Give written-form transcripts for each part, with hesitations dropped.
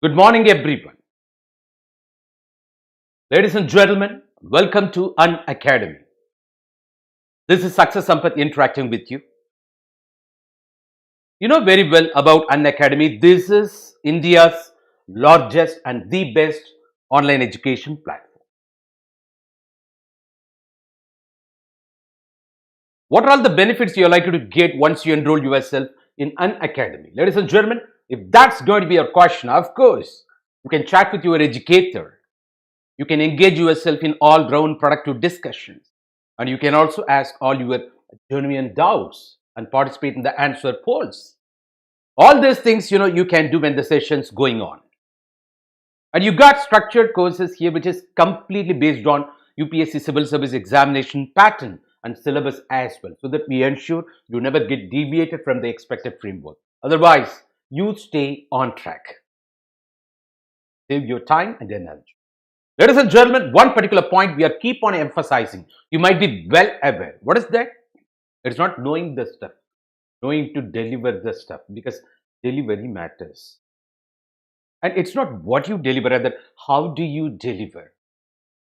Good morning, everyone. Ladies and gentlemen, welcome to Unacademy. This is Success Sampath interacting with you. You know very well about Unacademy. This is India's largest and the best online education platform. What are all the benefits you are likely to get once you enroll yourself in Unacademy? Ladies and gentlemen, if that's going to be your question, of course, you can chat with your educator. You can engage yourself in all-round productive discussions. And you can also ask all your genuine doubts and participate in the answer polls. All these things, you can do when the session's going on. And you got structured courses here, which is completely based on UPSC Civil Service examination pattern and syllabus as well, so that we ensure you never get deviated from the expected framework. Otherwise, you stay on track. Save your time and energy. Ladies and gentlemen, one particular point we are keep on emphasizing. You might be well aware. What is that? It's not knowing the stuff, knowing to deliver the stuff, because delivery matters. And it's not what you deliver, rather how do you deliver.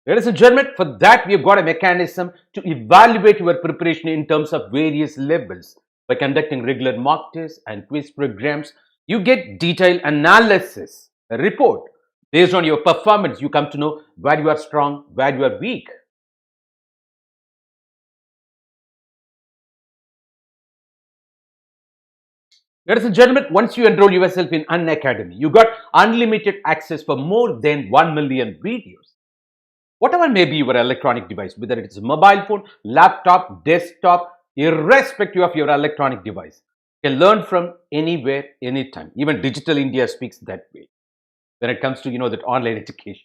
Ladies and gentlemen, for that we have got a mechanism to evaluate your preparation in terms of various levels. By conducting regular mock tests and quiz programs, you get detailed analysis, a report. Based on your performance, you come to know where you are strong, where you are weak. Ladies and gentlemen, once you enroll yourself in Unacademy, you got unlimited access for more than 1 million videos. Whatever may be your electronic device, whether it is a mobile phone, laptop, desktop, irrespective of your electronic device, you can learn from anywhere, anytime. Even Digital India speaks that way when it comes to, that online education.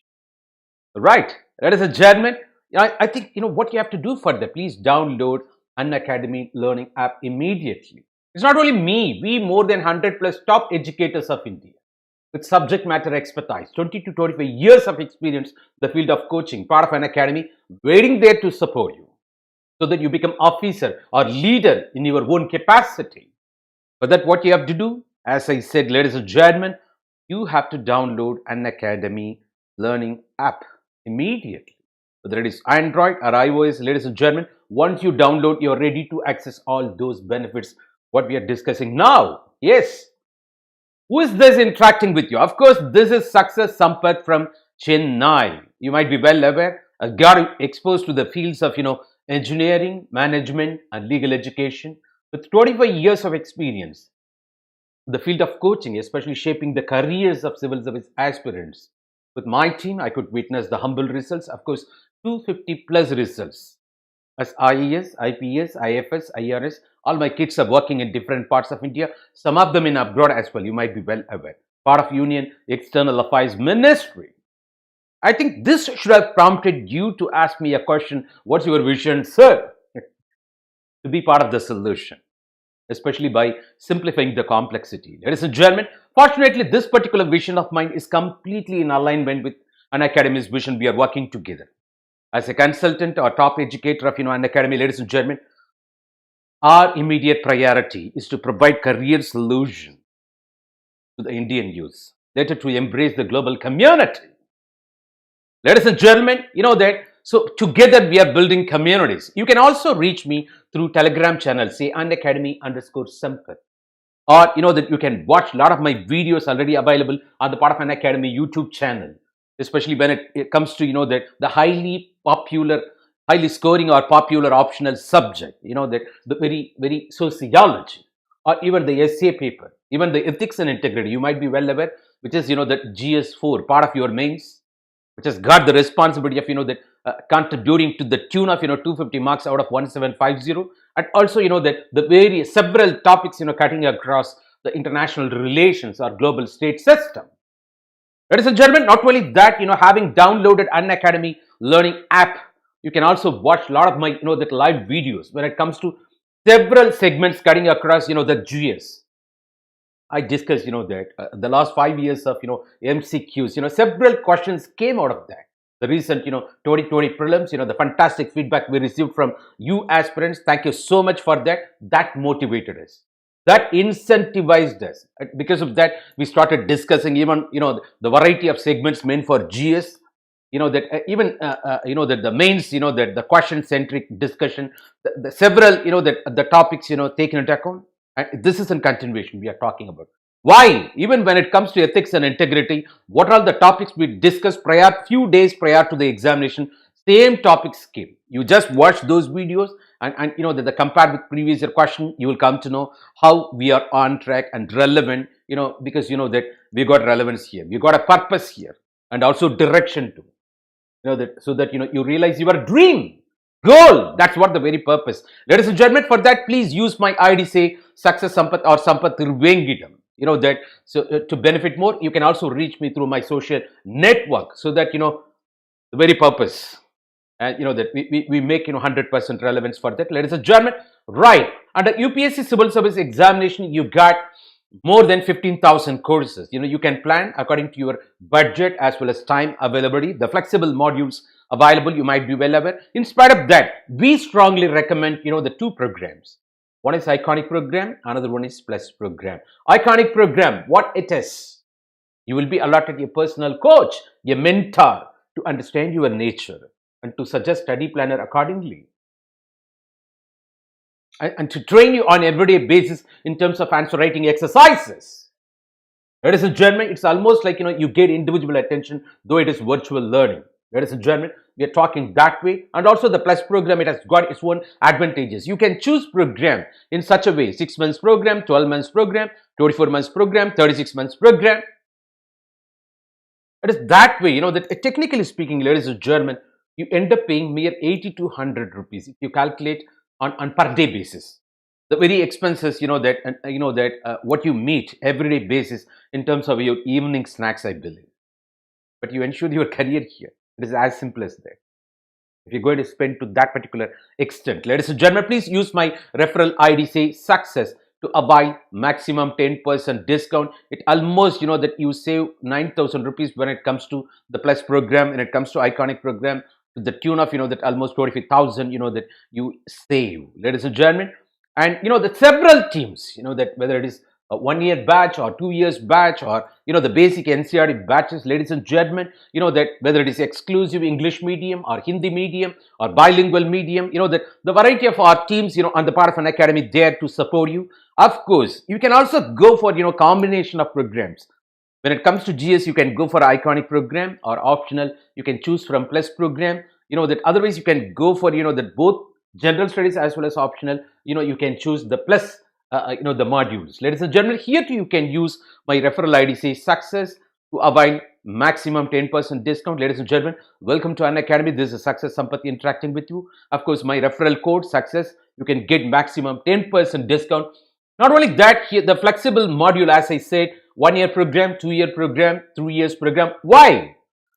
Right. Ladies and gentlemen, I think, what you have to do for that, please download Unacademy Learning app immediately. It's not only me, we more than 100 plus top educators of India with subject matter expertise, 20 to 25 years of experience in the field of coaching, part of Unacademy, waiting there to support you so that you become officer or leader in your own capacity. For that, what you have to do, as I said, ladies and gentlemen, you have to download Unacademy Learning app immediately. Whether it is Android or iOS, ladies and gentlemen, once you download, you're ready to access all those benefits what we are discussing now. Yes. Who is this interacting with you? Of course, this is Success Sampath from Chennai. You might be well aware. I got exposed to the fields of, engineering, management, and legal education with 25 years of experience. The field of coaching, especially shaping the careers of civil service aspirants. With my team, I could witness the humble results. Of course, 250 plus results. As IAS, IPS, IFS, IRS, all my kids are working in different parts of India, some of them in abroad as well, you might be well aware. Part of Union External Affairs Ministry. I think this should have prompted you to ask me a question, what's your vision, sir? To be part of the solution, especially by simplifying the complexity. Ladies and gentlemen, fortunately, this particular vision of mine is completely in alignment with Unacademy's vision. We are working together. As a consultant or top educator of Unacademy, ladies and gentlemen, our immediate priority is to provide career solution to the Indian youth, later to embrace the global community. Ladies and gentlemen, so together we are building communities. You can also reach me through Telegram channel, say Unacademy_Sampath. Or that you can watch a lot of my videos already available on the part of Unacademy YouTube channel, especially when it comes to the highly popular, highly scoring or popular optional subject, that the very sociology, or even the essay paper, even the ethics and integrity, you might be well aware, which is that GS4, part of your mains, which has got the responsibility of contributing to the tune of 250 marks out of 1750, and also that the various several topics cutting across the international relations or global state system. Ladies and gentlemen, not only that, having downloaded Unacademy Learning app, you can also watch a lot of my that live videos when it comes to several segments cutting across the GS. I discussed that the last 5 years of MCQs, several questions came out of that. The recent 2020 prelims, the fantastic feedback we received from you aspirants, thank you so much for that. That motivated us. That incentivized us. Because of that, we started discussing even, the variety of segments meant for GS, that even, that the mains, that the question centric discussion, the several, that the topics, taken into account. And this is in continuation we are talking about. Why? Even when it comes to ethics and integrity, what are the topics we discussed few days prior to the examination? Same topics came. You just watch those videos, and that compared with previous year question, you will come to know how we are on track and relevant. Because that we got relevance here, we got a purpose here, and also direction too. That so that you realize your dream goal. That's what the very purpose. Ladies and gentlemen, for that, please use my ID, say Success Sampath or Sampath Irvengidam. That so to benefit more, you can also reach me through my social network, so that the very purpose, and that we make 100% relevance for that. Ladies and gentlemen, right, under UPSC civil service examination, you got more than 15,000 courses. You can plan according to your budget as well as time availability. The flexible modules available, you might be well aware. In spite of that, we strongly recommend the two programs. One is Iconic program, another one is Plus program. Iconic program, what it is: you will be allotted a personal coach, a mentor, to understand your nature and to suggest study planner accordingly, and to train you on everyday basis in terms of answer writing exercises. Ladies and gentlemen, it's almost like you get individual attention, though it is virtual learning. Ladies and gentlemen, we are talking that way. And also the Plus program, it has got its own advantages. You can choose program in such a way: 6 months program, 12 months program, 24 months program, 36 months program. It is that way, that technically speaking, ladies and gentlemen, you end up paying mere 80 to 100 rupees if you calculate on per day basis. The very expenses, what you meet everyday basis in terms of your evening snacks, I believe. But you ensure your career here. It is as simple as that. If you're going to spend to that particular extent, ladies and gentlemen, please use my referral ID, say Success, to avoid maximum 10% discount. It almost, that you save 9,000 rupees when it comes to the Plus program, and it comes to Iconic program, to the tune of, that almost 25,000, that you save, ladies and gentlemen. And, the several teams, that whether it is a 1 year batch or 2 years batch, or, the basic NCERT batches, ladies and gentlemen, that whether it is exclusive English medium or Hindi medium or bilingual medium, that the variety of our teams, on the part of Unacademy, there to support you. Of course, you can also go for, combination of programs. When it comes to GS, you can go for Iconic program, or optional, you can choose from Plus program. That otherwise you can go for, that both general studies as well as optional, you can choose the Plus, the modules. Ladies and gentlemen, here too you can use my referral ID, say Success, to avoid maximum 10% discount. Ladies and gentlemen, welcome to Unacademy. This is Success Sampath interacting with you. Of course, my referral code Success, you can get maximum 10% discount. Not only that, here the flexible module, as I said, 1 year program, 2 year program, 3 years program. Why?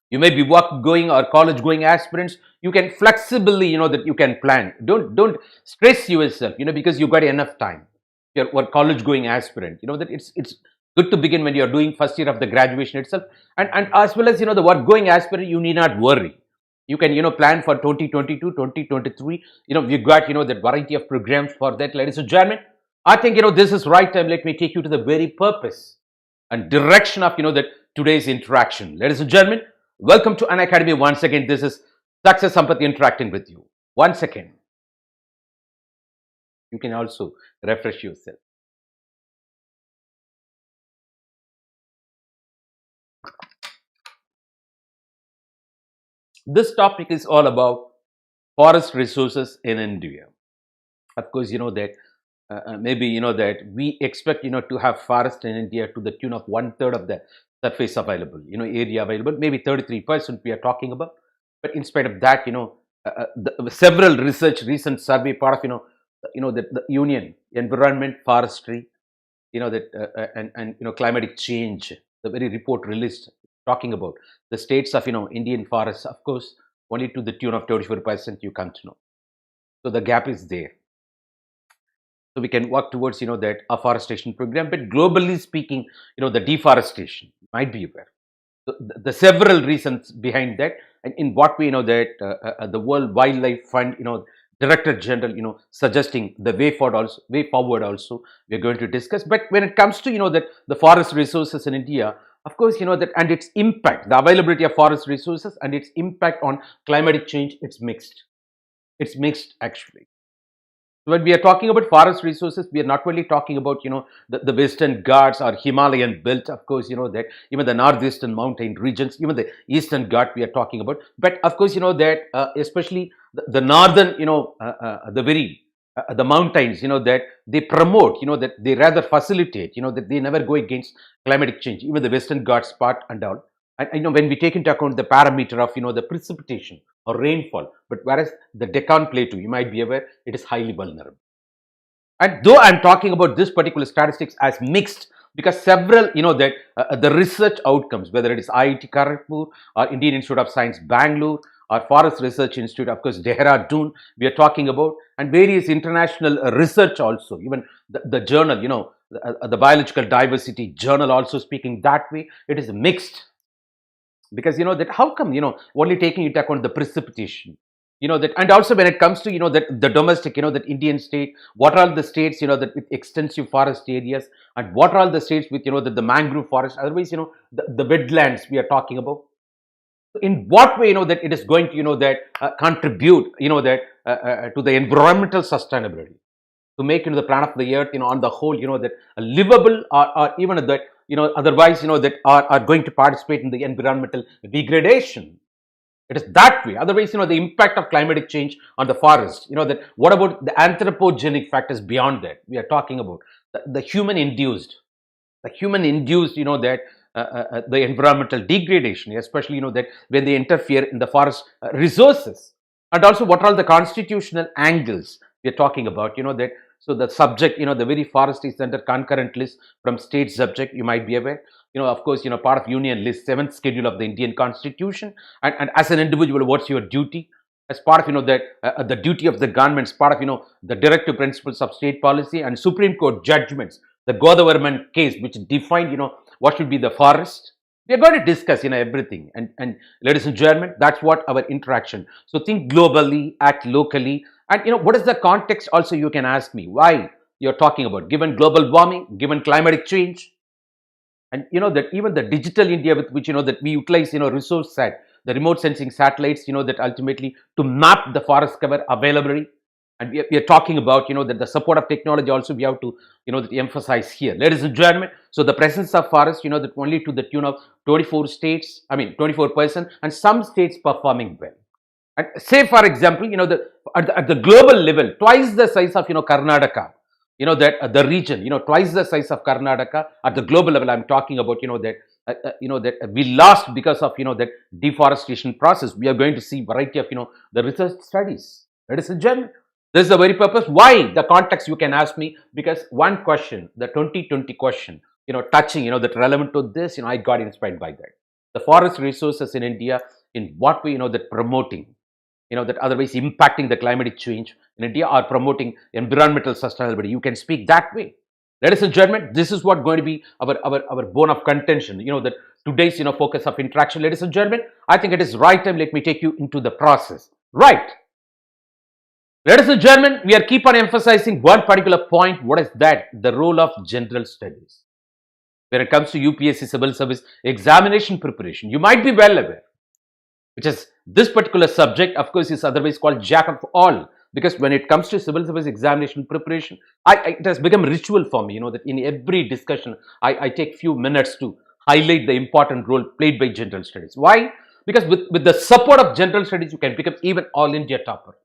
You may be work going or college going aspirants. You can flexibly, that you can plan. Don't stress yourself, because you got enough time. You're college going aspirant, that it's good to begin when you're doing first year of the graduation itself. And as well as, the work going aspirant, you need not worry. You can, plan for 2022, 2023. We've got, that variety of programs for that, ladies and gentlemen. I think, this is right time. Let me take you to the very purpose and direction of, that today's interaction. Ladies and gentlemen, welcome to Unacademy once again. This is Success Sampath interacting with you. Once again, you can also refresh yourself. This topic is all about forest resources in India. Of course, that maybe that we expect to have forest in India to the tune of 1/3 of the surface available, area available, maybe 33% we are talking about. But in spite of that, the several recent survey part of the Union Environment, Forestry, and climatic change, the very report released talking about the states of Indian forests. Of course, only to the tune of 34% you come to know. So the gap is there. So we can work towards that afforestation program. But globally speaking, the deforestation might be aware. So the several reasons behind that, and in what we know that the World Wildlife Fund, Director General, suggesting the way forward also we're going to discuss. But when it comes to, that the forest resources in India, of course, that and its impact, the availability of forest resources and its impact on climatic change, it's mixed. It's mixed actually. When we are talking about forest resources, we are not only talking about, the Western Ghats or Himalayan belt, of course, that even the northeastern mountain regions, even the Eastern Ghat we are talking about. But of course, that especially the northern, the mountains, that they promote, that they rather facilitate, that they never go against climatic change, even the Western Ghats part and all. And when we take into account the parameter of, the precipitation or rainfall, but whereas the Deccan Plateau, you might be aware, it is highly vulnerable. And though I'm talking about this particular statistics as mixed, because several, that the research outcomes, whether it is IIT Kharagpur or Indian Institute of Science Bangalore or Forest Research Institute, of course, Dehradun, we are talking about, and various international research also, even the journal, the Biological Diversity Journal also speaking that way, it is mixed. Because that how come only taking into account the precipitation, that, and also when it comes to that the domestic, that Indian state, what are the states that with extensive forest areas, and what are all the states with the mangrove forest, otherwise the wetlands we are talking about. In what way that it is going to that contribute that to the environmental sustainability, to make the plan of the earth on the whole that livable, or even that otherwise that are going to participate in the environmental degradation. It is that way. Otherwise the impact of climatic change on the forest, that what about the anthropogenic factors beyond that we are talking about, the human induced, that the environmental degradation, especially that when they interfere in the forest resources. And also what are the constitutional angles we are talking about, that so the subject, the very forest is under concurrent list from state subject, you might be aware, of course, part of union list, 7th schedule of the Indian constitution. And as an individual, what's your duty as part of that the duty of the government, as part of the directive principles of state policy and Supreme Court judgments, the Godavarman case, which defined what should be the forest. We are going to discuss everything. And ladies and gentlemen, that's what our interaction. So think globally, act locally. And what is the context also, you can ask me why you're talking about, given global warming, given climatic change. And that even the digital India with which that we utilize resource set, the remote sensing satellites, that ultimately to map the forest cover availability. And we are talking about that the support of technology also we have to that emphasize here, ladies and gentlemen. So the presence of forest, that only to the tune of 24 states, 24%, and some states performing well. And say for example, at the global level, twice the size of Karnataka, that the region, twice the size of Karnataka at the global level. I'm talking about that we lost because of that deforestation process. We are going to see variety of the research studies. Ladies and gentlemen, this is the very purpose. Why the context, you can ask me, because one question, the 2020 question, touching that relevant to this, I got inspired by that. The forest resources in India, in what way that promoting, that otherwise impacting the climatic change in India, or promoting environmental sustainability. You can speak that way. Ladies and gentlemen, this is what going to be our bone of contention, that today's focus of interaction. Ladies and gentlemen, I think it is right time, let me take you into the process. Right. Ladies and gentlemen, we are keep on emphasizing one particular point. What is that? The role of general studies. When it comes to UPSC civil service examination preparation, you might be well aware, which is this particular subject, of course, is otherwise called jack of all. Because when it comes to civil service examination preparation, it has become ritual for me, that in every discussion, I take few minutes to highlight the important role played by general studies. Why? Because with the support of general studies, you can become even all India topper.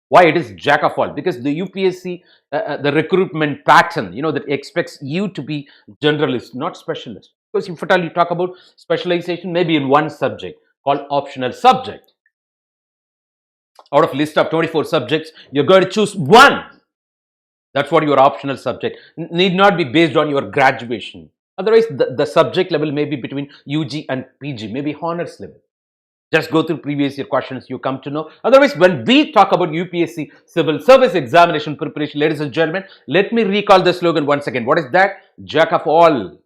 Why it is jack of all? Because the UPSC, the recruitment pattern, that expects you to be generalist, not specialist. Because if at all you talk about specialization, maybe in one subject called optional subject. Out of list of 24 subjects, you're going to choose one. That's what your optional subject need not be based on your graduation. Otherwise, the subject level may be between UG and PG, maybe honors level. Just go through previous year questions, you come to know. Otherwise, when we talk about UPSC civil service examination preparation, ladies and gentlemen, let me recall the slogan once again. What is that? Jack of all,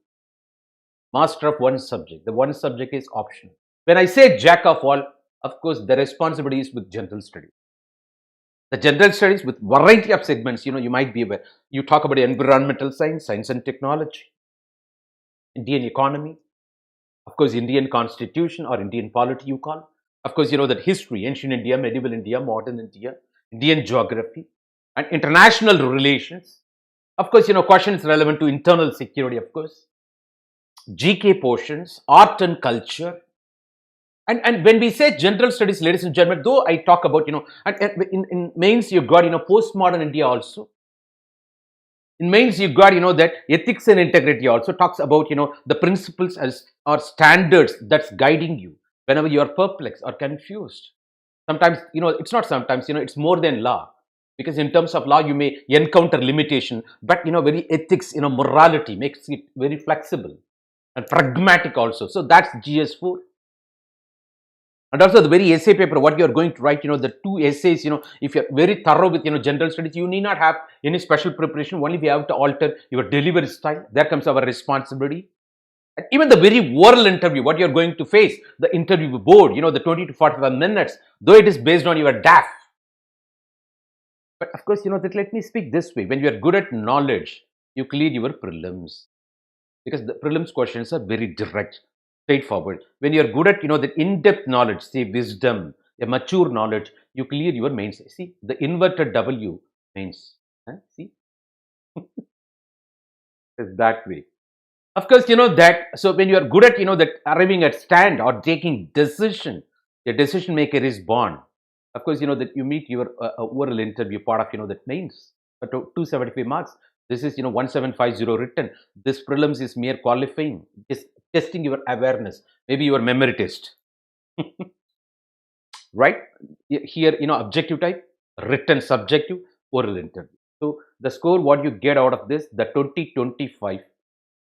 master of one subject. The one subject is optional. When I say jack of all, of course, the responsibility is with general studies. The general studies with variety of segments, you might be aware. You talk about environmental science, science and technology, Indian economy, of course, Indian constitution or Indian polity you call. Of course, that history, ancient India, medieval India, modern India, Indian geography, and international relations. Of course, questions relevant to internal security, of course, GK portions, art and culture. And when we say general studies, ladies and gentlemen, though I talk about, and in mains you got, postmodern India also. In mains you got, that ethics and integrity also talks about, the principles as or standards that's guiding you whenever you are perplexed or confused. Sometimes, it's not sometimes, it's more than law. Because in terms of law, you may encounter limitation, but, very ethics, morality makes it very flexible and pragmatic also. So that's GS4. And also the very essay paper, what you're going to write, the two essays, if you're very thorough with, general studies, you need not have any special preparation. Only we have to alter your delivery style. There comes our responsibility. And even the very oral interview, what you're going to face, the interview board, the 20 to 45 minutes, though it is based on your DAF. But of course, that let me speak this way. When you are good at knowledge, you clear your prelims. Because the prelims questions are very direct, straightforward. When you're good at, the in-depth knowledge, say wisdom, a mature knowledge, you clear your mains. See, the inverted W mains. See, it's that way. Of course, that. So when you are good at, that arriving at stand or taking decision, the decision maker is born. Of course, that you meet your oral interview part of, that mains. 275 marks. This is, 1750 written. This prelims is mere qualifying. It's testing your awareness. Maybe your memory test. Right? Here, objective type, written subjective, oral interview. So the score, what you get out of this, the 2025,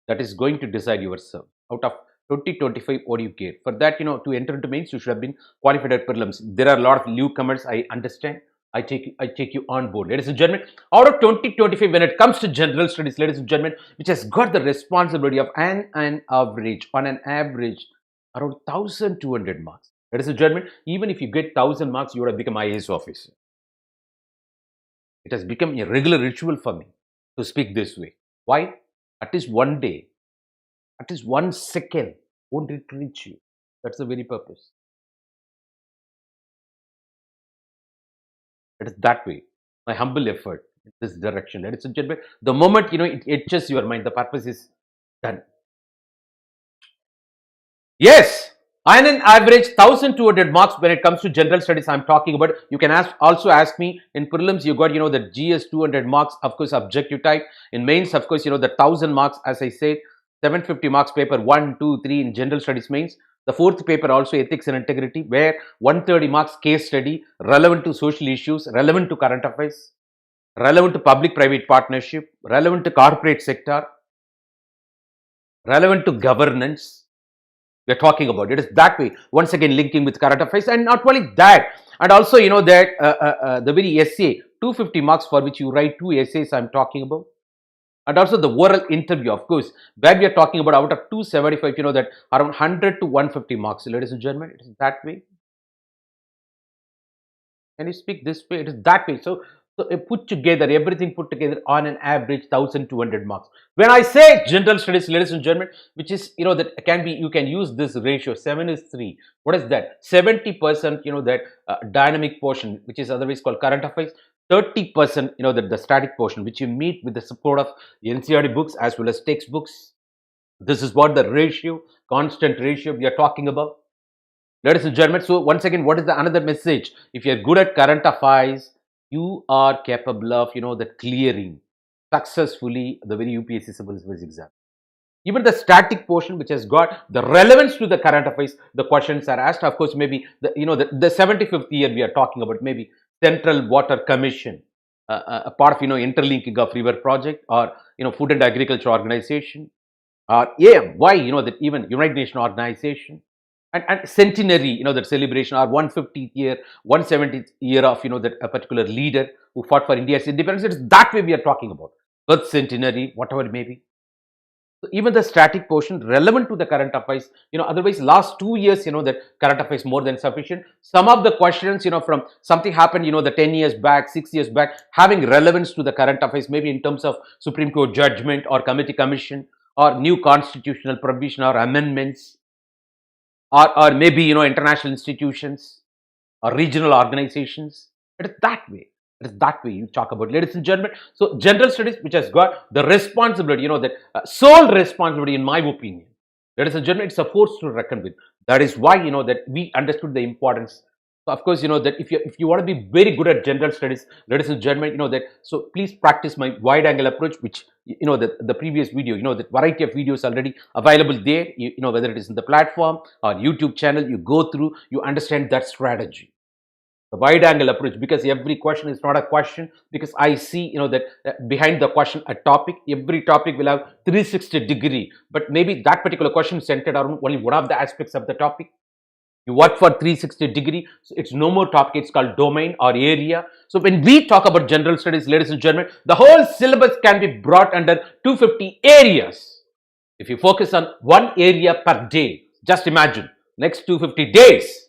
that is going to decide yourself. Out of 2025, what do you get? For that, to enter into mains, you should have been qualified at prelims. There are a lot of newcomers, I understand. I take you on board. Ladies and gentlemen, out of 2025, when it comes to general studies, ladies and gentlemen, which has got the responsibility of on an average, around 1,200 marks. Ladies and gentlemen, even if you get 1,000 marks, you would have become IAS officer. It has become a regular ritual for me to speak this way. Why? At least one day, at least 1 second, won't it reach you? That's the very purpose. It is that way. My humble effort in this direction. Ladies and gentlemen, the moment it etches your mind, the purpose is done. Yes, on an average 1,200 marks when it comes to general studies I'm talking about. You can also ask me in prelims, you got the GS 200 marks, of course objective type. In mains, of course, the 1,000 marks, as I said, 750 marks paper 1, 2, 3 in general studies mains. The fourth paper also ethics and integrity, where 130 marks case study relevant to social issues, relevant to current affairs, relevant to public-private partnership, relevant to corporate sector, relevant to governance. We are talking about it is that way. Once again, linking with current affairs, and not only that, and also that the very essay 250 marks for which you write 2 essays I'm talking about. And also the oral interview, of course, where we are talking about out of 275, that around 100 to 150 marks. Ladies and gentlemen, it is that way. Can you speak this way? It is that way. So put together, everything put together on an average 1,200 marks. When I say general studies, ladies and gentlemen, which is, that can be, you can use this ratio, 7 is 3. What is that? 70%, that dynamic portion, which is otherwise called current affairs. 30%, that the static portion, which you meet with the support of NCERT books as well as textbooks. This is what the ratio, constant ratio we are talking about. Ladies and gentlemen, so once again, what is the another message? If you're good at current affairs, you are capable of, the clearing successfully the very UPSC civil service exam. Even the static portion, which has got the relevance to the current affairs, the questions are asked. Of course, maybe the 75th year we are talking about, maybe Central Water Commission, a part of interlinking of river project, or Food and Agriculture Organization, or why that even United Nations Organization, and centenary, that celebration, or 150th year, 170th year of that a particular leader who fought for India's independence. It's that way we are talking about birth centenary, whatever it may be. So even the static portion relevant to the current affairs, otherwise last 2 years, that current affairs more than sufficient. Some of the questions, from something happened, the 10 years back, 6 years back, having relevance to the current affairs, maybe in terms of Supreme Court judgment or committee commission or new constitutional provision or amendments, or maybe, international institutions or regional organizations. It is that way. It is that way you talk about, ladies and gentlemen. So, general studies, which has got the responsibility, that sole responsibility, in my opinion, ladies and gentlemen, it's a force to reckon with. That is why, that we understood the importance. So, of course, that if you want to be very good at general studies, ladies and gentlemen, that, so please practice my wide angle approach, which, the previous video, the variety of videos already available there, whether it is in the platform or YouTube channel, you go through, you understand that strategy. The wide angle approach, because every question is not a question, because I see, that behind the question a topic, every topic will have 360-degree, but maybe that particular question is centered around only one of the aspects of the topic. You work for 360-degree, so it's no more topic, it's called domain or area. So when we talk about general studies, ladies and gentlemen, the whole syllabus can be brought under 250 areas. If you focus on one area per day, just imagine next 250 days,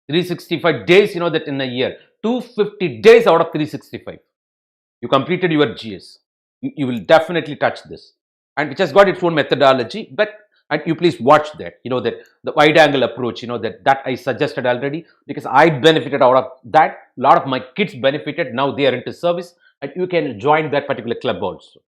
365 days, that in a year, 250 days out of 365, you completed your GS. You will definitely touch this, and which has got its own methodology, but and you please watch that, that the wide angle approach, that I suggested already, because I benefited out of that. A lot of my kids benefited. Now they are into service, and you can join that particular club also.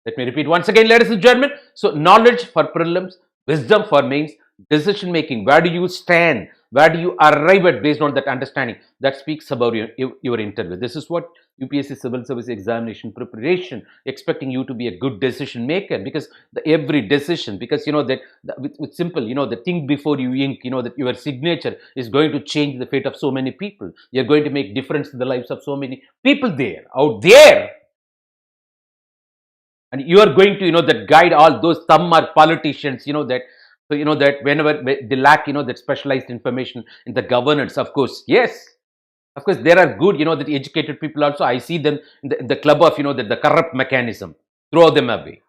Let me repeat once again, ladies and gentlemen. So knowledge for prelims, wisdom for mains, decision making. Where do you stand? Where do you arrive at based on that understanding? That speaks about your interview. This is what UPSC Civil Service Examination preparation, expecting you to be a good decision maker, because every decision, because that with simple, the think before you ink, that your signature is going to change the fate of so many people. You're going to make difference in the lives of so many people out there. And you are going to, that guide all those some are politicians, that. So, that whenever they lack, that specialized information in the governance, of course, yes, of course, there are good, that educated people also. I see them in the club of, that the corrupt mechanism, throw them away.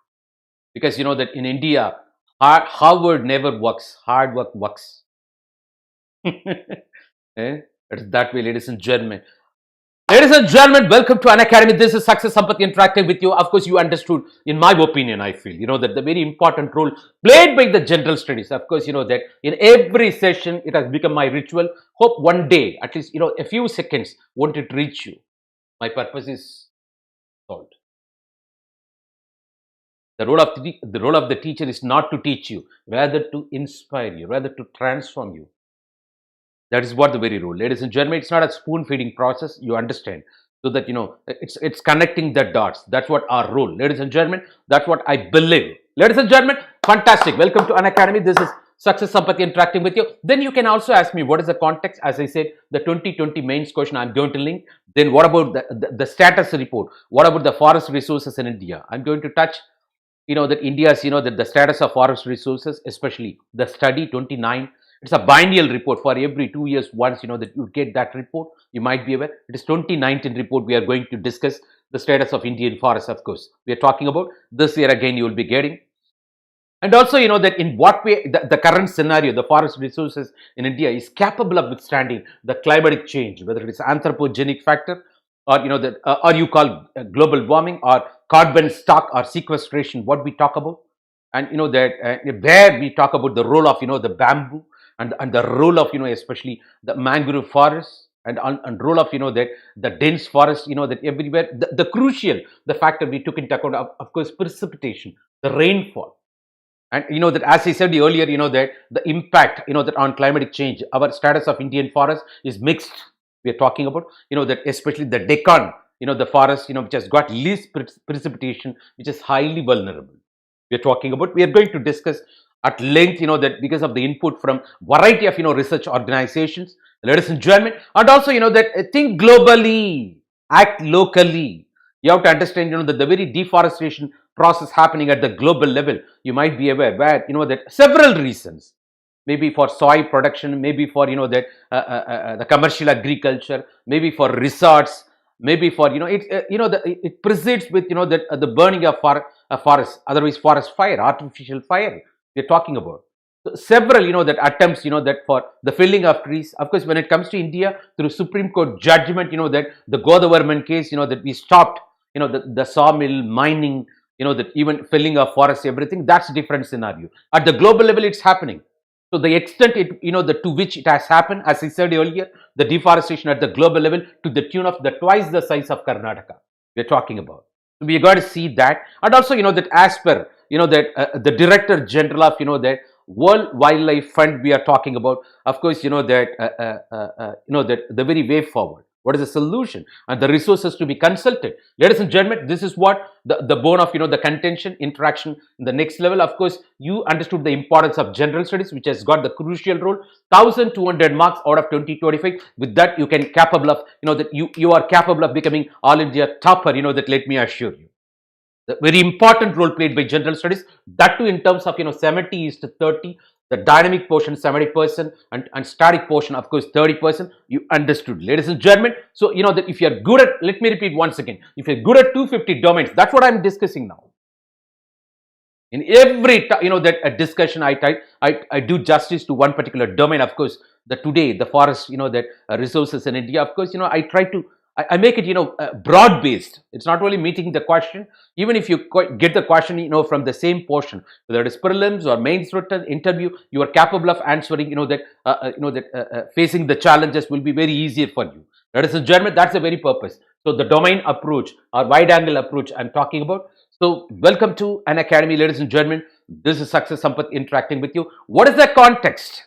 Because, that in India, Harvard never works, hard work works. It's that way, ladies and gentlemen. Ladies and gentlemen, welcome to Unacademy. This is Success Sampath interacting with you. Of course, you understood, in my opinion, I feel, that the very important role played by the general studies. Of course, that in every session, it has become my ritual. Hope one day, at least, a few seconds, won't it reach you? My purpose is solved. The role of the teacher is not to teach you, rather to inspire you, rather to transform you. That is what the very role. Ladies and gentlemen, it's not a spoon-feeding process, you understand. So that, it's connecting the dots. That's what our role. Ladies and gentlemen, that's what I believe. Ladies and gentlemen, fantastic. Welcome to Unacademy. This is Success Sampath interacting with you. Then you can also ask me, what is the context? As I said, the 2020 mains question I'm going to link. Then what about the status report? What about the forest resources in India? I'm going to touch, that India's, that the status of forest resources, especially the study 29. It's a biennial report for every 2 years once, that you get that report. You might be aware. It is 2019 report. We are going to discuss the status of Indian forests, of course. We are talking about this year again, you will be getting. And also, that in what way the current scenario, the forest resources in India is capable of withstanding the climatic change, whether it is anthropogenic factor or, or you call global warming or carbon stock or sequestration, what we talk about. And, that where we talk about the role of, the bamboo, and the role of, especially the mangrove forests, and role of, that the dense forest, that everywhere, the crucial, the factor we took into account, of course, precipitation, the rainfall. And, that as I said earlier, that the impact, that on climatic change, our status of Indian forest is mixed. We are talking about, that especially the Deccan, the forest, which has got least precipitation, which is highly vulnerable. We are talking about, we are going to discuss at length, that because of the input from variety of, research organizations, ladies and gentlemen, and also, that think globally, act locally. You have to understand, that the very deforestation process happening at the global level, you might be aware, where, that several reasons, maybe for soil production, maybe for, that the commercial agriculture, maybe for resorts, maybe for, it precedes with, that the burning of a forest, otherwise forest fire, artificial fire we're talking about. So several, that attempts, that for the felling of trees. Of course, when it comes to India, through Supreme Court judgment, that the Godavarman case, that we stopped, the sawmill mining, that even felling of forests, everything. That's a different scenario. At the global level, it's happening. So the extent it, to which it has happened, as I said earlier, the deforestation at the global level to the tune of the twice the size of Karnataka we're talking about. So we got to see that, and also that as per that the Director General of that World Wildlife Fund we are talking about, of course that the very way forward. What is the solution and the resources to be consulted? Ladies and gentlemen, this is what the bone of the contention, interaction in the next level. Of course, you understood the importance of general studies, which has got the crucial role. 1,200 marks out of 2025. With that, you can capable of that you are capable of becoming all India topper. That, let me assure you. The very important role played by general studies, that too in terms of 70 is to 30, the dynamic portion 70% and static portion of course 30%. You understood, ladies and gentlemen. So that if you are good at, let me repeat once again, if you're good at 250 domains, that's what I'm discussing now. In every that a discussion I do justice to one particular domain. Of course, today the forest that resources in India, of course I try to I make it broad based. It's not only meeting the question. Even if you get the question from the same portion, whether it is prelims or mains written interview, you are capable of answering facing the challenges will be very easier for you. Ladies and gentlemen, that's the very purpose. So the domain approach or wide angle approach I'm talking about. So welcome to Unacademy, ladies and gentlemen. This is Success Sampath interacting with you. What is the context?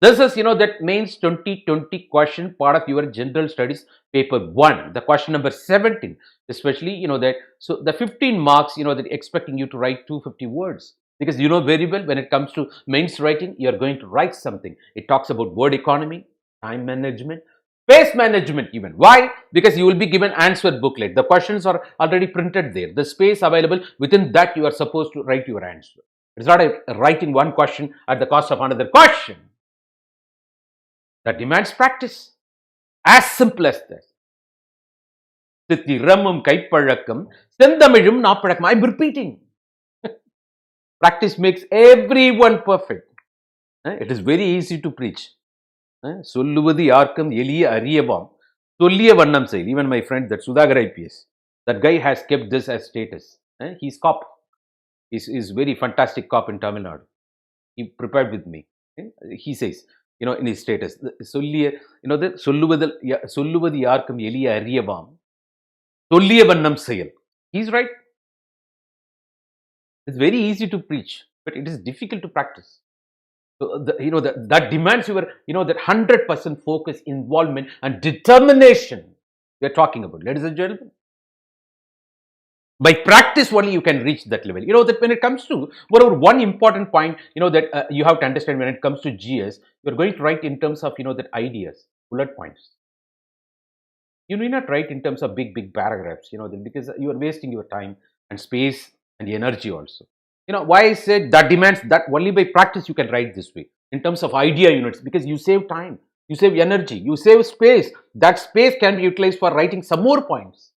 This is, that mains 2020 question part of your general studies paper 1, the question number 17, especially, that, so the 15 marks, that expecting you to write 250 words, because very well when it comes to mains writing, you're going to write something. It talks about word economy, time management, space management even. Why? Because you will be given answer booklet. The questions are already printed there. The space available, within that you are supposed to write your answer. It's not writing one question at the cost of another question. That demands practice. As simple as that. I'm repeating. Practice makes everyone perfect. It is very easy to preach. Even my friend, that Sudhagar IPS, that guy has kept this as status. He's cop. He's very fantastic cop in Tamil Nadu. He prepared with me. He says, in his status, சொல்லுவது யாருக்கும் எளிய அறியவாம் சொல்லிய வண்ணம் செயல். He's right. It's very easy to preach, but it is difficult to practice. So that demands your that 100% focus, involvement and determination we're talking about, ladies and gentlemen. By practice only you can reach that level. That when it comes to, moreover, one important point, that you have to understand when it comes to GS, you're going to write in terms of, that ideas, bullet points. You need not write in terms of big paragraphs, because you are wasting your time and space and energy also. Why I said that demands that only by practice you can write this way, in terms of idea units, because you save time, you save energy, you save space. That space can be utilized for writing some more points.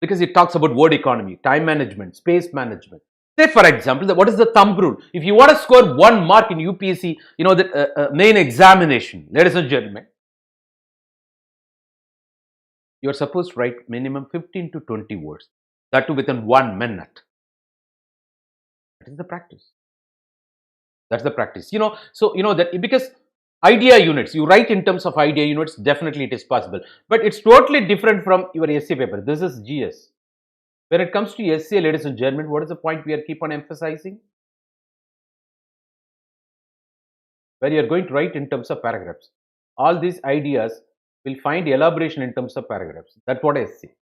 Because it talks about word economy, time management, space management. Say, for example, what is the thumb rule? If you want to score 1 mark in UPSC, the main examination, ladies and gentlemen, you are supposed to write minimum 15 to 20 words. That too within 1 minute. That is the practice. That's the practice. So, that because idea units, you write in terms of idea units, definitely it is possible. But it's totally different from your essay paper. This is GS. When it comes to essay, ladies and gentlemen, what is the point we are keep on emphasizing? Where you are going to write in terms of paragraphs. All these ideas will find elaboration in terms of paragraphs. That's what I say.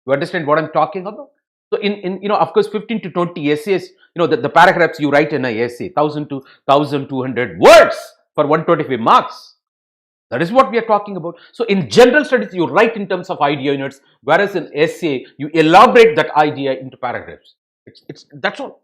You understand what I'm talking about? So in of course 15 to 20 essays, the paragraphs you write in an essay, 1,000 to 1,200 words for 125 marks. That is what we are talking about. So in general studies, you write in terms of idea units, whereas in essay, you elaborate that idea into paragraphs. That's all.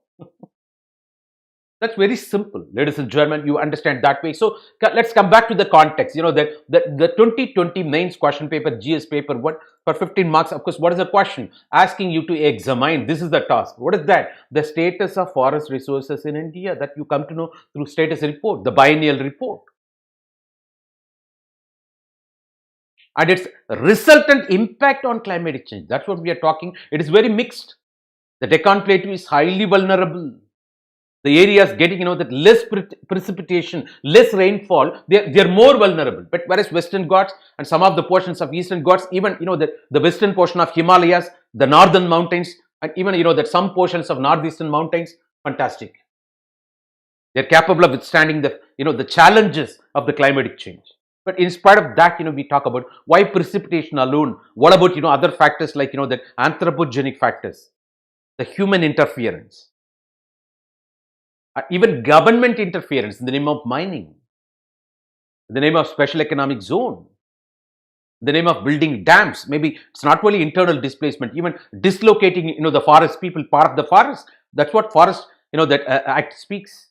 That's very simple, ladies and gentlemen. You understand that way. So let's come back to the context. That the 2020 mains question paper, GS paper, what for 15 marks? Of course, what is the question? Asking you to examine. This is the task. What is that? The status of forest resources in India that you come to know through status report, the biennial report, and its resultant impact on climate change. That's what we are talking. It is very mixed. The Deccan Plateau is highly vulnerable. The areas getting that less precipitation, less rainfall, they're more vulnerable. But whereas Western Ghats and some of the portions of Eastern Ghats, even the western portion of Himalayas, the northern mountains, and even that some portions of northeastern mountains, fantastic. They're capable of withstanding the challenges of the climatic change. But in spite of that, we talk about why precipitation alone. What about other factors like that anthropogenic factors, the human interference. Even government interference in the name of mining, in the name of special economic zone, in the name of building dams. Maybe it's not only internal displacement, even dislocating the forest people, part of the forest. That's what forest that act speaks.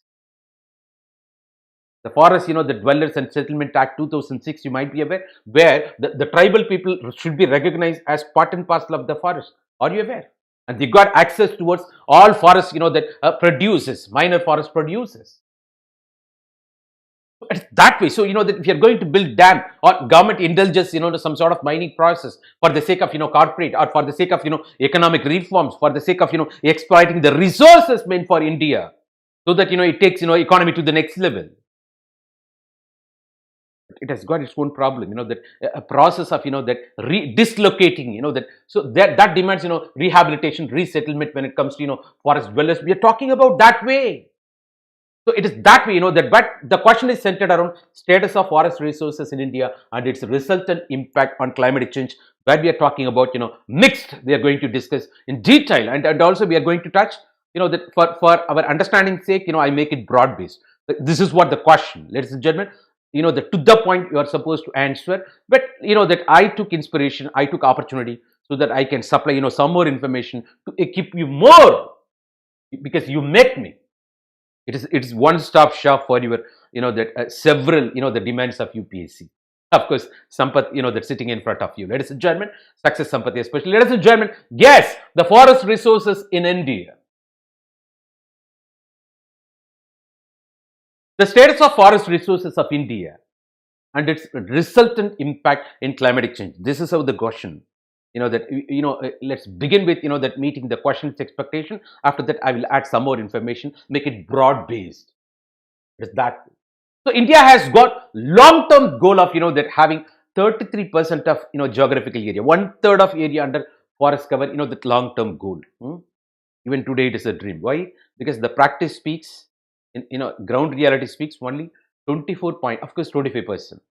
The forest, the Dwellers and Settlement Act 2006, you might be aware, where the tribal people should be recognized as part and parcel of the forest. Are you aware? And they got access towards all forests, that produces, minor forest produces. It's that way. So, that if you're going to build dam or government indulges, to some sort of mining process for the sake of, corporate or for the sake of, economic reforms, for the sake of, exploiting the resources meant for India so that, it takes, economy to the next level. It has got its own problem, that a process of, that dislocating, that, so that demands, rehabilitation, resettlement when it comes to, forest dwellers. We are talking about that way. So it is that way, that, but the question is centered around status of forest resources in India and its resultant impact on climate change, where we are talking about, mixed, we are going to discuss in detail. And also we are going to touch, that for our understanding's sake, I make it broad based. This is what the question, ladies and gentlemen. To the point you are supposed to answer, but that I took inspiration, I took opportunity so that I can supply some more information to equip you more, because you make me. It is one-stop shop for your that several the demands of UPSC. Of course, Sampath, that's sitting in front of you, ladies and gentlemen. Success Sampath, especially, ladies and gentlemen. Yes, the forest resources in India. The status of forest resources of India and its resultant impact in climatic change. This is how the question, let's begin with, that meeting the question's expectation. After that, I will add some more information, make it broad based. It's that. So India has got long-term goal of, that having 33% of, geographical area, 1/3 of area under forest cover, that long-term goal. Even today it is a dream. Why? Because the practice speaks, ground reality speaks only 25%.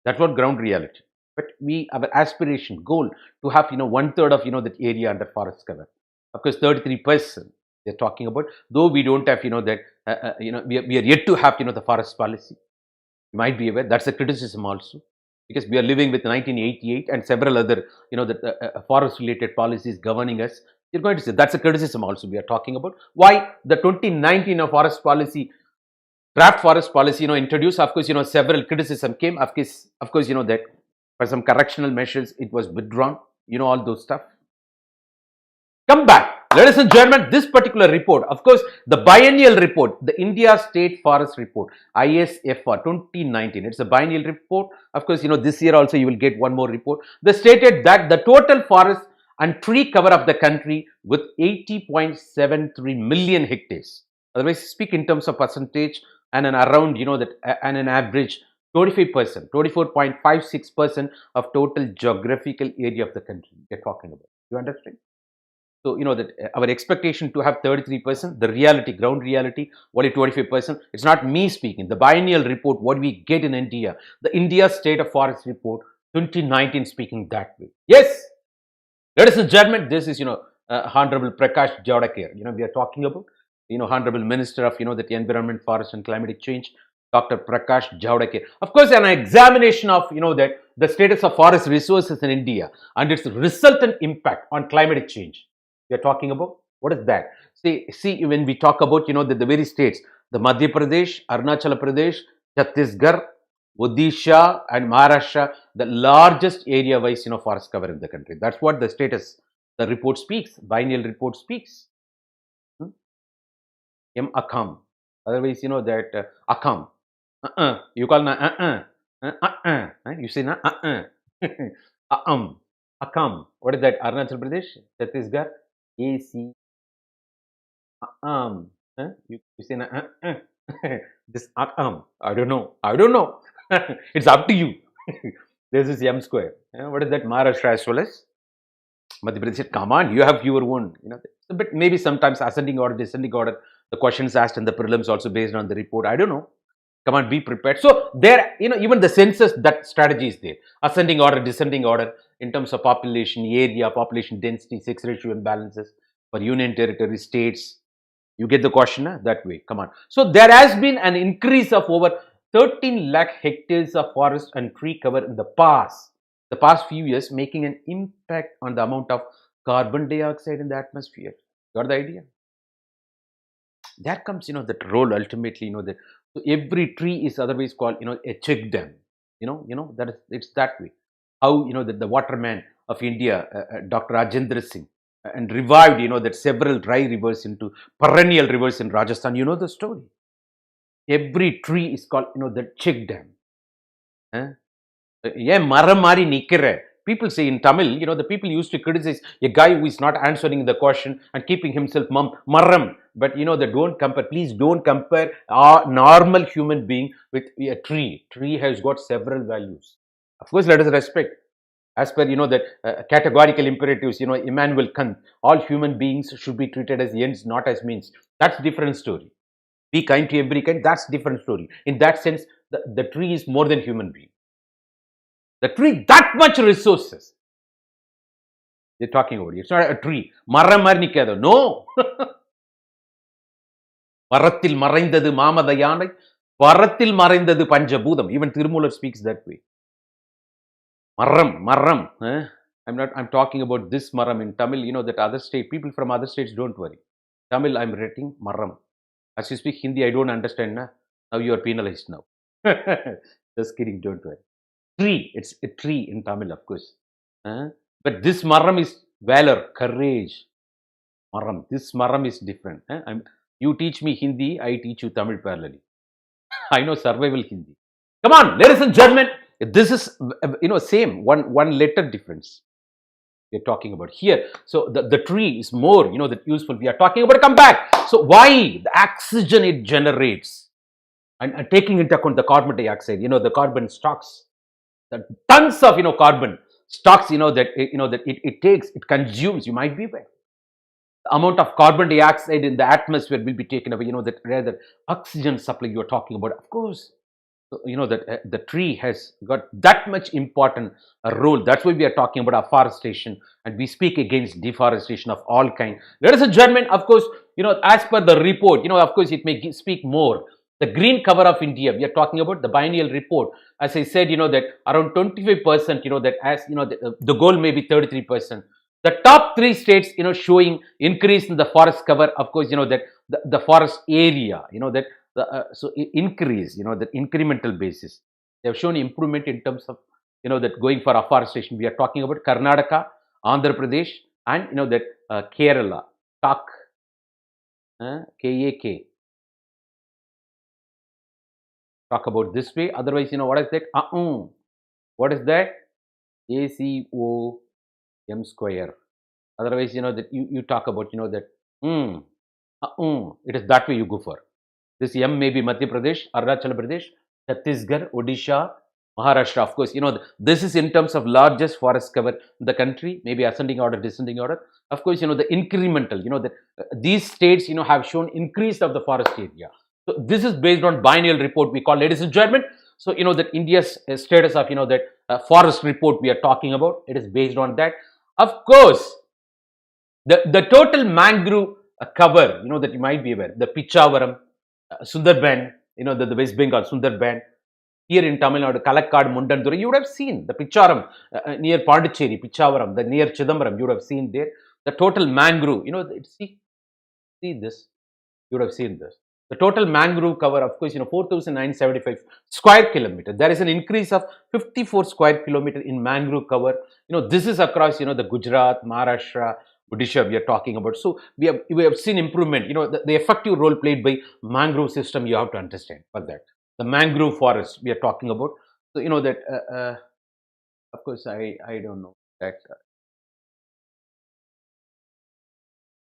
That's what ground reality. But our aspiration, goal to have 1/3 of that area under forest cover. Of course, 33% they're talking about. Though we don't have that we are yet to have the forest policy. You might be aware that's a criticism also, because we are living with 1988 and several other the forest related policies governing us. You're going to say that's a criticism also we are talking about. Why the 2019 forest policy, draft forest policy, introduced, of course, several criticism came. Of course, that for some correctional measures it was withdrawn, all those stuff. Come back, ladies and gentlemen, this particular report, of course, the biennial report, the India State Forest Report, ISFR 2019. It's a biennial report. Of course, this year also you will get one more report. They stated that the total forest and tree cover of the country with 80.73 million hectares. Otherwise, speak in terms of percentage, and an around, and an average 25%, 24.56% of total geographical area of the country we are talking about. You understand? So, that our expectation to have 33%, the reality, ground reality, only 25%. It's not me speaking. The biennial report, what we get in India, the India State of Forest Report 2019 speaking that way. Yes. Ladies and gentlemen, this is, Honorable Prakash Javadekar, we are talking about, Honorable Minister of, the Environment, Forest and Climatic Change, Dr. Prakash Javadekar. Of course, an examination of, that the status of forest resources in India and its resultant impact on climatic change we are talking about. What is that? See, when we talk about, the very states, the Madhya Pradesh, Arunachal Pradesh, Chhattisgarh, Odisha, and Maharashtra, the largest area-wise, forest cover in the country. That's what the status, the report speaks, biennial report speaks. Hmm? Akam. Otherwise, that Akam. You call na You say na Akam. What is that? Arunachal Pradesh, Chhattisgarh, AC. You say na this I don't know. It's up to you. This is M square. What is that? Maharashtra as well as Madhya Pradesh said, come on, you have your own. But maybe sometimes ascending order, descending order, the questions asked in the prelims also based on the report. I don't know. Come on, be prepared. So there, even the census, that strategy is there. Ascending order, descending order in terms of population, area, population density, sex ratio imbalances for union territory, states. You get the question that way. Come on. So there has been an increase of over 13 lakh hectares of forest and tree cover in the past few years, making an impact on the amount of carbon dioxide in the atmosphere. Got the idea? There comes, that role ultimately, that so every tree is otherwise called, a check dam. That is, it's that way. How, the waterman of India, Dr. Rajendra Singh, and revived, that several dry rivers into perennial rivers in Rajasthan. You know the story. Every tree is called, the check dam. People say in Tamil, the people used to criticize a guy who is not answering the question and keeping himself maram. But they don't compare. Please don't compare a normal human being with a tree. Tree has got several values. Of course, let us respect. As per, that categorical imperatives, Immanuel Kant, all human beings should be treated as ends, not as means. That's different story. Be kind to every kind. That's different story. In that sense, the tree is more than human being. The tree, that much resources. They're talking about it. It's not a tree. No. Marathil maraindadu Mamada Yanai, Varathil maraindadu Panjabudam. Even Tirumular speaks that way. Maram. I'm talking about this maram in Tamil. That other state, people from other states, don't worry. Tamil, I'm writing maram. As you speak Hindi, I don't understand. Now you are penalized now. Just kidding, don't worry. Tree, it's a tree in Tamil, of course. But this maram is valor, courage. Maram. This maram is different. You teach me Hindi, I teach you Tamil parallelly. I know survival Hindi. Come on, ladies and gentlemen. This is, same, one letter difference we're talking about here. So the tree is more, that useful. We are talking about a comeback. So why? The oxygen it generates. And taking into account the carbon dioxide, the carbon stocks, the tons of, carbon stocks, that it takes, it consumes. You might be aware. The amount of carbon dioxide in the atmosphere will be taken away, that rather oxygen supply you are talking about. Of course, that the tree has got that much important role. That's why we are talking about afforestation, and we speak against deforestation of all kind. Ladies and gentlemen, of course, as per the report, of course, it may speak more. The green cover of India, we are talking about the biennial report. As I said, that around 25%, that as, the goal may be 33%. The top three states, showing increase in the forest cover, of course, that the forest area, that so increase, that incremental basis. They have shown improvement in terms of, that going for afforestation. We are talking about Karnataka, Andhra Pradesh, and, that Kerala, KAK, K-A-K. Talk about this way. Otherwise, what is that? What is that? ACOM square. Otherwise, that you talk about, that it is that way you go for. This M may be Madhya Pradesh, Arunachal Pradesh, Chhattisgarh, Odisha, Maharashtra. Of course, this is in terms of largest forest cover in the country, maybe ascending order, descending order. Of course, the incremental, these states, have shown increase of the forest area. So this is based on biennial report we call, ladies and gentlemen. So, that India's status of, that forest report we are talking about, it is based on that. Of course, the total mangrove cover, that you might be aware, the Pichavaram, Sundarban, the West Bengal, Sundarban. Here in Tamil Nadu, Kalakkad, Mundandurai, you would have seen the Picharam near Pondicherry, Pichavaram, the near Chidambaram, you would have seen there. The total mangrove, see, see this, you would have seen this. The total mangrove cover, of course, 4,975 square kilometer. There is an increase of 54 square kilometer in mangrove cover. This is across, the Gujarat, Maharashtra, Odisha we are talking about. So we have seen improvement. The effective role played by mangrove system, you have to understand for that. The mangrove forest we are talking about. So that of course I don't know that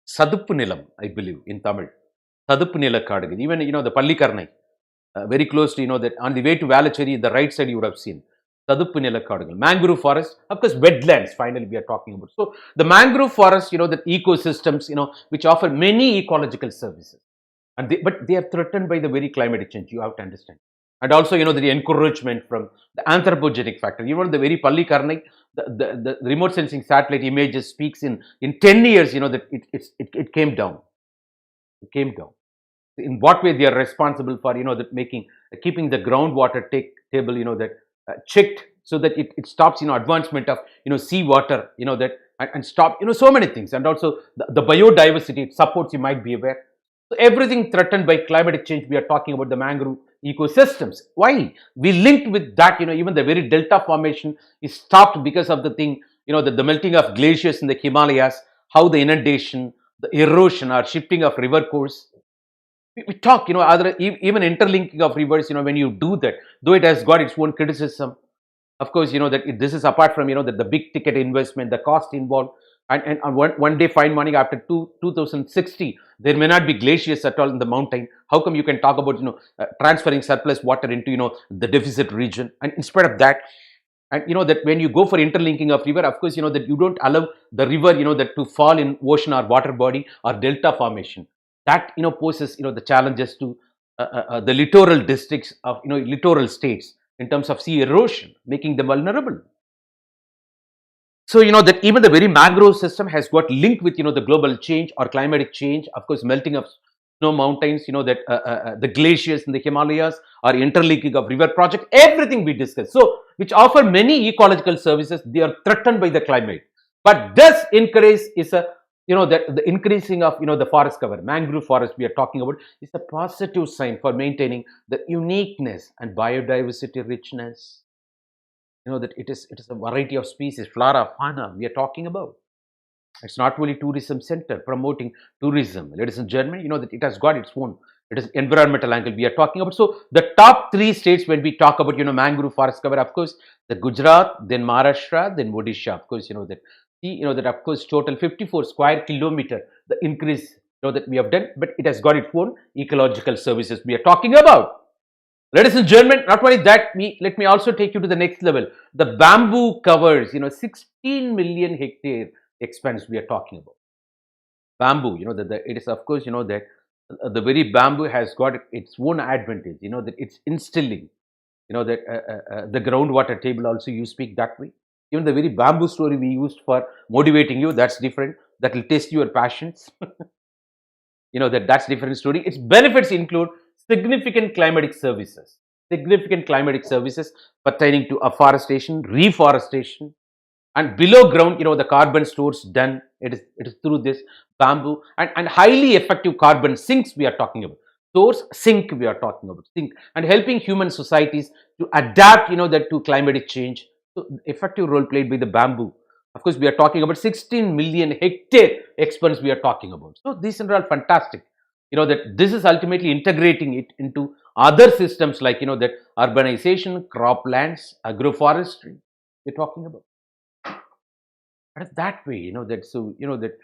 Saduppu Nilam, I believe in Tamil. Saduppu Nila Kadagal. Even the Pallikarnai, very close to that on the way to Valacheri, the right side you would have seen. Saduppu Nila Kadagal. Mangrove forest, of course, wetlands, finally, we are talking about. So the mangrove forest, the ecosystems, which offer many ecological services. But they are threatened by the very climatic change, you have to understand. And also, the encouragement from the anthropogenic factor. The very Pallikarnai, the remote sensing satellite images speaks in 10 years, that it came down. It came down. In what way they are responsible for, that keeping the groundwater table, that checked so that it stops, advancement of, sea water, that and stop, so many things. And also the biodiversity it supports, you might be aware. So everything threatened by climatic change, we are talking about the mangrove ecosystems. Why? We linked with that, even the very delta formation is stopped because of the thing, the melting of glaciers in the Himalayas, how the inundation, the erosion or shifting of river course. We talk, even interlinking of rivers, when you do that, though it has got its own criticism, of course, that this is apart from, that the big ticket investment, the cost involved, and one day find money after 2060, there may not be glaciers at all in the mountain. How come you can talk about, transferring surplus water into, the deficit region? And in spite of that, and that when you go for interlinking of river, of course, that you don't allow the river, that to fall in ocean or water body or delta formation. That, poses, the challenges to the littoral districts of, littoral states in terms of sea erosion, making them vulnerable. So, that even the very mangrove system has got linked with, the global change or climatic change, of course, melting of snow mountains, that the glaciers in the Himalayas or interlinking of river project, everything we discussed. So, which offer many ecological services, they are threatened by the climate. But this increase is that the increasing of, the forest cover, mangrove forest we are talking about, is a positive sign for maintaining the uniqueness and biodiversity richness. That it is a variety of species, flora, fauna we are talking about. It's not only tourism center promoting tourism, ladies and gentlemen, that it has got its own, it is environmental angle we are talking about. So the top three states when we talk about, mangrove forest cover, of course, the Gujarat, then Maharashtra, then Odisha, of course, that of course total 54 square kilometer, the increase, that we have done, but it has got its own ecological services we are talking about. Ladies and gentlemen, not only that, let me also take you to the next level. The bamboo covers, 16 million hectare expanse we are talking about. Bamboo, it is of course, that the very bamboo has got its own advantage, that it's instilling, that the groundwater table also you speak that way. Even the very bamboo story we used for motivating you, that's different. That will test your passions. That's different story. Its benefits include significant climatic services pertaining to afforestation, reforestation, and below ground, the carbon stores done. It is through this bamboo and highly effective carbon sinks we are talking about. Source sink we are talking about, sink, and helping human societies to adapt, that to climatic change. So effective role played by the bamboo. Of course, we are talking about 16 million hectare expanse we are talking about. So these are all fantastic. That this is ultimately integrating it into other systems like, that urbanization, croplands, agroforestry we're talking about. But that way, that so, that,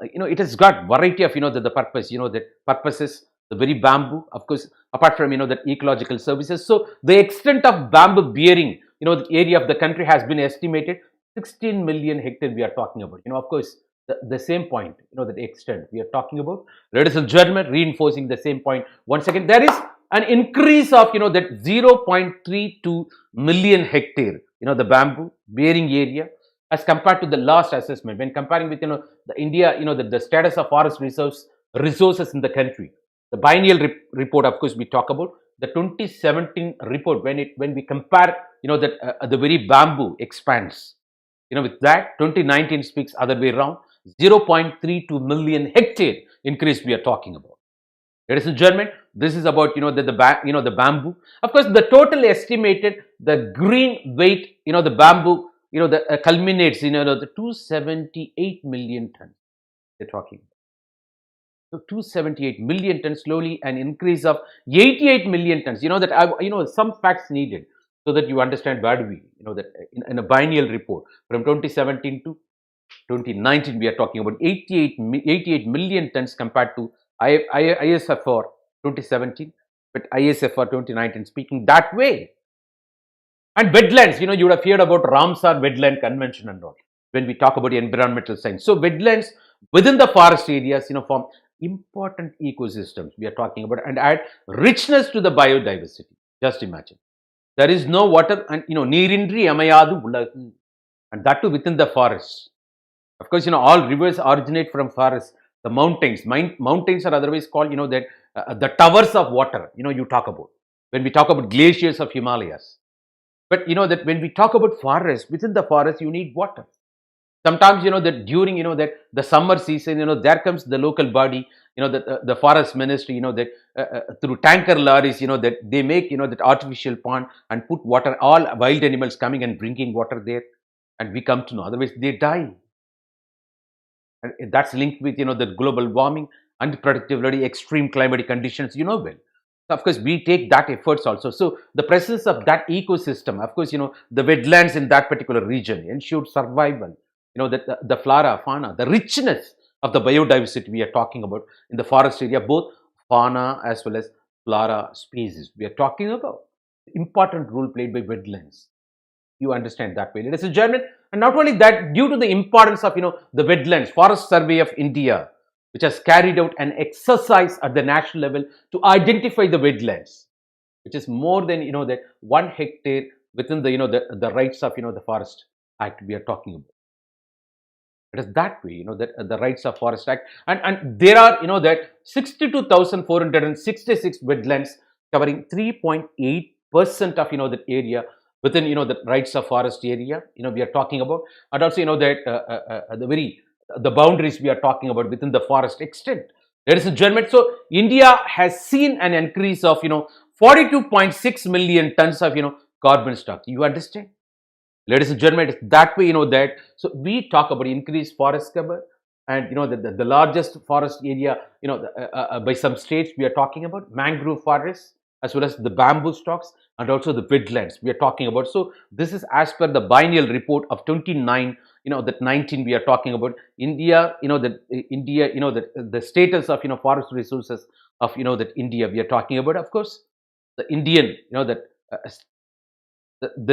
it has got variety of, the purpose, that purposes, the very bamboo, of course, apart from, that ecological services. So the extent of bamboo bearing, the area of the country has been estimated 16 million hectare we are talking about. Of course, the same point, the extent we are talking about. Ladies and gentlemen, reinforcing the same point once again, there is an increase of, that 0.32 million hectare, the bamboo bearing area as compared to the last assessment. When comparing with, the India, the status of forest resources in the country. The biennial report, of course, we talk about the 2017 report when we compare, that the very bamboo expands. With that, 2019 speaks other way around. 0.32 million hectare increase we are talking about. Ladies and gentlemen, this is about the bamboo. Of course, the total estimated the green weight the bamboo the culminates the 278 million tons. They're talking. So 278 million tons, slowly an increase of 88 million tons. Some facts needed so that you understand where do we that in a biennial report from 2017 to 2019 we are talking about 88 million tons compared to ISF for 2017, but ISF for 2019 speaking that way. And wetlands, you would have heard about Ramsar Wetland Convention and all when we talk about environmental science. So wetlands within the forest areas, form important ecosystems we are talking about and add richness to the biodiversity. Just imagine. There is no water and, neerindri amayadu ulagu, and that too within the forest. Of course, all rivers originate from forests. The mountains, mountains are otherwise called, that the towers of water, you talk about. When we talk about glaciers of Himalayas. But that when we talk about forest, within the forest, you need water. Sometimes, that during, that the summer season, there comes the local body, the forest ministry, that through tanker lorries, that they make, that artificial pond and put water, all wild animals coming and drinking water there. And we come to know, otherwise they die. And that's linked with, the global warming, unpredictability, extreme climatic conditions, well. Of course, we take that efforts also. So the presence of that ecosystem, of course, the wetlands in that particular region ensure survival. That the flora, fauna, the richness of the biodiversity we are talking about in the forest area, both fauna as well as flora species. We are talking about important role played by wetlands. You understand that way, ladies and gentlemen. And not only that, due to the importance of the wetlands, Forest Survey of India, which has carried out an exercise at the national level to identify the wetlands, which is more than that 1 hectare within the rights of the Forest Act we are talking about. It is that way, that the rights of Forest Act, and there are that 62,466 wetlands covering 3.8% of that area within the rights of forest area we are talking about, and also that the boundaries we are talking about within the forest extent, ladies and gentlemen. So India has seen an increase of 42.6 million tons of carbon stock. You understand, ladies and gentlemen? It's that way that. So we talk about increased forest cover, and the largest forest area by some states we are talking about mangrove forests, as well as the bamboo stocks, and also the wetlands we are talking about. So this is as per the biennial report of 29, that 19 we are talking about. India, the status of forest resources of that India we are talking about. Of course, the Indian, the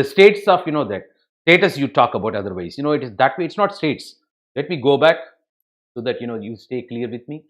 states of that status you talk about. Otherwise, it is that way. It's not states. Let me go back so that you stay clear with me.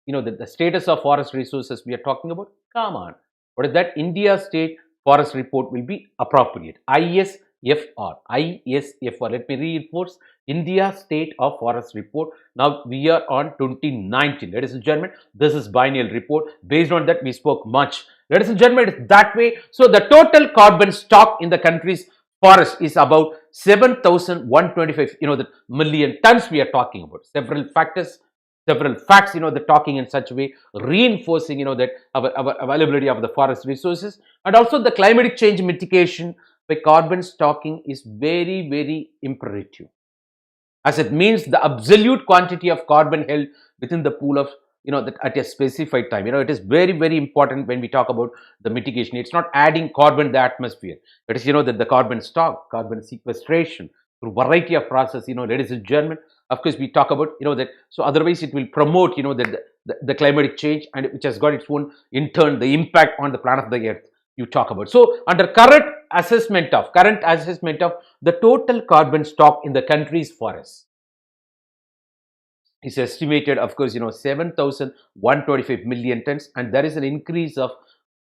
The status of forest resources we are talking about. Come on. What is that? India State Forest Report will be appropriate. ISFR. Let me reinforce. India State of Forest Report. Now we are on 2019. Ladies and gentlemen, this is biennial report. Based on that, we spoke much. Ladies and gentlemen, it is that way. So the total carbon stock in the country's forest is about 7,125 the million tons we are talking about. Several factors, several facts the talking in such a way, reinforcing that our availability of the forest resources, and also the climatic change mitigation by carbon stocking is very, very imperative, as it means the absolute quantity of carbon held within the pool of that at a specified time. It is very, very important when we talk about the mitigation. It's not adding carbon to the atmosphere. It is that the carbon stock, carbon sequestration through variety of process. Ladies and gentlemen, of course we talk about that. So otherwise it will promote the climatic change, and which has got its own in turn the impact on the planet of the earth you talk about. So under current assessment of the total carbon stock in the country's forests is estimated, of course, 7,125 million tons, and there is an increase of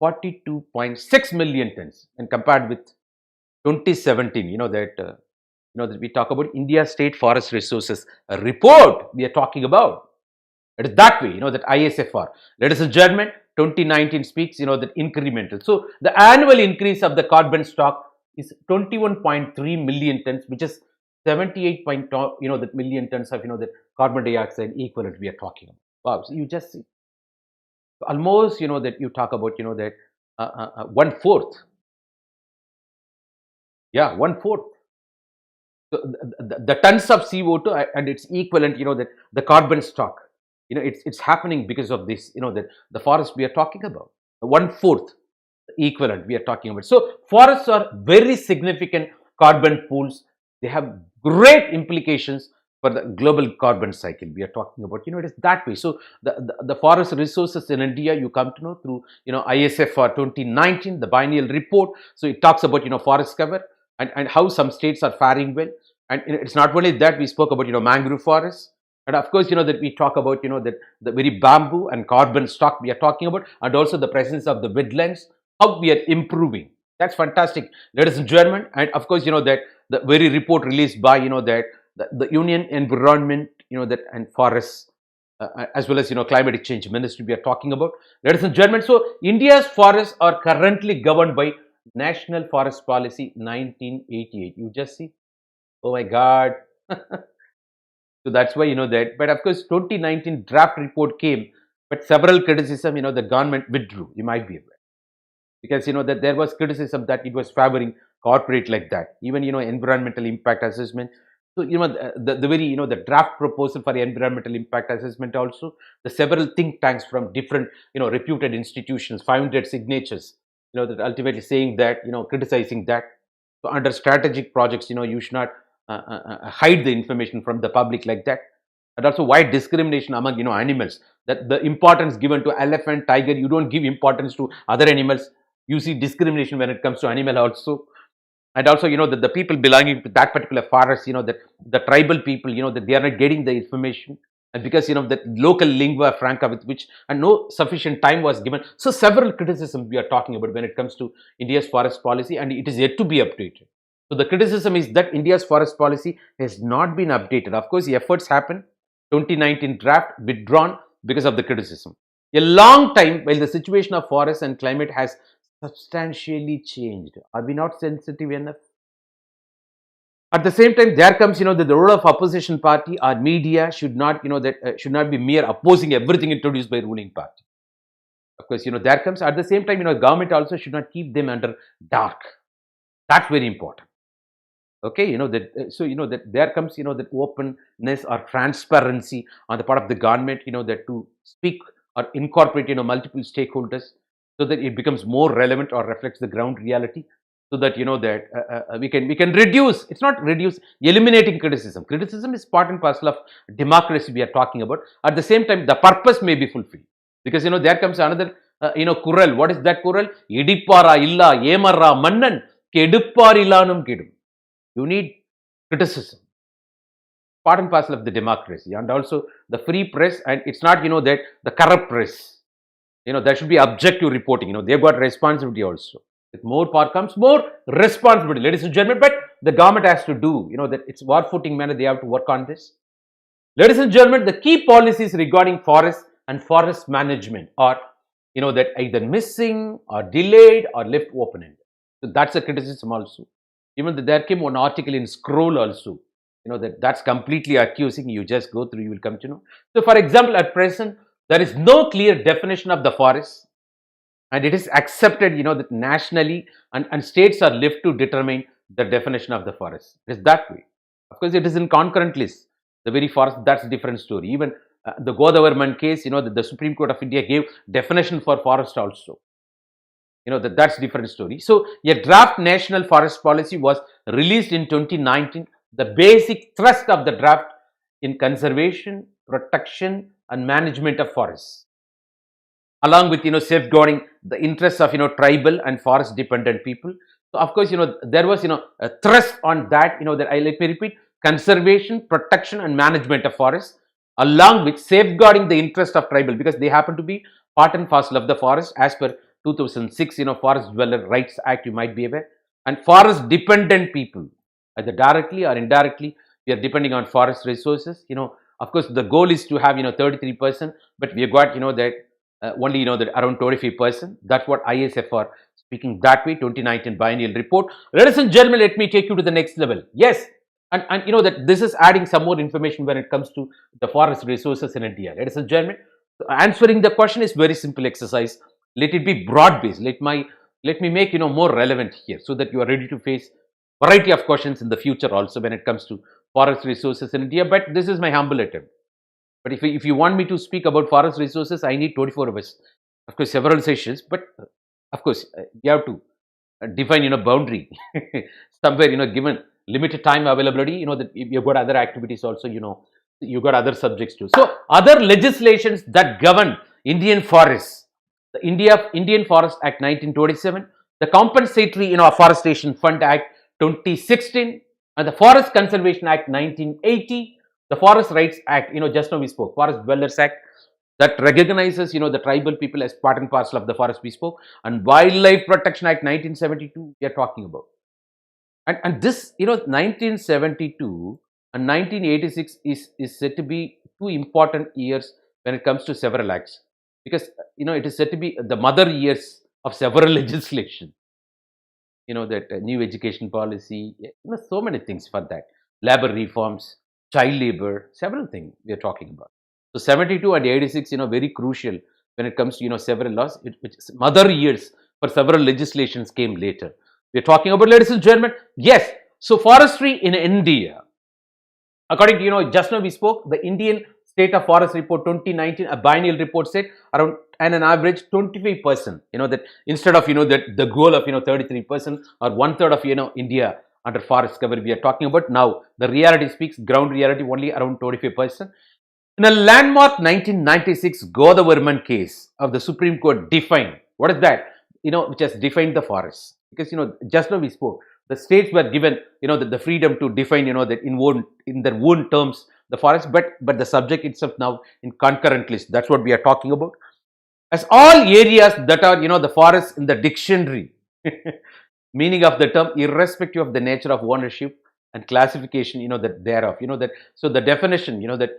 42.6 million tons, and compared with 2017. That we talk about India State Forest Resources report we are talking about. It is that way, that ISFR. Ladies and gentlemen, 2019 speaks, that incremental. So the annual increase of the carbon stock is 21.3 million tons, which is 78 that million tons of that carbon dioxide equivalent we are talking about. Wow, so you just see almost, that you talk about, that one fourth, yeah, one fourth. The tons of CO2 and its equivalent, that the carbon stock, it's happening because of this, that the forest we are talking about, one fourth equivalent we are talking about. So forests are very significant carbon pools. They have great implications for the global carbon cycle we are talking about. It is that way. So the forest resources in India, you come to know through, ISF for 2019, the biennial report. So it talks about, forest cover and how some states are faring well. And it's not only that, we spoke about, mangrove forests. And of course, that we talk about, that the very bamboo and carbon stock we are talking about, and also the presence of the wetlands, how we are improving. That's fantastic, ladies and gentlemen. And of course, that the very report released by, that the Union Environment, that and Forests, as well as, Climate Change Ministry we are talking about, ladies and gentlemen. So India's forests are currently governed by National Forest Policy 1988. You just see, oh my God. So that's why, that. But of course, 2019 draft report came, but several criticism, the government withdrew. You might be aware, because that there was criticism that it was favoring corporate like that. Even, environmental impact assessment. So, the very, the draft proposal for environmental impact assessment also, the several think tanks from different, reputed institutions, 500 signatures, that ultimately saying that, criticizing that. So under strategic projects, you should not hide the information from the public like that. And also why discrimination among, animals, that the importance given to elephant, tiger, you don't give importance to other animals. You see discrimination when it comes to animal also. And also, that the people belonging to that particular forest, that the tribal people, that they are not getting the information. And because, the local lingua franca with which, and no sufficient time was given. So several criticisms we are talking about when it comes to India's forest policy, and it is yet to be updated. So the criticism is that India's forest policy has not been updated. Of course, the efforts happen. 2019 draft withdrawn because of the criticism. A long time while the situation of forest and climate has substantially changed. Are we not sensitive enough? At the same time, there comes, that the role of opposition party or media should not, should not be mere opposing everything introduced by ruling party. Of course, there comes at the same time, government also should not keep them under dark. That's very important. Okay, that so that there comes, that openness or transparency on the part of the government, that to speak or incorporate, multiple stakeholders, so that it becomes more relevant or reflects the ground reality, so that that we can reduce. It's not reduce, eliminating criticism. Criticism is part and parcel of democracy we are talking about. At the same time, the purpose may be fulfilled, because there comes another kural. What is that kural? Idipara illa emarra mannan keduppar illanum kedum. You need criticism, part and parcel of the democracy, and also the free press. And it's not, that the corrupt press, there should be objective reporting. They've got responsibility also. With more power comes more responsibility, ladies and gentlemen. But the government has to do, that it's war footing manner. They have to work on this. Ladies and gentlemen, the key policies regarding forest and forest management are, that either missing or delayed or left open-ended. So that's a criticism also. Even there came one article in Scroll also, that's completely accusing. You just go through, you will come to know. So for example, at present, there is no clear definition of the forest, and it is accepted, that nationally and states are left to determine the definition of the forest. It is that way. Of course, it is in concurrent list. The very forest, that's a different story. Even the Godavarman case, the Supreme Court of India gave definition for forest also. That's a different story. So a draft national forest policy was released in 2019. The basic thrust of the draft in conservation, protection and management of forests, along with safeguarding the interests of tribal and forest dependent people. So of course, there was a thrust on that, that let me repeat: conservation, protection and management of forests, along with safeguarding the interest of tribal, because they happen to be part and parcel of the forest as per 2006, Forest Dweller Rights Act, you might be aware. And forest dependent people, either directly or indirectly, we are depending on forest resources. Of course, the goal is to have 33%, but we have got that only that around 25%. That's what ISF are speaking that way. 2019 biennial report. Ladies and gentlemen, let me take you to the next level. Yes, and that this is adding some more information when it comes to the forest resources in India. Ladies and gentlemen, Answering the question is very simple exercise. Let it be broad based. Let me make more relevant here, so that you are ready to face variety of questions in the future also when it comes to forest resources in India. But this is my humble attempt. But if you want me to speak about forest resources, I need 24 hours. Of course, several sessions, but of course, you have to define boundary somewhere, given limited time availability, that you've got other activities also, you got other subjects too. So other legislations that govern Indian forests: the Indian Forest Act 1927, the Compensatory Afforestation Fund Act 2016, and the Forest Conservation Act 1980, the Forest Rights Act, just now we spoke, Forest Dwellers Act, that recognizes the tribal people as part and parcel of the forest we spoke, and Wildlife Protection Act 1972 we are talking about. And this 1972 and 1986 is said to be two important years when it comes to several acts, because it is said to be the mother years of several legislation. That new education policy, so many things for that, labor reforms, child labor, several things we are talking about. So 72 and 86, very crucial when it comes to several laws, which is mother years for several legislations came later. We are talking about, ladies and gentlemen, yes. So forestry in India, according to just now we spoke, the Indian State of Forest Report 2019, a biennial report said around and an average 25%. That instead of that the goal of 33% or one third of India under forest cover we are talking about, now the reality speaks, ground reality, only around 25%. In a landmark 1996 Godavarman case of the Supreme Court defined, what is that? Which has defined the forest. Because just now we spoke, the states were given the freedom to define that in their own terms the forest, but the subject itself now in concurrent list. That's what we are talking about. As all areas that are the forest in the dictionary meaning of the term, irrespective of the nature of ownership and classification that thereof, that so the definition that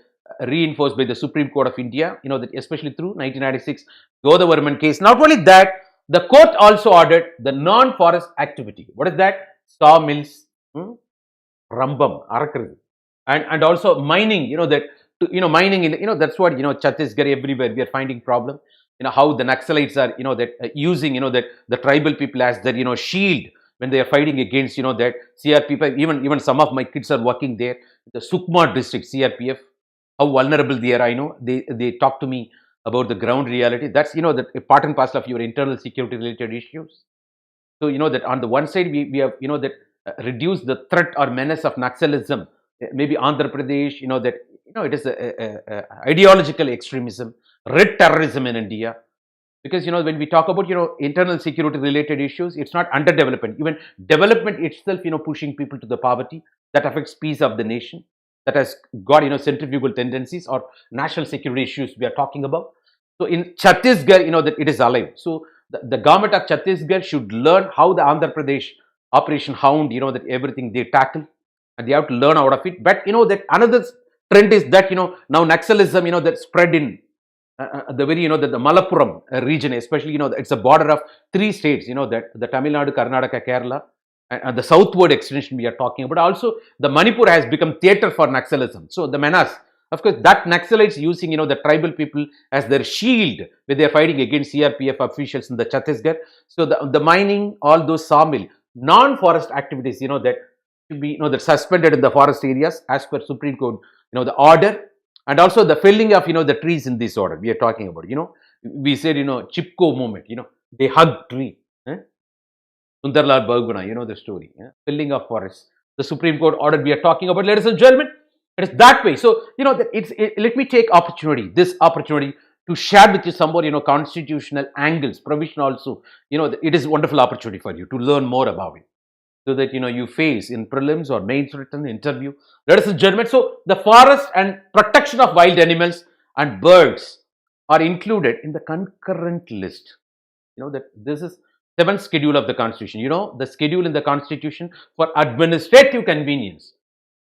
reinforced by the Supreme Court of India, that especially through 1996 Godavarman case. Not only that, the court also ordered the non-forest activity. What is that? Sawmills, rambam, arakru, and also mining. Mining in that's what Chhattisgarh, everywhere we are finding problem. How the Naxalites are that using that the tribal people as their shield when they are fighting against that CRPF. Even some of my kids are working there, the Sukma district CRPF. How vulnerable they are, I know. They talk to me about the ground reality. That's the part and parcel of your internal security related issues. So that on the one side we have that reduce the threat or menace of Naxalism, maybe Andhra Pradesh, that it is a ideological extremism, red terrorism in India. Because when we talk about internal security related issues, it's not underdevelopment, even development itself pushing people to the poverty, that affects peace of the nation, that has got centrifugal tendencies or national security issues we are talking about. So in Chhattisgarh, that it is alive. So the government of Chhattisgarh should learn how the Andhra Pradesh Operation Hound, that everything they tackle, and they have to learn out of it. But that another trend is that now Naxalism, that spread in the very the Malappuram region, especially it's a border of three states, that the Tamil Nadu, Karnataka, Kerala, and the southward extension we are talking about. Also, the Manipur has become theatre for Naxalism. So the menace, of course, that Naxalites using the tribal people as their shield when they are fighting against CRPF officials in the Chhattisgarh. So the mining, all those sawmill, non-forest activities, that should be that suspended in the forest areas as per Supreme Court, the order. And also the felling of the trees in this order we are talking about. We said Chipko movement. They hug tree. Sundarlal Bahuguna, the story. Felling of forests. The Supreme Court order we are talking about, ladies and gentlemen. It is that way. So let me take this opportunity to share with you some more constitutional angles, provision also. It is a wonderful opportunity for you to learn more about it, so that you face in prelims or mains written interview. Ladies and gentlemen, so the forest and protection of wild animals and birds are included in the concurrent list. That this is 7th schedule of the Constitution. The schedule in the Constitution for administrative convenience.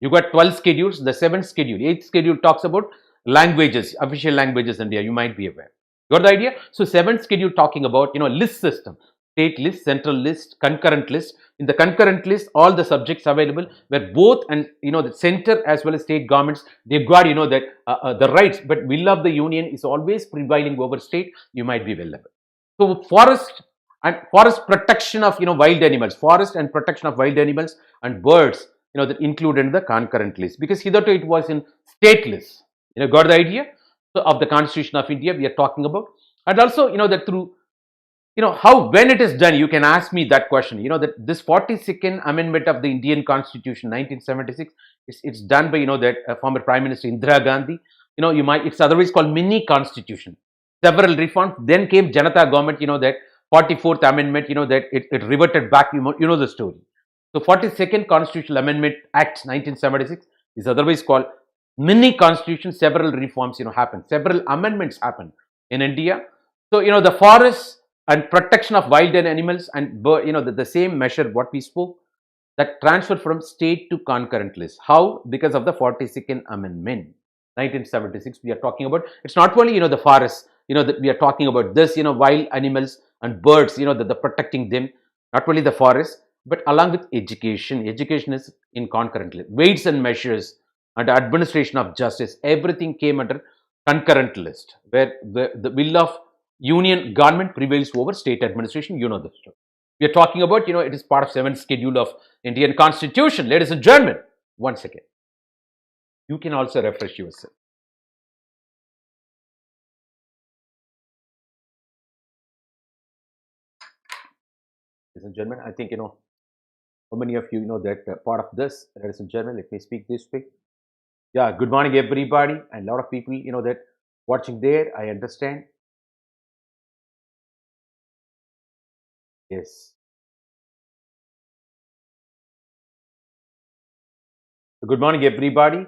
You got 12 schedules. The 7th schedule, 8th schedule talks about languages, official languages in India. You might be aware. Got the idea? So 7th schedule talking about list system. state list, central list, concurrent list. In the concurrent list, all the subjects available where both and the center as well as state governments, they've got that the rights, but will of the union is always prevailing over state. You might be well aware. So forest protection of wild animals, forest and protection of wild animals and birds, that included in the concurrent list, because hitherto it was in state list. Got the idea? So of the Constitution of India we are talking about, and also that through how, when it is done, you can ask me that question. That this 42nd amendment of the Indian Constitution 1976, it's done by that former Prime Minister Indira Gandhi. It's otherwise called mini constitution. Several reforms, then came Janata government, that 44th amendment, that it reverted back. The story. So 42nd Constitutional Amendment Act 1976 is otherwise called mini constitution. Several reforms happen, several amendments happen in India. So the forests and protection of wild animals and the same measure what we spoke, that transferred from state to concurrent list. How? Because of the 42nd Amendment 1976 we are talking about. It's not only the forests, that we are talking about this wild animals and birds, the protecting them, not only the forest, but along with education. Education is in concurrent list. Weights and measures and administration of justice, everything came under concurrent list, where the will of union government prevails over state administration. The story. We are talking about, it is part of 7th schedule of Indian Constitution. Ladies and gentlemen, once again, you can also refresh yourself. Ladies and gentlemen, I think, how many of you know that part of this, ladies and gentlemen, let me speak this way. Yeah, good morning, everybody. And a lot of people, that watching there, I understand. Yes. Good morning, everybody.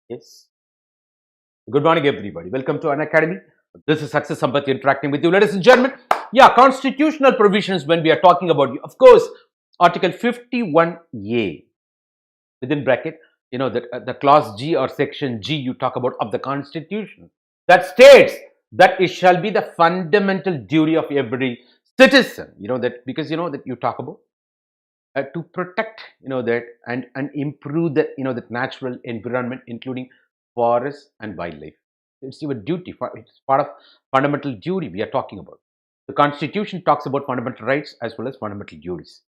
Yes. Good morning, everybody. Welcome to Unacademy. This is Success Sampath interacting with you, ladies and gentlemen. Yeah, constitutional provisions when we are talking about, of course, Article 51A, within bracket, that the clause G or section G you talk about of the Constitution, that states that it shall be the fundamental duty of every citizen, that because that you talk about to protect that and improve the that natural environment, including forests and wildlife. It's your duty. It's part of fundamental duty we are talking about. The Constitution talks about fundamental rights as well as fundamental duties.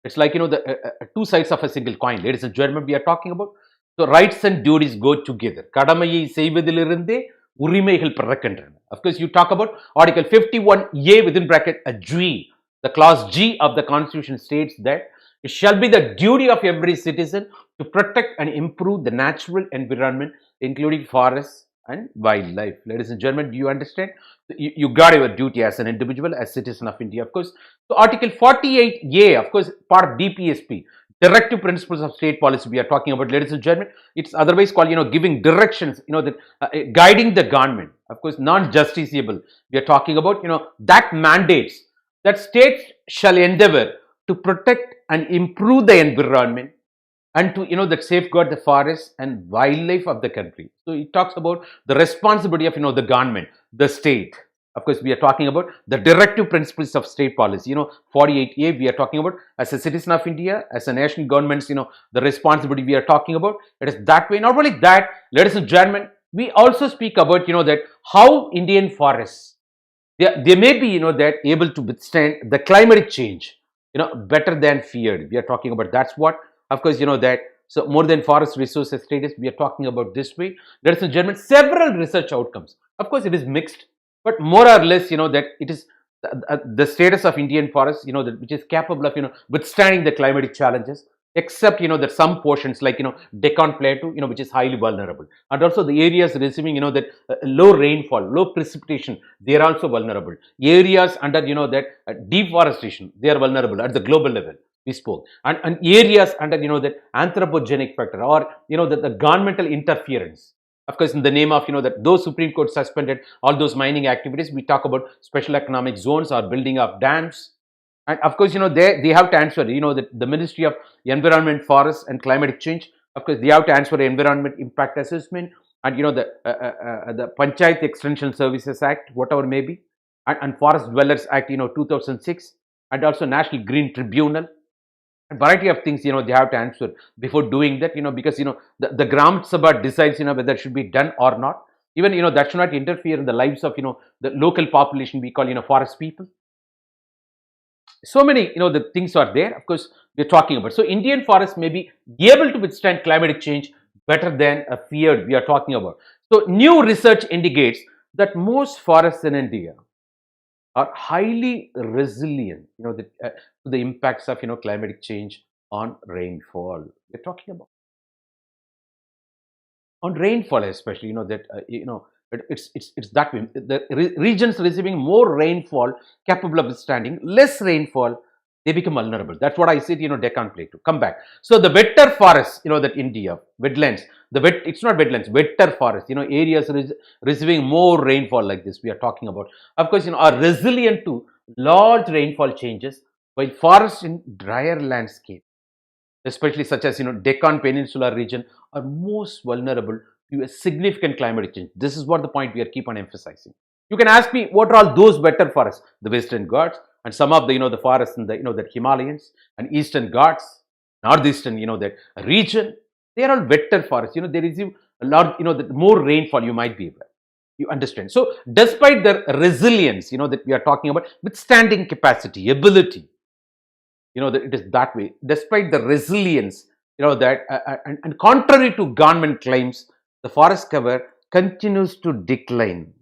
It's like the two sides of a single coin. Ladies and gentlemen, we are talking about. So rights and duties go together. கடமையை செய்வதிலிருந்தே உரிமைகள் பிறக்கின்றன. Of course, you talk about Article 51A within bracket a G. The clause G of the Constitution states that it shall be the duty of every citizen to protect and improve the natural environment, including forests and wildlife. Ladies and gentlemen, do you understand? You got your duty as an individual, as citizen of India, of course. So Article 48A, of course, part of DPSP, Directive Principles of State Policy we are talking about, ladies and gentlemen. It's otherwise called, giving directions, that guiding the government, of course, non-justiciable. We are talking about, that mandates that states shall endeavor to protect and improve the environment and to that safeguard the forests and wildlife of the country. So it talks about the responsibility of the government, the state. Of course, we are talking about the directive principles of state policy. 48A we are talking about as a citizen of India, as a national government's the responsibility we are talking about. It is that way. Not only that, ladies and gentlemen, we also speak about that how Indian forests they may be that able to withstand the climate change better than feared. We are talking about that's what. Of course, that. So more than forest resources status, we are talking about this way. Ladies and gentlemen, several research outcomes. Of course, it is mixed, but more or less, that it is the status of Indian forests, that which is capable of, withstanding the climatic challenges, except, that some portions like, Deccan Plateau, which is highly vulnerable. And also the areas receiving, that low rainfall, low precipitation, they are also vulnerable. Areas under, that deforestation, they are vulnerable at the global level. We spoke, and areas under that anthropogenic factor or the governmental interference. Of course, in the name of that those Supreme Court suspended all those mining activities, we talk about special economic zones or building of dams. And of course, they have to answer, the Ministry of Environment, Forest and Climatic Change. Of course, they have to answer environment impact assessment, and the Panchayat Extension Services Act, whatever may be, and Forest Dwellers Act, 2006, and also National Green Tribunal. A variety of things, they have to answer before doing that, because, the Gram Sabha decides, whether it should be done or not. Even, that should not interfere in the lives of, the local population we call, forest people. So many, the things are there, of course, we're talking about. So Indian forests may be able to withstand climatic change better than a feared we are talking about. So new research indicates that most forests in India are highly resilient, to the impacts of, climatic change on rainfall. We're talking about on rainfall, especially, that it's that way. The regions receiving more rainfall capable of withstanding less rainfall, they become vulnerable. That's what I said, Deccan Plateau. Come back. So the wetter forests, that India, wetlands, it's not wetlands, wetter forests, areas receiving more rainfall like this we are talking about, of course, are resilient to large rainfall changes, while forests in drier landscape, especially such as, Deccan Peninsula region, are most vulnerable to a significant climatic change. This is what the point we are keep on emphasizing. You can ask me, what are all those better forests? The Western Ghats and some of the, the forests in the, the Himalayas and Eastern Ghats, Northeastern, that region, they are all better forests. They receive a lot, the more rainfall, you might be aware. You understand. So despite the resilience, that we are talking about, withstanding capacity, ability, that it is that way, despite the resilience, that and contrary to government claims, the forest cover continues to decline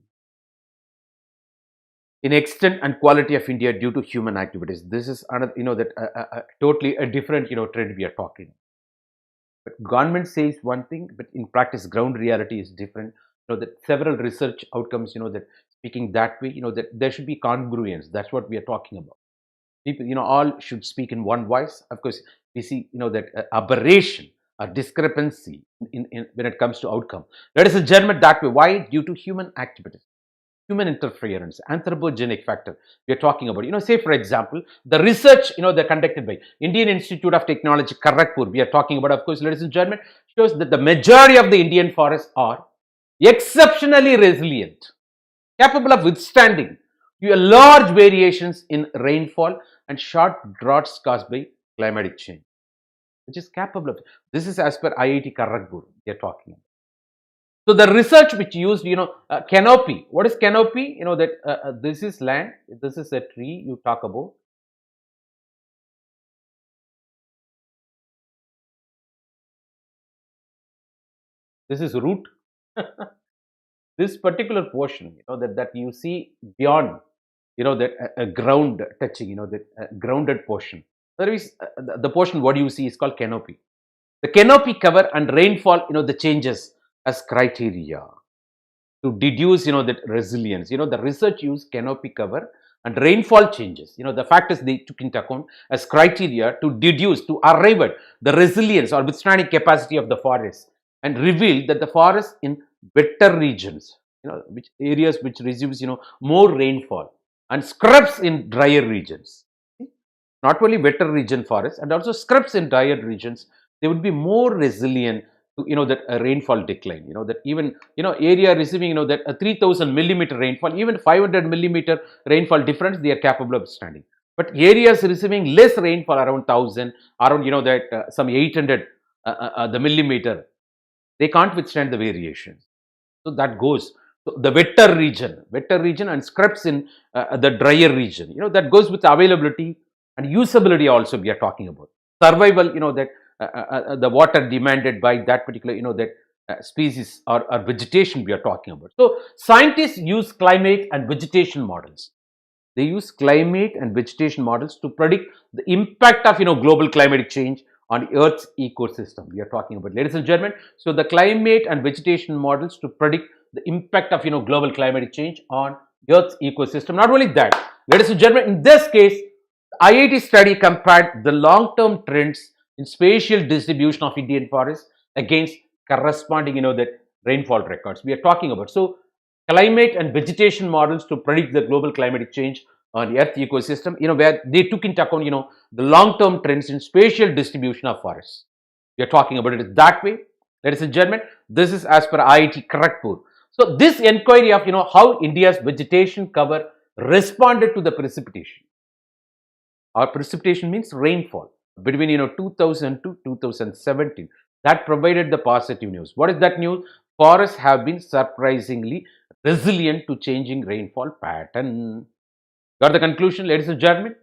in extent and quality of India due to human activities. This is another, that totally a different, trend we are talking. But government says one thing, but in practice, ground reality is different. That several research outcomes, that speaking that way, that there should be congruence. That's what we are talking about. People, all should speak in one voice. Of course, we see, that aberration or discrepancy in when it comes to outcome. That is a German that way. Why? Due to human activities, human interference, anthropogenic factor we are talking about. Say for example, the research, they're conducted by Indian Institute of Technology, Kharagpur, we are talking about, of course, ladies and gentlemen, shows that the majority of the Indian forests are exceptionally resilient, capable of withstanding large variations in rainfall and short droughts caused by climatic change, which is capable of. This is as per IIT Kharagpur we are talking about. So the research which used, canopy. What is canopy? That this is land, this is a tree you talk about. This is root. This particular portion, that you see beyond, that ground touching, that grounded portion. There is the portion what you see is called canopy. The canopy cover and rainfall, the changes as criteria to deduce, that resilience. The research used canopy cover and rainfall changes. The factors they took into account as criteria to deduce, to arrive at the resilience or withstanding capacity of the forest, and revealed that the forest in wetter regions, which areas which receives, more rainfall, and scrubs in drier regions. Not only wetter region forests and also scrubs in drier regions, they would be more resilient to, that rainfall decline. That even, area receiving, that a 3000 millimeter rainfall, even 500 millimeter rainfall difference, they are capable of standing. But areas receiving less rainfall, around 1000, around, that some 800 the millimeter, they can't withstand the variations. So that goes. So the wetter region and scrubs in the drier region, that goes with availability and usability also we are talking about. Survival, that the water demanded by that particular, that species or vegetation we are talking about. So scientists use climate and vegetation models. They use climate and vegetation models to predict the impact of, global climatic change on Earth's ecosystem we are talking about, ladies and gentlemen. So the climate and vegetation models to predict the impact of, global climatic change on Earth's ecosystem. Not only that, ladies and gentlemen, in this case, the IIT study compared the long-term trends in spatial distribution of Indian forests against corresponding, that rainfall records we are talking about. So climate and vegetation models to predict the global climatic change on the Earth ecosystem, where they took into account, the long-term trends in spatial distribution of forests. We are talking about it that way. Ladies and gentlemen, this is as per IIT Kharagpur. So this inquiry of, how India's vegetation cover responded to the precipitation. Our precipitation means rainfall between, 2000 to 2017. That provided the positive news. What is that news? Forests have been surprisingly resilient to changing rainfall pattern. Got the conclusion, ladies and gentlemen?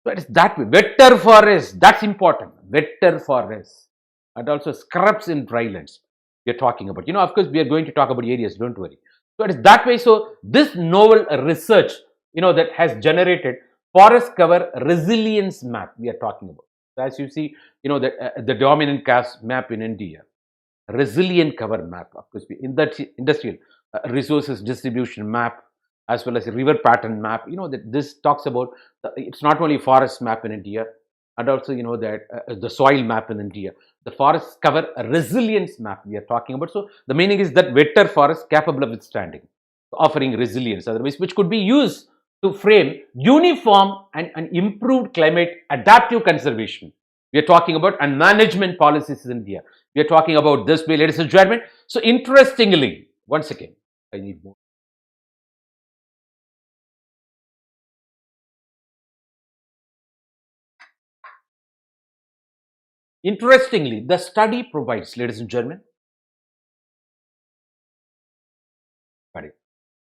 So it is that way. Wetter forests, that's important. Wetter forests. And also scrubs in drylands. We are talking about. Of course, we are going to talk about areas, don't worry. So it is that way. So this novel research, that has generated forest cover resilience map we are talking about. So as you see, the dominant caste map in India, resilient cover map, of course, in that industrial resources distribution map, as well as a river pattern map, that this talks about, it's not only forest map in India, and also, that the soil map in India, the forest cover resilience map we are talking about. So the meaning is that wetter forest capable of withstanding, offering resilience, otherwise, which could be used to frame uniform and improved climate adaptive conservation. We are talking about and management policies in India. We are talking about this way, ladies and gentlemen. So interestingly, once again, I need more. Interestingly, the study provides, ladies and gentlemen,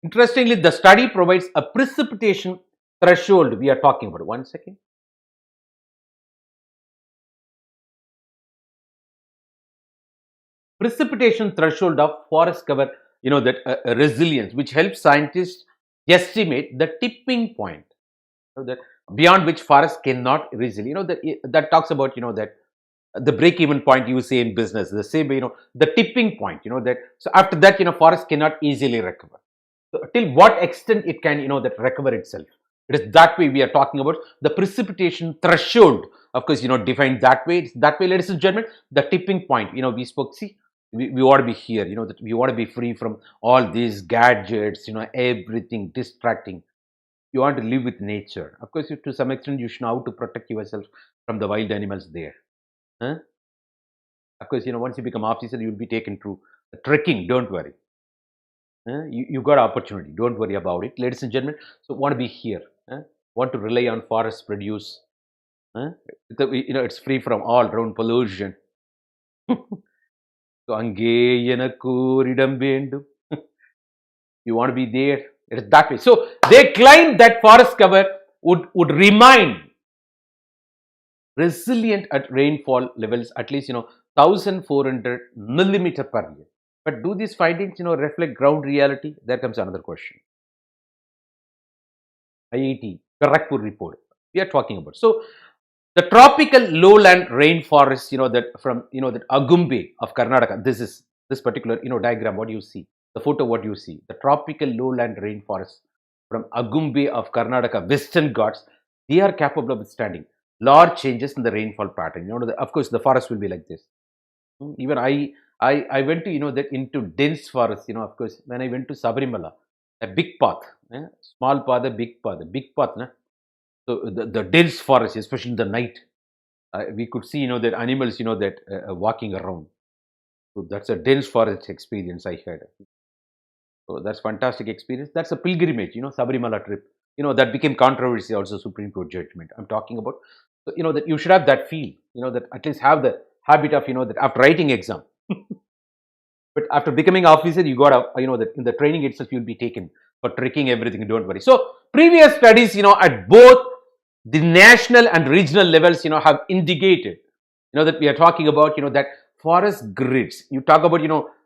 interestingly, the study provides a precipitation threshold we are talking about. One second. Precipitation threshold of forest cover, that resilience, which helps scientists estimate the tipping point, that beyond which forest cannot resilience. That talks about, that the break-even point you say in business, the same way, the tipping point, that so after that, forest cannot easily recover. So till what extent it can, that recover itself. It is that way we are talking about the precipitation threshold. Of course, defined that way. It's that way, ladies and gentlemen. The tipping point, we spoke. See, we want to be here. That we want to be free from all these gadgets. Everything distracting. You want to live with nature. Of course, to some extent, you should know how to protect yourself from the wild animals there. Huh? Of course, once you become officer, you will be taken to trekking. Don't worry. You got opportunity. Don't worry about it, ladies and gentlemen. So want to be here. Want to rely on forest produce. It's free from all round pollution. So ange enakoridam vendum. You want to be there. It is that way. So they claim that forest cover would remain resilient at rainfall levels at least 1400 millimeter per year. But do these findings reflect ground reality? There comes another question. IIT Kharagpur report we are talking about. So the tropical lowland rainforest, that from that Agumbe of Karnataka. This particular diagram. What you see, the photo. What you see, the tropical lowland rainforest from Agumbe of Karnataka, Western Ghats. They are capable of withstanding large changes in the rainfall pattern. Of course, the forest will be like this. Even I went to that into dense forest. Of course, when I went to Sabarimala, a big path, small path, a big path. So the dense forest, especially in the night, we could see that animals that walking around. So that's a dense forest experience I had. So that's fantastic experience. That's a pilgrimage, Sabarimala trip. That became controversy also, Supreme Court judgment. I'm talking about. So, that you should have that feel. That at least have the habit of that after writing exam. But after becoming officer, you got that in the training itself you'll be taken for trekking everything. Don't worry. So previous studies, at both the national and regional levels, have indicated, that we are talking about, that forest grids. You talk about,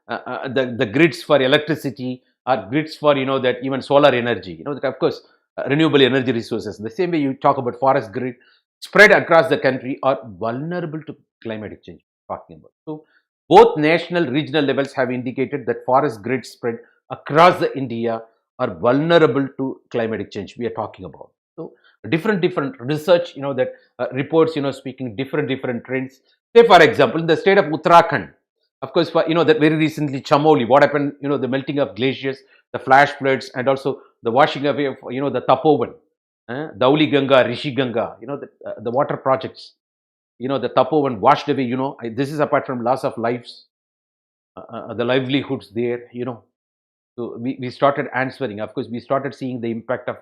the grids for electricity or grids for, that even solar energy. That of course renewable energy resources. The same way you talk about forest grid spread across the country are vulnerable to climatic change. Talking about. So both national regional levels have indicated that forest grid spread across the India are vulnerable to climatic change we are talking about. So different research that reports speaking different trends. Say for example, in the state of Uttarakhand, of course, for that very recently Chamoli, what happened, the melting of glaciers the flash floods, and also the washing away of, the Tapovan, Dauli Ganga, Rishi Ganga, the water projects, the Tapovan washed away, this is apart from loss of lives, the livelihoods there, So we started answering. Of course, we started seeing the impact of,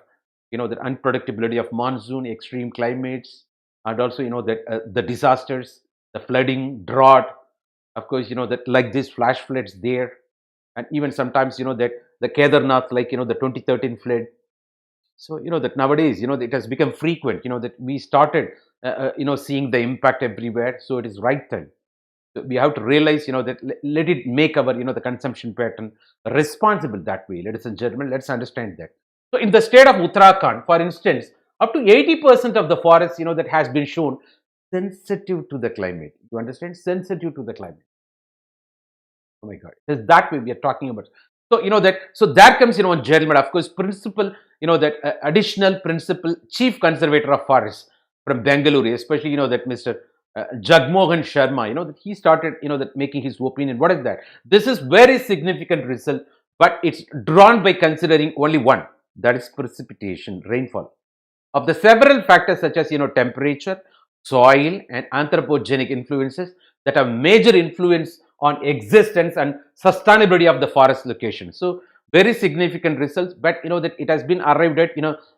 the unpredictability of monsoon, extreme climates, and also, that the disasters, the flooding, drought. Of course, that like these flash floods there, and even sometimes, that the Kedarnath, like, the 2013 flood. So, that nowadays, it has become frequent, that we started, seeing the impact everywhere. So it is right time. So we have to realize, that let it make our, the consumption pattern responsible that way. Ladies and gentlemen, let's understand that. So in the state of Uttarakhand, for instance, up to 80% of the forest, that has been shown sensitive to the climate. You understand? Sensitive to the climate. Oh my God. It's that way we are talking about. So, so that comes, gentlemen, of course, principal, that additional principal chief conservator of forests from Bengaluru, especially, that Mr. Jagmohan Sharma, that he started, that making his opinion. What is that? This is very significant result, but it's drawn by considering only one, that is precipitation, rainfall. Of the several factors such as, temperature, soil, and anthropogenic influences that have major influence on existence and sustainability of the forest location. So very significant results, but that it has been arrived at,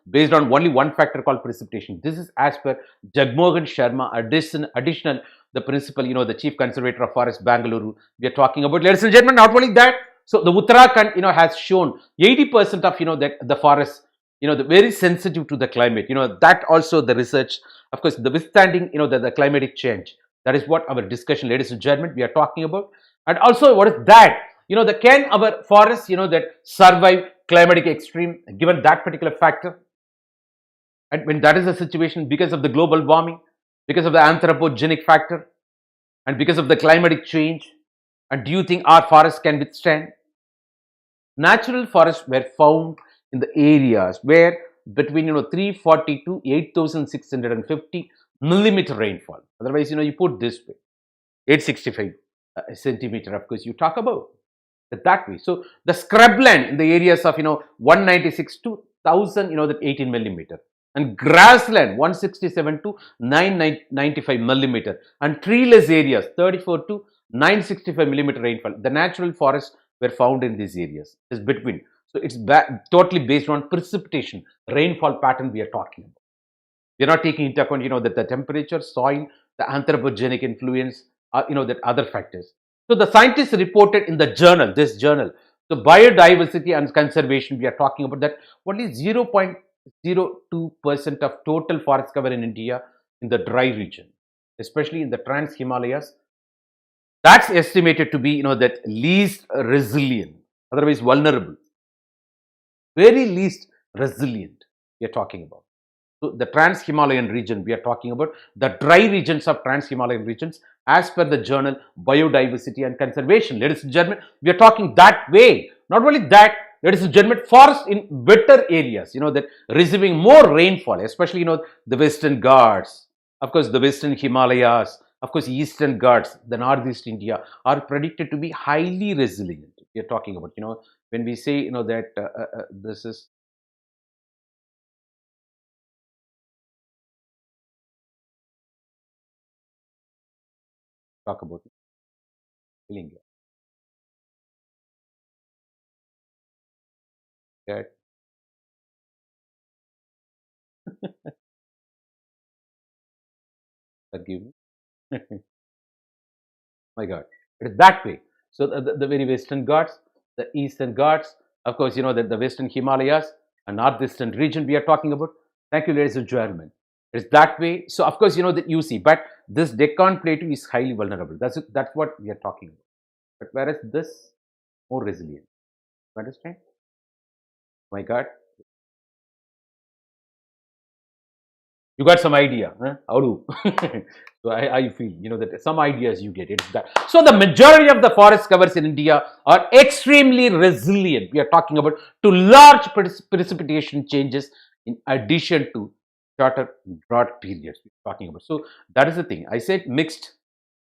based on only one factor called precipitation. This is as per Jagmohan Sharma, additional the principal, the chief conservator of forest, Bangalore. We are talking about, ladies and gentlemen, not only that. So the Uttarakhand, has shown 80% of, that the forest, the very sensitive to the climate, that also the research, of course, the withstanding, the climatic change. That is what our discussion, ladies and gentlemen, we are talking about. And also, what is that? Can our forests, that survive climatic extreme given that particular factor? And when that is the situation, because of the global warming, because of the anthropogenic factor, and because of the climatic change, and do you think our forests can withstand? Natural forests were found in the areas where between 340 to 8,650 millimeter rainfall. Otherwise, you put this way, 865 centimeter. Of course, you talk about that way. So the scrubland in the areas of 196 to 1000, that 18 millimeter, and grassland 167 to 995 millimeter, and treeless areas 34 to 965 millimeter rainfall. The natural forests were found in these areas. It's between. So it's totally based on precipitation, rainfall pattern we are talking about. We are not taking into account, that the temperature, soil, the anthropogenic influence, that other factors. So the scientists reported in the journal, this journal, the biodiversity and conservation, we are talking about that only 0.02% of total forest cover in India in the dry region, especially in the Trans-Himalayas. That's estimated to be, that least resilient, otherwise vulnerable, very least resilient we are talking about. So the Trans-Himalayan region, we are talking about the dry regions of Trans-Himalayan regions as per the journal Biodiversity and Conservation. Ladies and gentlemen, we are talking that way. Not only that, ladies and gentlemen, forests in wetter areas, that receiving more rainfall, especially, the Western Ghats, of course, the Western Himalayas, of course, Eastern Ghats, the Northeast India are predicted to be highly resilient. We are talking about, when we say, that this is talk about killing cat. Forgive me. My God, it is that way. So the very Western Ghats, the Eastern Ghats, of course, the Western Himalayas and Northeastern region we are talking about. Thank you, ladies and gentlemen. It's that way. So of course, that you see, but this Deccan Plateau is highly vulnerable. That's what we are talking about. But whereas this more resilient. You understand? My God. You got some idea, huh? How do? So I feel, that some ideas you get. It's that. So the majority of the forest covers in India are extremely resilient. We are talking about to large precipitation changes in addition to shorter drought periods. We're talking about. So that is the thing. I said mixed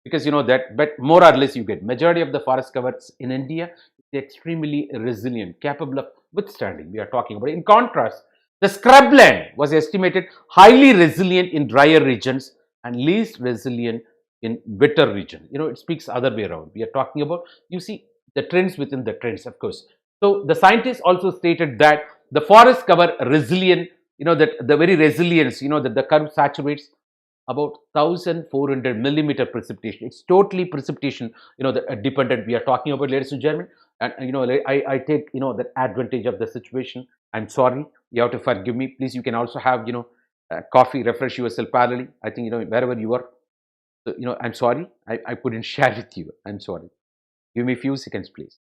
because that, but more or less you get majority of the forest covers in India is extremely resilient, capable of withstanding we are talking about. In contrast, the scrubland was estimated highly resilient in drier regions and least resilient in wetter region. It speaks other way around. We are talking about, you see, the trends within the trends, of course. So the scientists also stated that the forest cover resilient, that the very resilience, that the curve saturates about 1400 millimeter precipitation. It's totally precipitation, dependent we are talking about, ladies and gentlemen. And I take the advantage of the situation. I'm sorry, you have to forgive me, please. You can also have coffee, refresh yourself parallelly. I think wherever you are. So, I'm sorry, I couldn't share with you. I'm sorry. Give me a few seconds, please.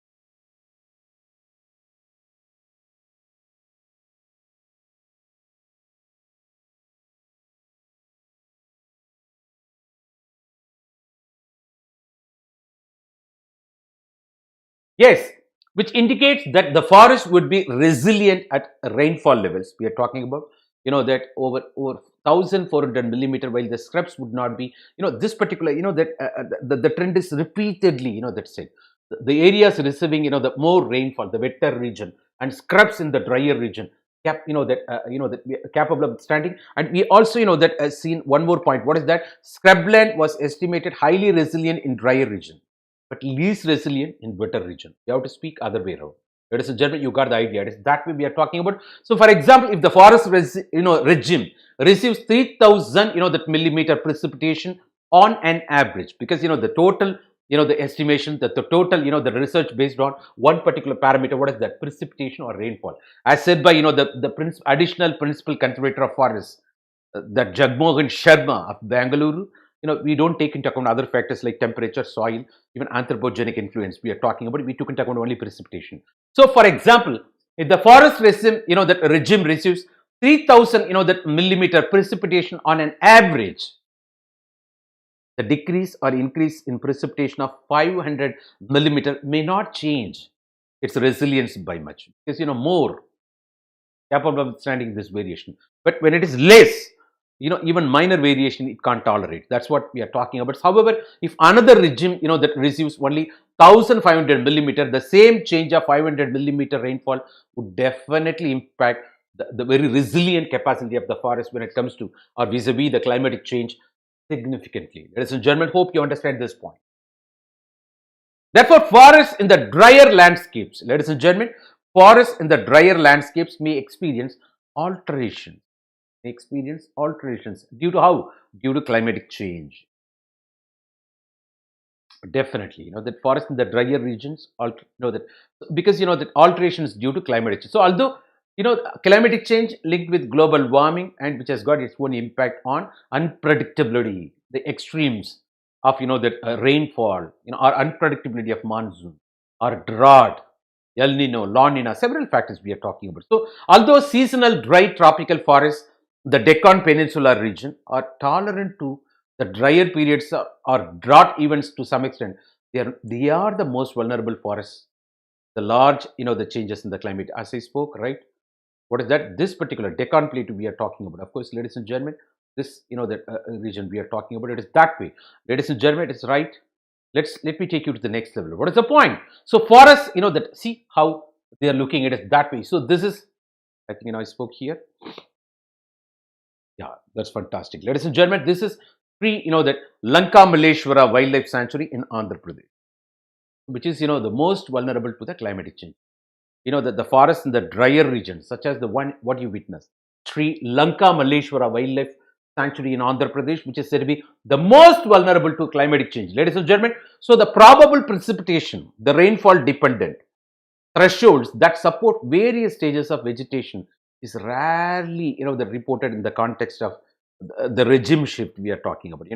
Yes, which indicates that the forest would be resilient at rainfall levels. We are talking about, that over 1400 millimeter, while the scrubs would not be, this particular, that the trend is repeatedly, that's it. The areas receiving, the more rainfall, the wetter region, and scrubs in the drier region, that we are capable of standing. And we also, that seen one more point. What is that? Scrubland was estimated highly resilient in drier region, but least resilient in wetter region. You have to speak other way around. Ladies and gentlemen, you got the idea. It is that way we are talking about. So, for example, if the forest regime receives 3000 that millimeter precipitation on an average, because the total, the estimation that the total, the research based on one particular parameter, what is that? Precipitation or rainfall, as said by the additional principal conservator of forests, that Jagmohan Sharma of Bangalore. We don't take into account other factors like temperature, soil, even anthropogenic influence. We are talking about, we took into account only precipitation. So, for example, if the forest regime, that regime receives 3000, that millimeter precipitation on an average, the decrease or increase in precipitation of 500 millimeter may not change its resilience by much, because more capable of withstanding this variation. But when it is less, even minor variation it can't tolerate. That's what we are talking about. However, if another regime, that receives only 1500 millimeter, the same change of 500 millimeter rainfall would definitely impact the very resilient capacity of the forest when it comes to, or vis-a-vis the climatic change, significantly. Ladies and gentlemen, hope you understand this point. Therefore, forests in the drier landscapes, ladies and gentlemen, forests in the drier landscapes may experience alterations. Due to how? Due to climatic change. Definitely, that forest in the drier regions, that because that alterations due to climate change. So, although climatic change linked with global warming, and which has got its own impact on unpredictability, the extremes of that rainfall, or unpredictability of monsoon or drought, El Nino, La Nina, several factors we are talking about. So, although seasonal dry tropical forests, the Deccan Peninsula region, are tolerant to the drier periods or drought events to some extent, they are the most vulnerable forests. The large, the changes in the climate, as I spoke, right? What is that? This particular Deccan Plateau we are talking about. Of course, ladies and gentlemen, this, that region we are talking about, it is that way. Ladies and gentlemen, it's right. Let me take you to the next level. What is the point? So forests, that, see how they are looking at it that way. So this is, I think, I spoke here. Yeah, that's fantastic. Ladies and gentlemen, this is that Lanka Malleshwara Wildlife Sanctuary in Andhra Pradesh, which is, the most vulnerable to the climatic change. That the forests in the drier regions, such as the one what you witnessed, Sri Lanka Malleshwara Wildlife Sanctuary in Andhra Pradesh, which is said to be the most vulnerable to climatic change. Ladies and gentlemen, so the probable precipitation, the rainfall dependent thresholds that support various stages of vegetation is rarely, that reported in the context of the regime shift we are talking about.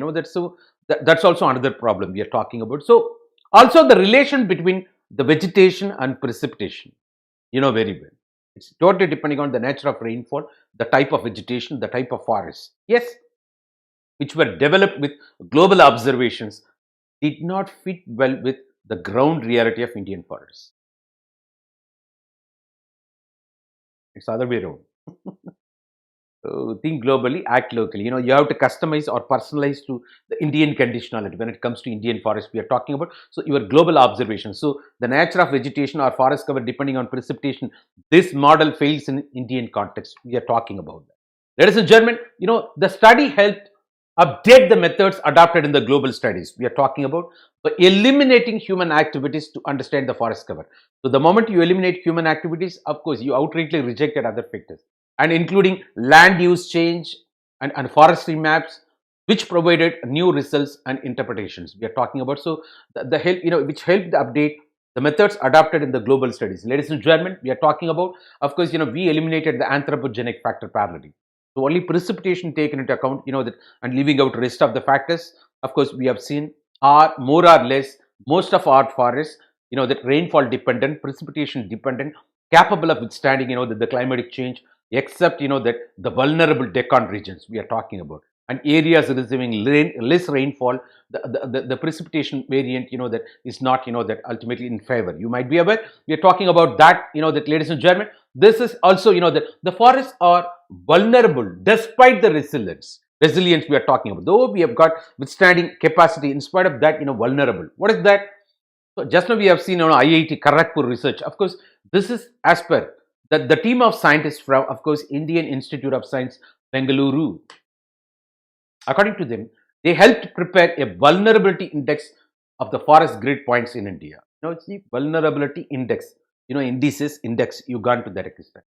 That's also another problem we are talking about. So, also the relation between the vegetation and precipitation, very well. It's totally depending on the nature of rainfall, the type of vegetation, the type of forest. Yes, which were developed with global observations, did not fit well with the ground reality of Indian forests. It's the other way around. Think globally, act locally. You have to customize or personalize to the Indian conditionality when it comes to Indian forest we are talking about. So your global observation. So the nature of vegetation or forest cover depending on precipitation, this model fails in Indian context. We are talking about that. Ladies and gentlemen, the study helped update the methods adopted in the global studies. We are talking about by eliminating human activities to understand the forest cover. So the moment you eliminate human activities, of course, you outrightly rejected other factors and including land use change and forestry maps, which provided new results and interpretations. We are talking about the help, which helped update the methods adopted in the global studies. Ladies and gentlemen, we are talking about, of course, we eliminated the anthropogenic factor parallelly. So only precipitation taken into account, that and leaving out rest of the factors. Of course, we have seen are more or less most of our forests, that rainfall dependent, precipitation dependent, capable of withstanding, the climatic change, except that the vulnerable Deccan regions we are talking about and areas receiving less rainfall, the precipitation variant, that is not, that ultimately in favor. You might be aware we are talking about that, that ladies and gentlemen, this is also, that the forests are vulnerable despite the resilience we are talking about. Though we have got withstanding capacity, in spite of that, vulnerable. What is that? So just now we have seen, IIT Kharagpur research. Of course, this is as per the team of scientists from, of course, Indian Institute of Science, Bengaluru. According to them, they helped prepare a vulnerability index of the forest grid points in India. It's the vulnerability index. Indices index. You gone to that extent.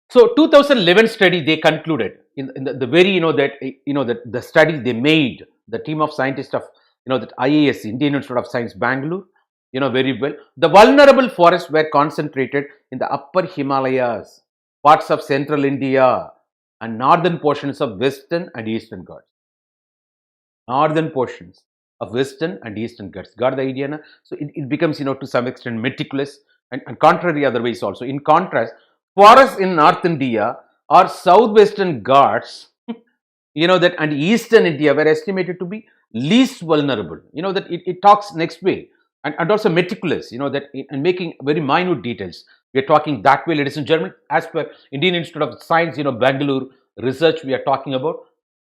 So 2011 study they concluded in the very that the study they made, the team of scientists of that IAS, Indian Institute of Science Bangalore, very well, the vulnerable forests were concentrated in the upper Himalayas, parts of central India and northern portions of western and eastern Ghats. Northern portions of western and eastern Ghats. Got the idea? Na? So it becomes to some extent meticulous and contrary otherwise also. In contrast, forests in North India or southwestern Ghats, that and eastern India were estimated to be least vulnerable. That it talks next way and also meticulous, that and making very minute details. We are talking that way, ladies and gentlemen, as per Indian Institute of Science, Bangalore research we are talking about.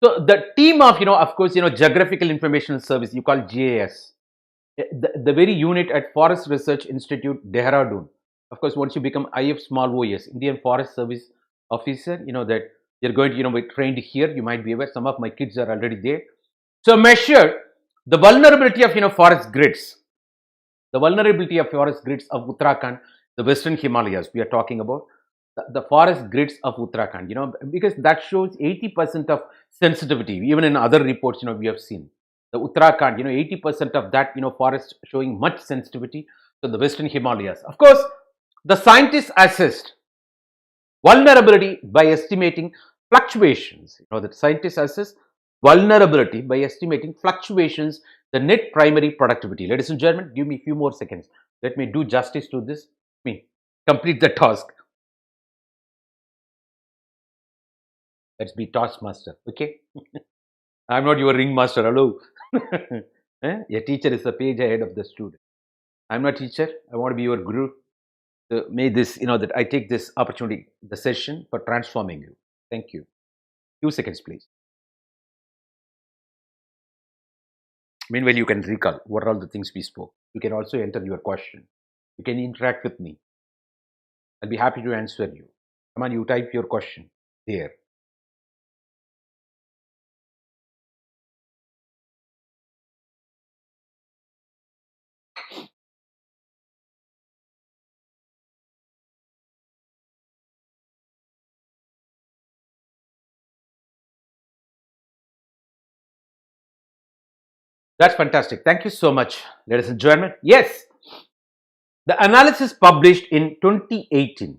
So the team of course, Geographical Information Service, you call GIS, the very unit at Forest Research Institute, Dehradun. Of course, once you become IF small OS, Indian Forest Service officer, that you're going to, be trained here. You might be aware, some of my kids are already there. So measure the vulnerability of, forest grids. The vulnerability of forest grids of Uttarakhand, the Western Himalayas we are talking about, the forest grids of Uttarakhand, because that shows 80% of sensitivity. Even in other reports, we have seen the Uttarakhand, 80% of that, forest showing much sensitivity to the Western Himalayas. Of course, the scientists assessed vulnerability by estimating fluctuations. The scientists assess vulnerability by estimating fluctuations, the net primary productivity. Ladies and gentlemen, give me a few more seconds. Let me do justice to this. Let me complete the task. Let's be taskmaster, okay? I'm not your ringmaster, hello. A teacher is a page ahead of the student. I'm not a teacher, I want to be your guru. So may this, that I take this opportunity, the session for transforming you. Thank you. Few seconds, please. Meanwhile, you can recall what are all the things we spoke. You can also enter your question. You can interact with me. I'll be happy to answer you. Come on, you type your question there. That's fantastic. Thank you so much, ladies and gentlemen. Yes, the analysis published in 2018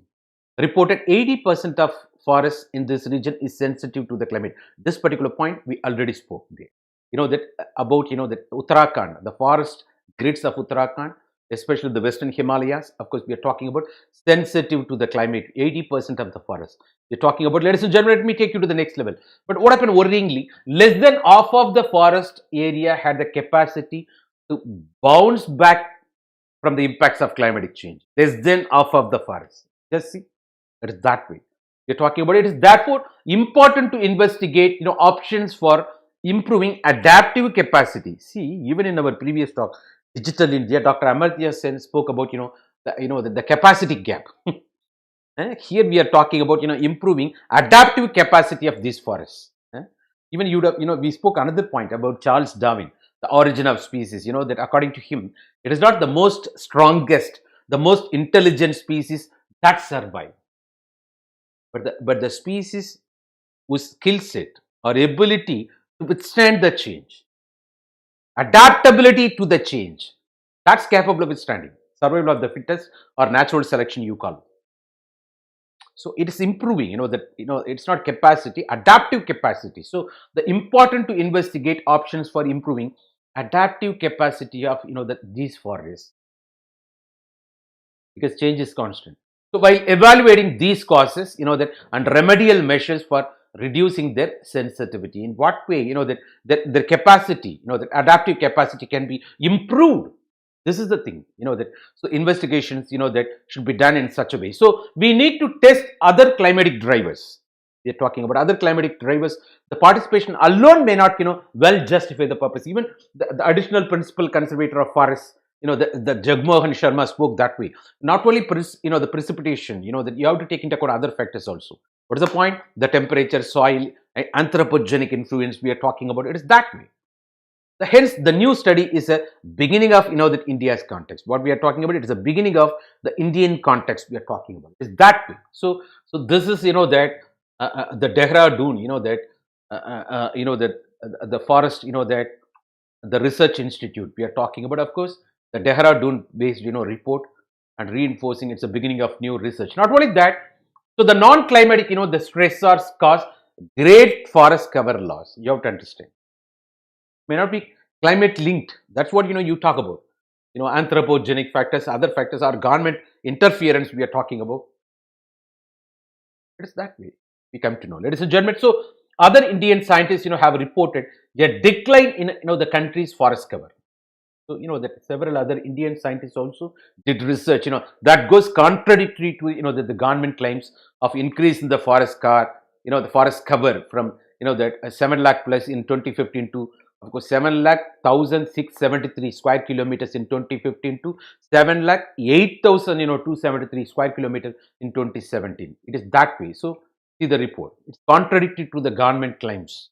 reported 80% of forests in this region is sensitive to the climate. This particular point we already spoke there. That about that Uttarakhand, the forest grids of Uttarakhand, especially the Western Himalayas. Of course, we are talking about sensitive to the climate. 80% of the forest. We're talking about, ladies and gentlemen. Let me take you to the next level. But what happened worryingly? Less than half of the forest area had the capacity to bounce back from the impacts of climatic change. Less than half of the forest. Just see, it is that way. we're talking about. It is therefore important to investigate, options for improving adaptive capacity. See, even in our previous talk, Digital India, Dr. Amartya Sen spoke about, the capacity gap. Here we are talking about, improving adaptive capacity of these forests. Even we spoke another point about Charles Darwin, the origin of species. That according to him, it is not the most strongest, the most intelligent species that survive, but the species whose skill set or ability to withstand the change, adaptability to the change, that's capable of withstanding survival of the fittest or natural selection, you call it. So it is improving, it's not capacity, adaptive capacity. So the important to investigate options for improving adaptive capacity of, these forests, because change is constant. So while evaluating these causes, and remedial measures for reducing their sensitivity, in what way, that their capacity, that adaptive capacity can be improved. This is the thing, that so investigations, that should be done in such a way. So we need to test other climatic drivers. We are talking about other climatic drivers. The participation alone may not, well justify the purpose. Even the additional principal conservator of forests, the Jagmohan Sharma spoke that way. Not only the precipitation, that you have to take into account other factors also. What is the point? The temperature, soil, anthropogenic influence we are talking about. It is that way. Hence, the new study is a beginning of, that India's context. What we are talking about, it is a beginning of the Indian context we are talking about. It's that way. So this is, that the Dehradun, that the forest, that the research institute we are talking about, of course, the Dehradun based, report, and reinforcing it's a beginning of new research. Not only that, so the non-climatic, the stressors cause great forest cover loss. You have to understand. May not be climate linked. That's what you talk about. Anthropogenic factors, other factors, or government interference we are talking about. It is that way we come to know, ladies and gentlemen. So other Indian scientists, have reported a decline in the country's forest cover. So that several other Indian scientists also did research. That goes contradictory to that the government claims of increase in the forest the forest cover from that 7 lakh plus in 2015 to, of course, 7 lakh 1,673 square kilometers in 2015 to 7 lakh 8,000 273 square kilometers in 2017. It is that way. So see the report. It's contradictory to the government claims.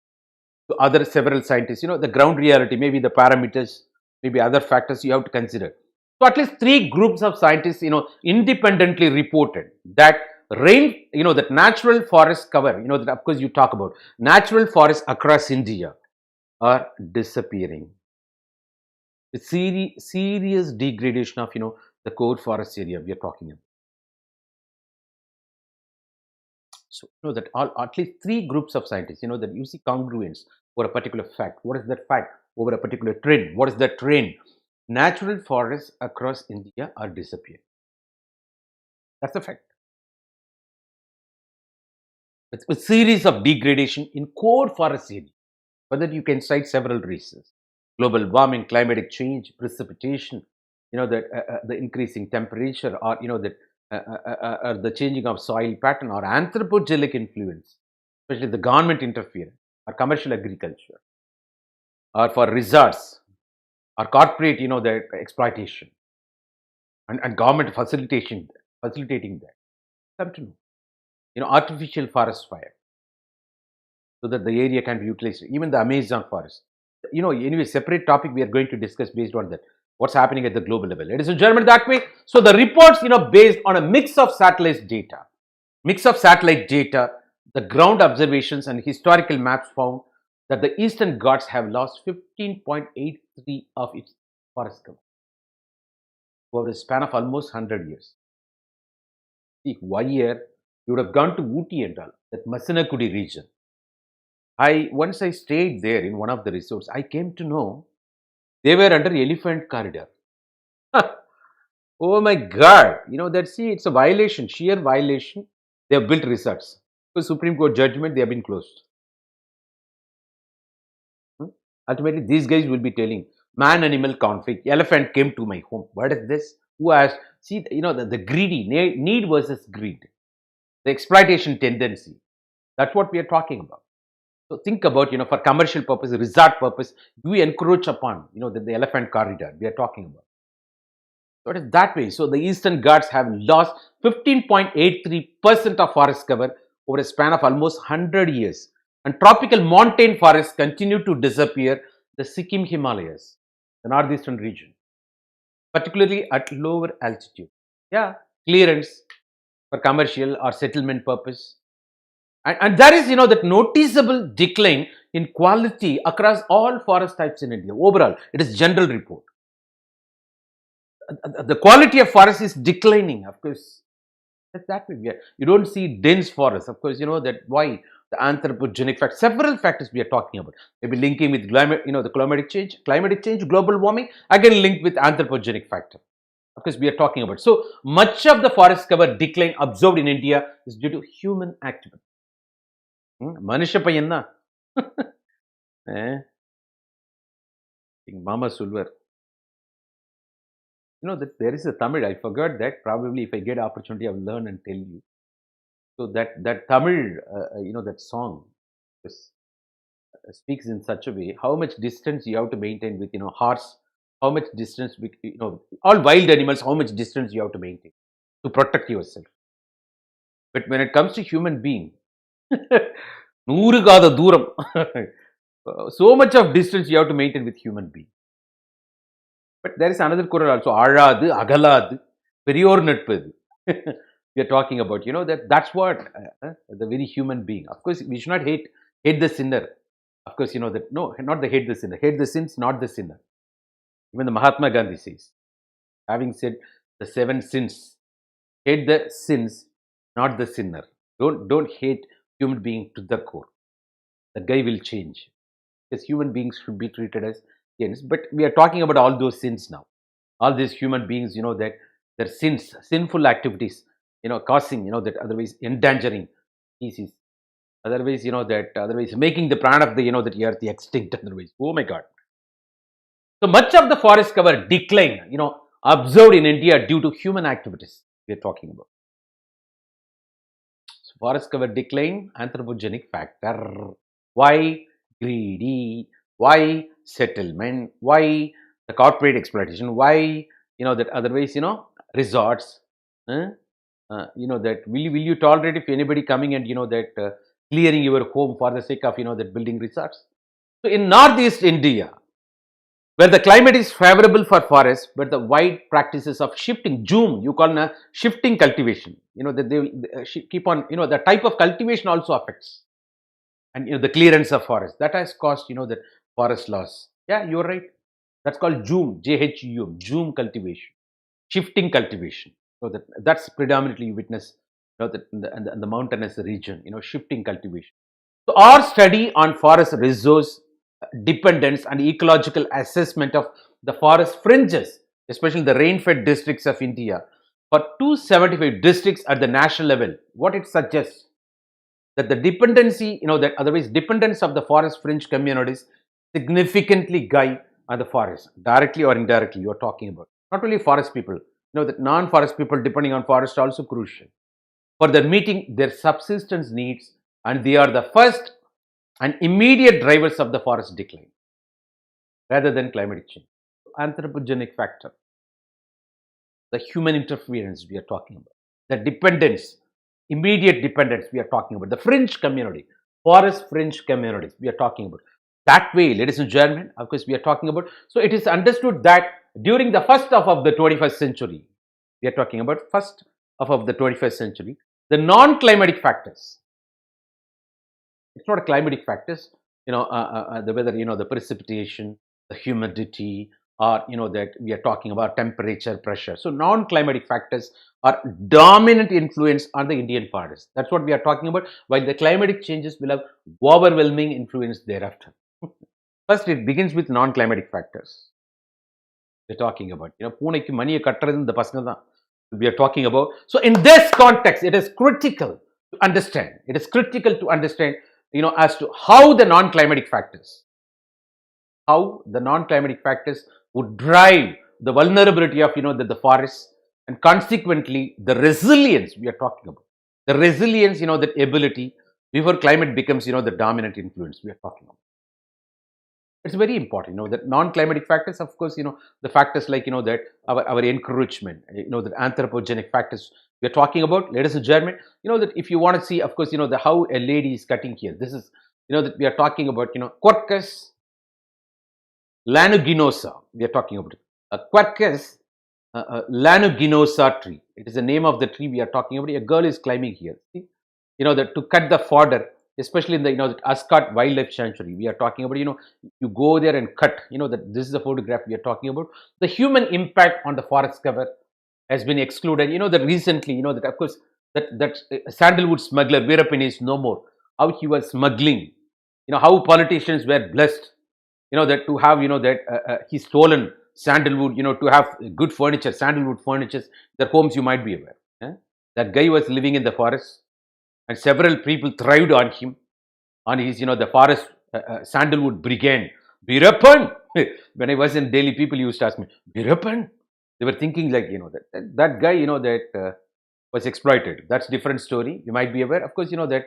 To other several scientists, the ground reality, maybe the parameters, maybe other factors you have to consider. So at least 3 groups of scientists, independently reported that that natural forest cover, that of course you talk about, natural forests across India are disappearing. The serious degradation of, the core forest area we are talking about. So, that at least 3 groups of scientists, that you see congruence for a particular fact. What is that fact? Over a particular trend. What is that trend? Natural forests across India are disappearing. That's a fact. It's a series of degradation in core forest area. For that, you can cite several reasons: global warming, climatic change, precipitation, the increasing temperature, or the changing of soil pattern, or anthropogenic influence, especially the government interference, or commercial agriculture, or for resorts, or corporate, the exploitation, and government facilitating that. Come to know, artificial forest fire, so that the area can be utilized. Even the Amazon forest. Anyway, separate topic we are going to discuss based on that. What's happening at the global level. Ladies and gentlemen, that way. So the reports, based on a mix of satellite data, the ground observations and historical maps found that the Eastern Ghats have lost 15.83 of its forest cover over a span of almost 100 years. See, 1 year, you would have gone to Ooty and all, that Masinakudi region. Once I stayed there in one of the resorts, I came to know they were under elephant corridor. Oh my God! It's a violation, sheer violation. They have built resorts. So Supreme Court judgment, they have been closed. Ultimately, these guys will be telling man-animal conflict. Elephant came to my home. What is this? Who asked? See, the greedy need versus greed. the exploitation tendency. That's what we are talking about. So think about, for commercial purpose, resort purpose, we encroach upon, the elephant corridor we are talking about. So it is that way. So the Eastern Ghats have lost 15.83% of forest cover over a span of almost 100 years. And tropical montane forests continue to disappear. The Sikkim Himalayas, the northeastern region, particularly at lower altitude. Yeah, clearance for commercial or settlement purpose. And there is, that noticeable decline in quality across all forest types in India. Overall, it is general report. The quality of forest is declining, of course. That's that way. You don't see dense forests. Of course, that why the anthropogenic factors, several factors we are talking about. Maybe linking with climate, the climatic change, global warming, again linked with anthropogenic factor. Of course, we are talking about. So much of the forest cover decline observed in India is due to human activity. மனுஷ பையன் தான் மாமா சொல்வார். That there is a Tamil, I forgot that. Probably if I get opportunity, I will learn and tell you. So that Tamil, that song speaks in such a way, how much distance you have to maintain with, horse, how much distance with, all wild animals, how much distance you have to maintain to protect yourself. But when it comes to human being, நூறு காத தூரம், so much of distance you have to maintain with human being. But there is another Quran also, ஆழாது அகலாது பெரியோர் நட்பு. We are talking about, that's what the very human being. Of course, we should not hate the sinner. Of course, that no, not the hate the sinner, hate the sins, not the sinner. Even the Mahatma Gandhi says, having said the 7 sins, hate the sins, not the sinner. Don't hate human being to the core. The guy will change. Because human beings should be treated as sins. But we are talking about all those sins now. All these human beings, that their sins, sinful activities, causing, that otherwise endangering species. Otherwise, otherwise making the prana of the, that earth extinct otherwise. Oh my God. So much of the forest cover decline, observed in India due to human activities we are talking about. Forest cover decline, anthropogenic factor. Why? Greedy. Why? Settlement. Why? The corporate exploitation. Why? That otherwise, resorts. That will you tolerate if anybody coming and, that clearing your home for the sake of, that building resorts? So in Northeast India, where the climate is favorable for forests, but the wide practices of shifting, you call it shifting cultivation, that they will keep on, the type of cultivation also affects. And, the clearance of forest, that has caused, that forest loss. Yeah, you're right. That's called Jhum cultivation, shifting cultivation. So that's predominantly you witness, that in the mountainous region, shifting cultivation. So our study on forest resource dependence and ecological assessment of the forest fringes, especially the rain-fed districts of India, for 275 districts at the national level, what it suggests, that the dependency, that otherwise dependence of the forest fringe communities significantly guide on the forest, directly or indirectly. You are talking about not only forest people, that non-forest people depending on forest also crucial for their meeting their subsistence needs, and they are the first and immediate drivers of the forest decline rather than climate change. Anthropogenic factor, the human interference we are talking about, the dependence, immediate dependence we are talking about, the fringe community, forest fringe communities we are talking about. That way, ladies and gentlemen, of course, we are talking about. So it is understood that during the first half of the 21st century, we are talking about first half of the 21st century, the non-climatic factors, it's not a climatic factors, the weather, the precipitation, the humidity, or that we are talking about temperature, pressure. So non-climatic factors are dominant influence on the Indian forest. That's what we are talking about. While the climatic changes will have overwhelming influence thereafter. First, it begins with non-climatic factors. We're talking about, பூனைக்கு மணியை கட்டுறது இந்த பசங்க தான் we are talking about. So in this context, it is critical to understand. It is critical to understand, as to how the non-climatic factors would drive the vulnerability of, the forest, and consequently the resilience we are talking about. The resilience, that ability before climate becomes, the dominant influence we are talking about. It's very important, that non-climatic factors, of course, the factors like, that our encroachment, the anthropogenic factors we are talking about, ladies and gentlemen, that if you want to see, of course, the how a lady is cutting here, this is, that we are talking about, Quercus lanuginosa, we are talking about it. Quercus lanuginosa tree. It is the name of the tree we are talking about. A girl is climbing here. See? That to cut the fodder, especially in the, the Ascot Wildlife Sanctuary, we are talking about, you go there and cut, that this is the photograph we are talking about. The human impact on the forest cover has been excluded. That recently, that of course, that sandalwood smuggler Veerappan is no more. How he was smuggling, how politicians were blessed, that to have, that he stolen sandalwood, to have good furniture, sandalwood furniture, their homes, you might be aware. That guy was living in the forest, and several people thrived on him, on his, the forest sandalwood brigade. Veerappan! When I was in Delhi, people used to ask me, Veerappan? They were thinking like, that guy, that was exploited. That's different story. You might be aware. Of course, that,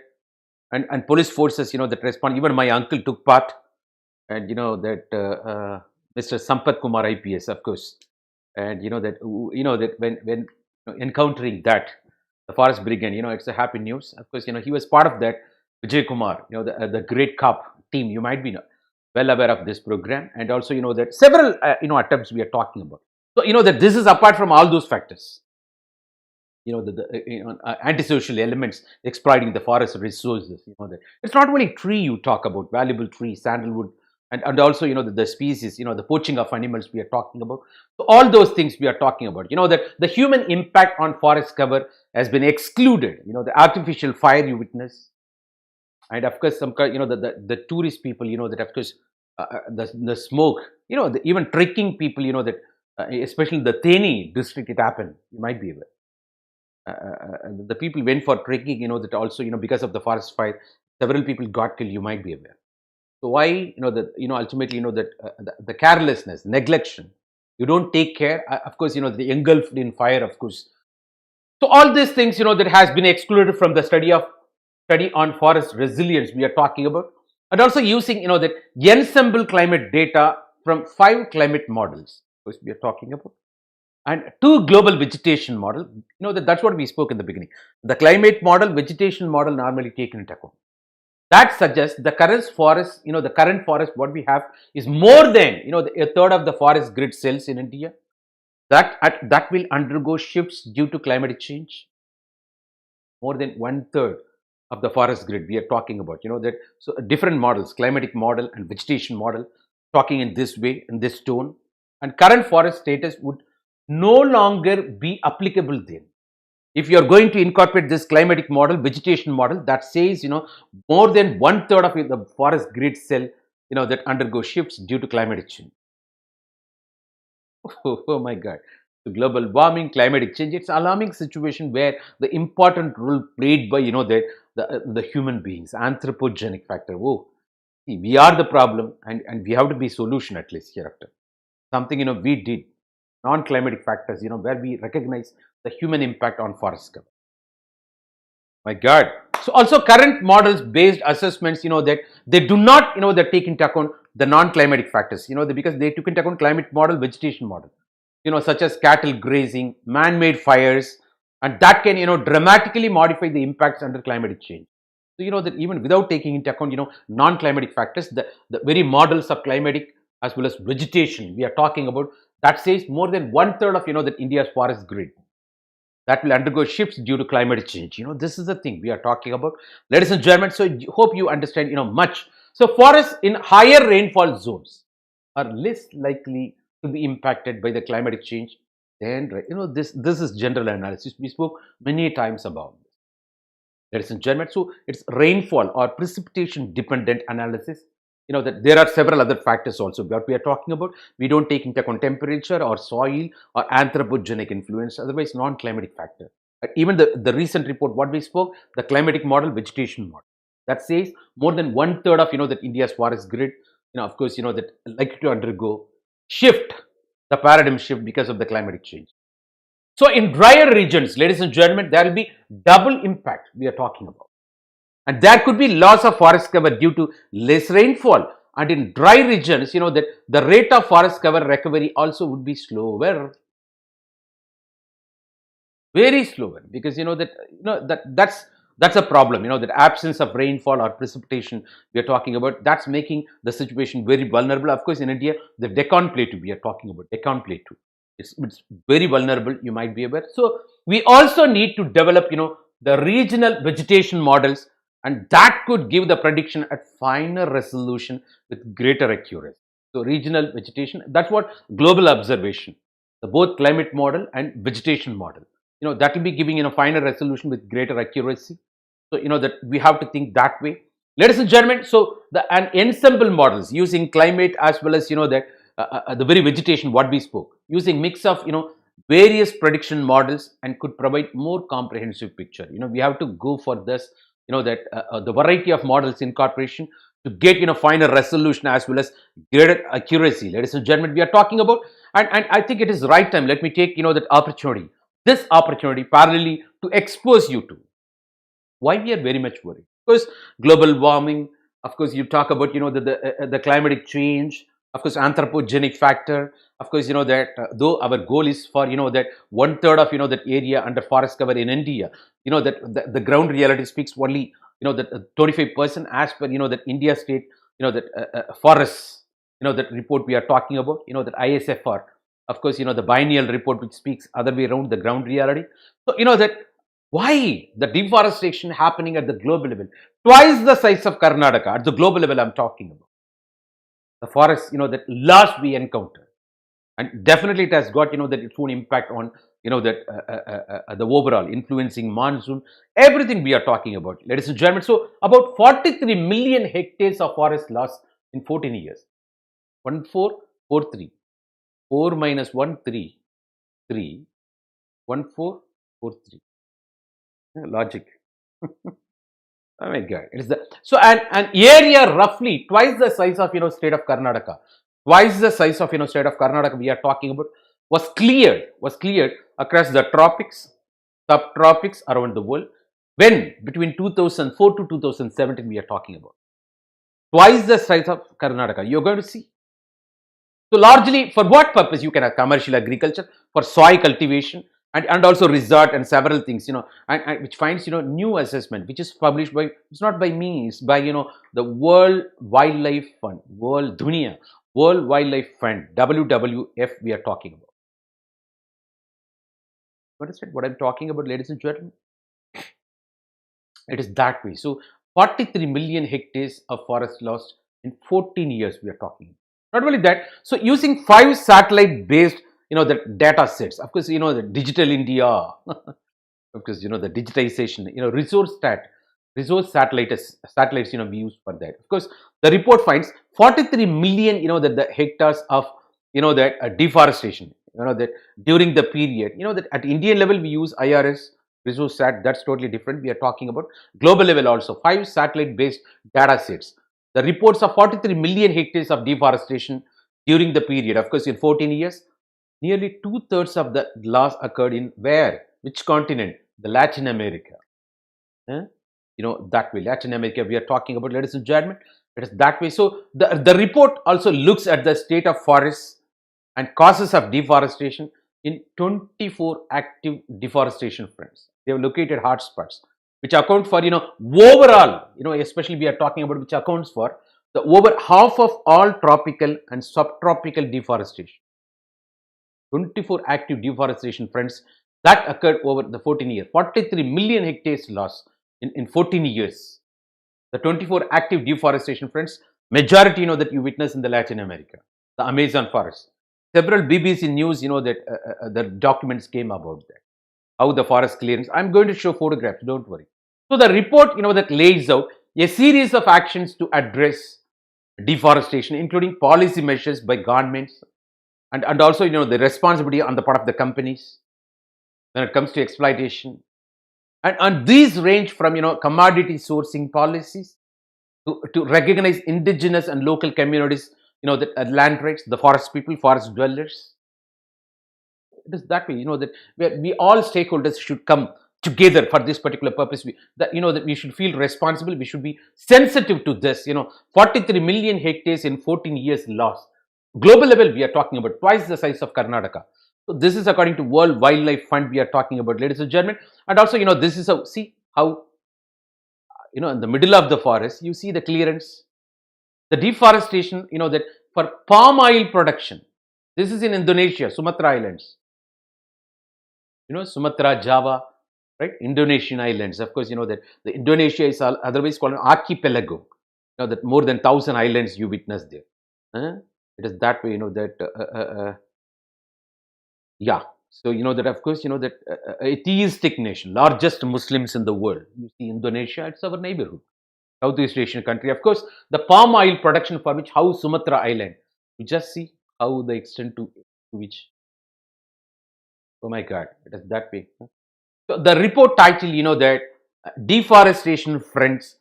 and police forces, that respond. Even my uncle took part, and that Mr. Sampath Kumar IPS, of course, and that when encountering that the forest brigade, it's a happy news. Of course, he was part of that Vijay Kumar, the great cop team. You might be well aware of this program, and also that several attempts we are talking about. So that this is apart from all those factors. The antisocial elements exploiting the forest resources. That it's not only tree you talk about, valuable tree, sandalwood, and also the species, the poaching of animals we are talking about. So all those things we are talking about. That the human impact on forest cover has been excluded. The artificial fire you witness, and of course some the tourist people. That of course the smoke. Even trekking people. That especially in the Theni district it happened. You might be aware. The people went for trekking, that also, because of the forest fire, several people got killed, you might be aware. So why, that, ultimately, that the carelessness, neglection, you don't take care, of course, the engulfed in fire, of course. So all these things, that has been excluded from the study on forest resilience we are talking about, and also using, that ensemble climate data from 5 climate models, which we are talking about, and 2 global vegetation model. That's what we spoke in the beginning. The climate model, vegetation model normally taken into account. That suggests the current forest, the current forest what we have is more than, a third of the forest grid cells in India. That will undergo shifts due to climate change. More than 1/3 of the forest grid we are talking about. That so different models, climatic model and vegetation model, talking in this way, in this tone, and current forest status would no longer be applicable then. If you are going to incorporate this climatic model, vegetation model, that says, more than 1/3 of the forest grid cell, that undergo shifts due to climate change. Oh my God. So global warming, climatic change, it's an alarming situation where the important role played by, the human beings, anthropogenic factor. Oh, see, we are the problem, and we have to be solution at least hereafter. Something, we did, non-climatic factors, where we recognize the human impact on forest cover. My God. So also current models based assessments, that they do not, that take into account the non-climatic factors, because they took into account climate model, vegetation model, such as cattle grazing, man-made fires, and that can, dramatically modify the impacts under climate change. So, that even without taking into account, non-climatic factors, the very models of climatic as well as vegetation we are talking about, that says more than 1/3 of, that India's forest grid that will undergo shifts due to climate change. This is the thing we are talking about, ladies and gentlemen. So hope you understand, much. So forests in higher rainfall zones are less likely to be impacted by the climate change than, this is general analysis. We spoke many times about this, ladies and gentlemen. So it's rainfall or precipitation dependent analysis. That there are several other factors also what we are talking about. We don't take into account temperature or soil or anthropogenic influence, otherwise non-climatic factor. Even the recent report what we spoke, the climatic model, vegetation model, that says more than 1/3 of, that India's forest grid, of course, that likely to undergo shift, the paradigm shift because of the climatic change. So in drier regions, ladies and gentlemen, there will be double impact we are talking about. And there could be loss of forest cover due to less rainfall. And in dry regions, that the rate of forest cover recovery also would be slower, very slower, because that's a problem. That absence of rainfall or precipitation we are talking about, that's making the situation very vulnerable. Of course, in India, the Deccan Plateau we are talking about, Deccan Plateau, it's very vulnerable, you might be aware. So we also need to develop the regional vegetation models, and that could give the prediction at finer resolution with greater accuracy. So regional vegetation, that's what global observation, the both climate model and vegetation model, that will be giving finer resolution with greater accuracy. So that we have to think that way, ladies and gentlemen. So the an ensemble models using climate as well as that the very vegetation what we spoke, using mix of various prediction models, and could provide more comprehensive picture. We have to go for this, that the variety of models incorporation to get finer resolution as well as greater accuracy, ladies and gentlemen, we are talking about. And I think it is right time, let me take that opportunity, this opportunity parallelly, to expose you to why we are very much worried. Of course, global warming, of course, you talk about the climatic change, of course, anthropogenic factor, of course, that though our goal is for that one third of that area under forest cover in India, that the ground reality speaks only that 25% as per that India state that forests, that report we are talking about, that ISFR, of course, the biennial report which speaks other way around the ground reality. So that why the deforestation happening at the global level, twice the size of Karnataka at the global level I'm talking about. The forest, that loss we encounter, and definitely it has got that its own impact on that the overall influencing monsoon, everything we are talking about, ladies and gentlemen. So about 43 million hectares of forest loss in 14 years. 1443, 4 minus 1 3, 3, 1443. Logic. Oh my God, it is the so an area roughly twice the size of state of Karnataka, twice the size of state of Karnataka we are talking about, was cleared across the tropics, subtropics around the world, when between 2004 to 2017 we are talking about, twice the size of Karnataka. You're going to see. So largely for what purpose? You can have commercial agriculture, for soil cultivation, and also resort and several things, and which finds new assessment which is published by, it's not by me, it's by the World Wildlife Fund, World Wildlife Fund, WWF we are talking about. Understand what I'm talking about, ladies and gentlemen? It is that way. So 43 million hectares of forest lost in 14 years we are talking. Not only that, so using 5 satellite based the data sets, of course, the digital India, of course, the digitization, resource satellites we use for that. Of course, the report finds 43 million that the hectares of that deforestation, that during the period, that at Indian level we use IRS resource sat, that's totally different. We are talking about global level also, 5 satellite based data sets. The reports of 43 million hectares of deforestation during the period, of course, in 14 years. Nearly 2/3 of the loss occurred in where? Which continent? The Latin America. Huh? That way, Latin America we are talking about, ladies and gentlemen. It is that way. So the report also looks at the state of forests and causes of deforestation in 24 active deforestation fronts. They have located hotspots which account for overall, especially we are talking about, which accounts for the over half of all tropical and subtropical deforestation. 24 active deforestation fronts that occurred over the 14 years. 43 million hectares lost in 14 years. The 24 active deforestation fronts, majority that you witness in the Latin America, the Amazon forest. Several BBC news, that the documents came about that, how the forest clearance. I'm going to show photographs, don't worry. So the report, that lays out a series of actions to address deforestation, including policy measures by governments, and also the responsibility on the part of the companies when it comes to exploitation, and these range from commodity sourcing policies to recognize indigenous and local communities, the land rights, the forest people, forest dwellers, It is that way, that we all stakeholders should come together for this particular purpose. That we should feel responsible. We should be sensitive to this. 43 million hectares in 14 years lost. Global level, we are talking about twice the size of Karnataka. So this is according to World Wildlife Fund we are talking about, ladies and gentlemen. And also, this is how, see how, in the middle of the forest, you see the clearance, the deforestation, that for palm oil production. This is in Indonesia, Sumatra Islands. Sumatra, Java, right? Indonesian islands. Of course, that the Indonesia is otherwise called an archipelago. That more than 1,000 islands you witness there. It is that way, that yeah. So that, of course, that atheistic nation, largest Muslims in the world. You see Indonesia, it's our neighborhood, Southeast Asian country. Of course, the palm oil production for which, how Sumatra Island. You just see how the extent to which. Oh my God, it is that way. So the report title, that deforestation fronts,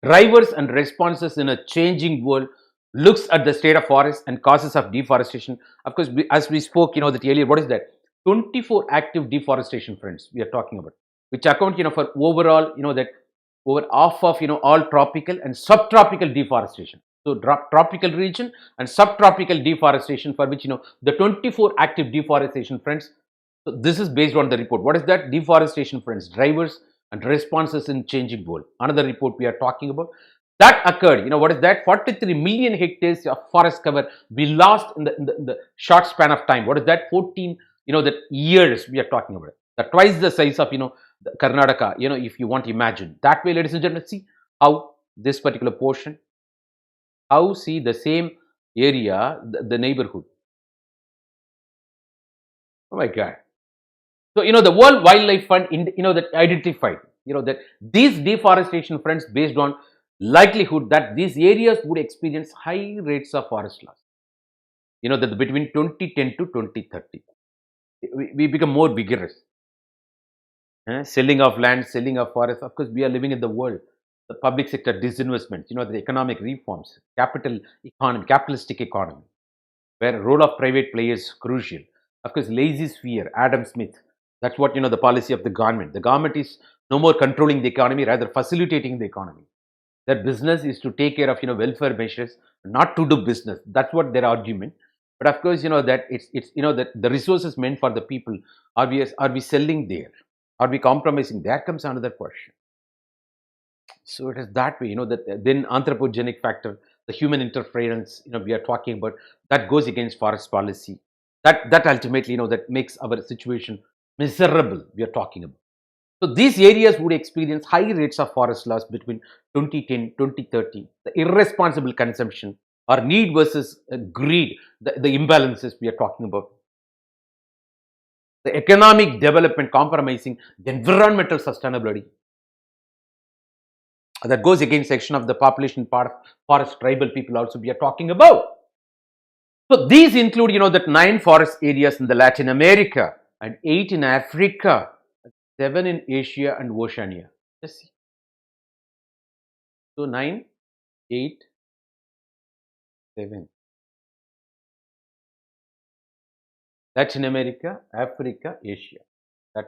drivers and responses in a changing world, looks at the state of forest and causes of deforestation. Of course, as we spoke, that earlier, what is that? 24 active deforestation fronts we are talking about, which account, for overall, that over half of, all tropical and subtropical deforestation. So tropical region and subtropical deforestation, for which, the 24 active deforestation fronts. So this is based on the report. What is that? Deforestation fronts, drivers and responses in changing world. Another report we are talking about. That occurred, what is that? 43 million hectares of forest cover we lost in the short span of time. What is that? 14, that years we are talking about. That twice the size of, the Karnataka, if you want to imagine. That way, ladies and gentlemen, see how this particular portion, how see the same area, the neighborhood. Oh my God. So, the World Wildlife Fund, that identified, that these deforestation fronts based on likelihood that these areas would experience high rates of forest loss. That between 2010 to 2030, we become more vigorous. Selling of land, selling of forest. Of course, we are living in the world. The public sector disinvestments, the economic reforms, capitalistic economy, where role of private players is crucial. Of course, laissez-faire, Adam Smith. That's what, the policy of the government. The government is no more controlling the economy, rather facilitating the economy. Their business is to take care of, welfare measures, not to do business. That's what their argument. But of course, that it's that the resources meant for the people, are we selling there? Are we compromising? There comes another question. So it is that way, that then anthropogenic factor, the human interference, we are talking about, that goes against forest policy. That ultimately, that makes our situation miserable, we are talking about. So these areas would experience high rates of forest loss between 2010, 2030. The irresponsible consumption or need versus greed, the imbalances we are talking about. The economic development compromising the environmental sustainability. That goes against section of the population part of forest tribal people also we are talking about. So these include, that 9 forest areas in the Latin America and 8 in Africa, 7 in Asia and Oceania. Let's see. So 9, 8, 7. Latin America, Africa, Asia. That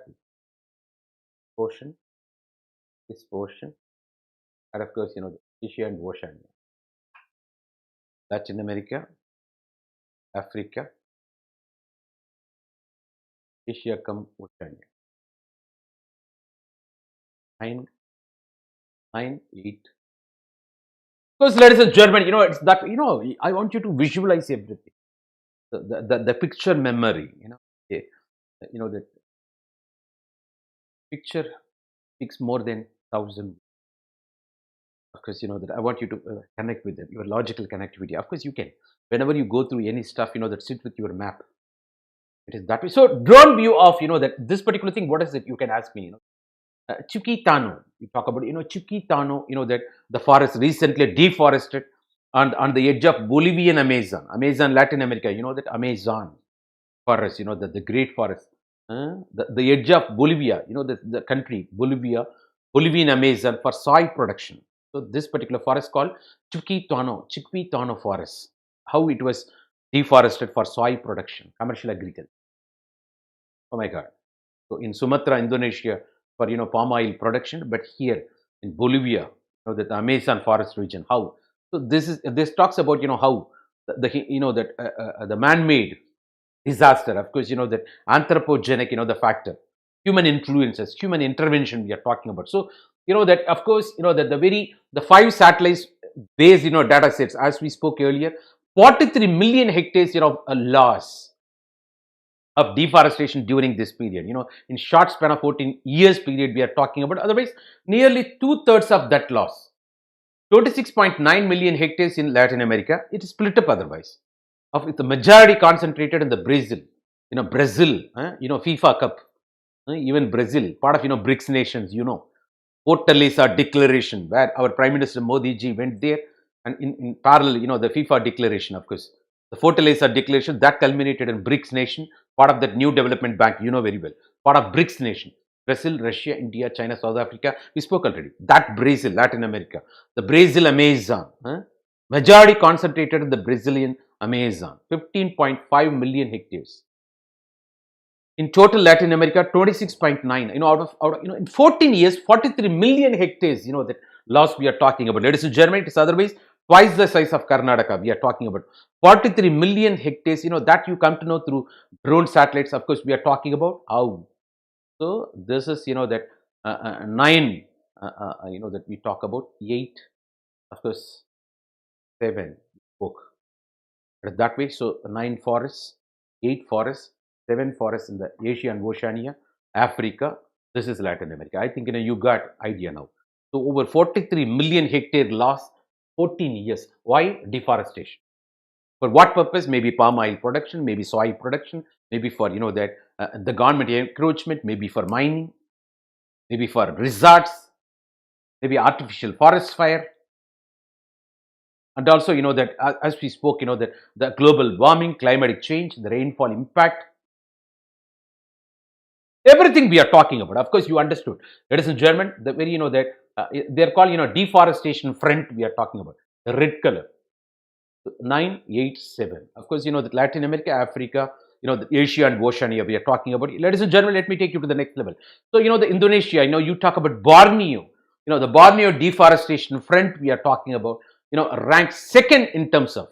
portion, this portion, and of course, Asia and Oceania. Latin America, Africa, Asia, come Oceania. 9, 8. Because, ladies and gentlemen, it's that, I want you to visualize everything. The picture memory, that picture speaks more than 1,000. Of course, that I want you to connect with it, your logical connectivity. Of course, you can. Whenever you go through any stuff, that sits with your map. It is that way. So, drone view of, that this particular thing, what is it? You can ask me, Chiquitano. You talk about, Chiquitano, that the forest recently deforested on the edge of Bolivian Amazon, Latin America, that Amazon forest, the great forest. The edge of Bolivia, the country, Bolivian Amazon for soy production. So this particular forest called Chiquitano forest. How it was deforested for soy production, commercial agriculture. Oh my God. So in Sumatra, Indonesia, for palm oil production, but here in Bolivia, the Amazon forest region, how? So this talks about how that the man-made disaster, of course, that anthropogenic, the factor, human influences, human intervention we are talking about. So that, of course, that the 5 satellites based data sets, as we spoke earlier, 43 million hectares loss of deforestation during this period. In short span of 14 years period we are talking about. Otherwise, nearly two-thirds of that loss, 26.9 million hectares in Latin America, it is split up otherwise. Of the majority concentrated in the Brazil. Brazil, FIFA Cup, even Brazil, part of BRICS nations. Fortaleza Declaration, where our Prime Minister Modi ji went there, and in parallel, the FIFA Declaration, of course, the Fortaleza Declaration that culminated in BRICS nation, part of that new development bank, very well, part of BRICS nation. Brazil, Russia, India, China, South Africa. We spoke already. That Brazil, Latin America, the Brazil Amazon, majority concentrated in the Brazilian Amazon, 15.5 million hectares. In total Latin America, 26.9. In 14 years, 43 million hectares. That loss we are talking about. Ladies and gentlemen, it is otherwise twice the size of Karnataka. We are talking about 43 million hectares. That you come to know through drone satellites. Of course, we are talking about how. So this is that 9. That we talk about 8. Of course, 7 book. That way, so 9 forests, 8 forests, 7 forests in the Asia and Oceania, Africa. This is Latin America. I think you got idea now. So over 43 million hectare loss, 14 years. Why? Deforestation. For what purpose? Maybe palm oil production, maybe soy production, maybe for that the government encroachment, maybe for mining, maybe for resorts, maybe artificial forest fire. And also, that as we spoke, that the global warming, climatic change, the rainfall impact, everything we are talking about. Of course, you understood. Ladies and gentlemen, the very, that they're called, deforestation front we are talking about. The red color. 987. Of course, that Latin America, Africa, the Asia and Oceania we are talking about. Ladies and gentlemen, let me take you to the next level. So, the Indonesia, you talk about Borneo, the Borneo deforestation front we are talking about, ranked second in terms of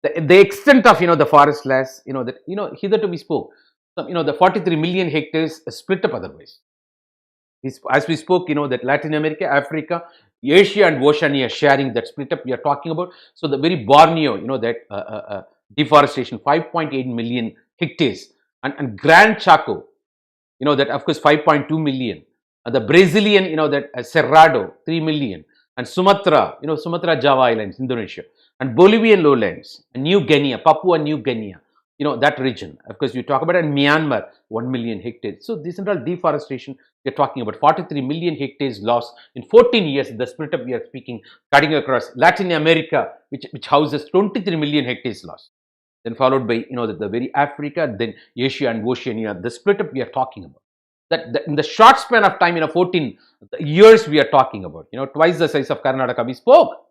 the extent of the forest loss. That hitherto we spoke, the 43 million hectares split up otherwise. As we spoke, that Latin America, Africa, Asia and Oceania sharing that split up we are talking about. So the very Borneo, that deforestation, 5.8 million hectares, and Grand Chaco, that of course 5.2 million. The Brazilian, that Cerrado, 3 million, and Sumatra, Sumatra Java Islands, Indonesia, and Bolivian lowlands, and New Guinea, Papua New Guinea, that region. Of course, you talk about, and Myanmar, 1 million hectares. So this is all deforestation. We are talking about 43 million hectares lost in 14 years. The split up we are speaking, cutting across Latin America, which houses 23 million hectares lost. Then followed by, the very Africa, then Asia and Oceania. The split up we are talking about. That in the short span of time, 14 years we are talking about, twice the size of Karnataka we spoke.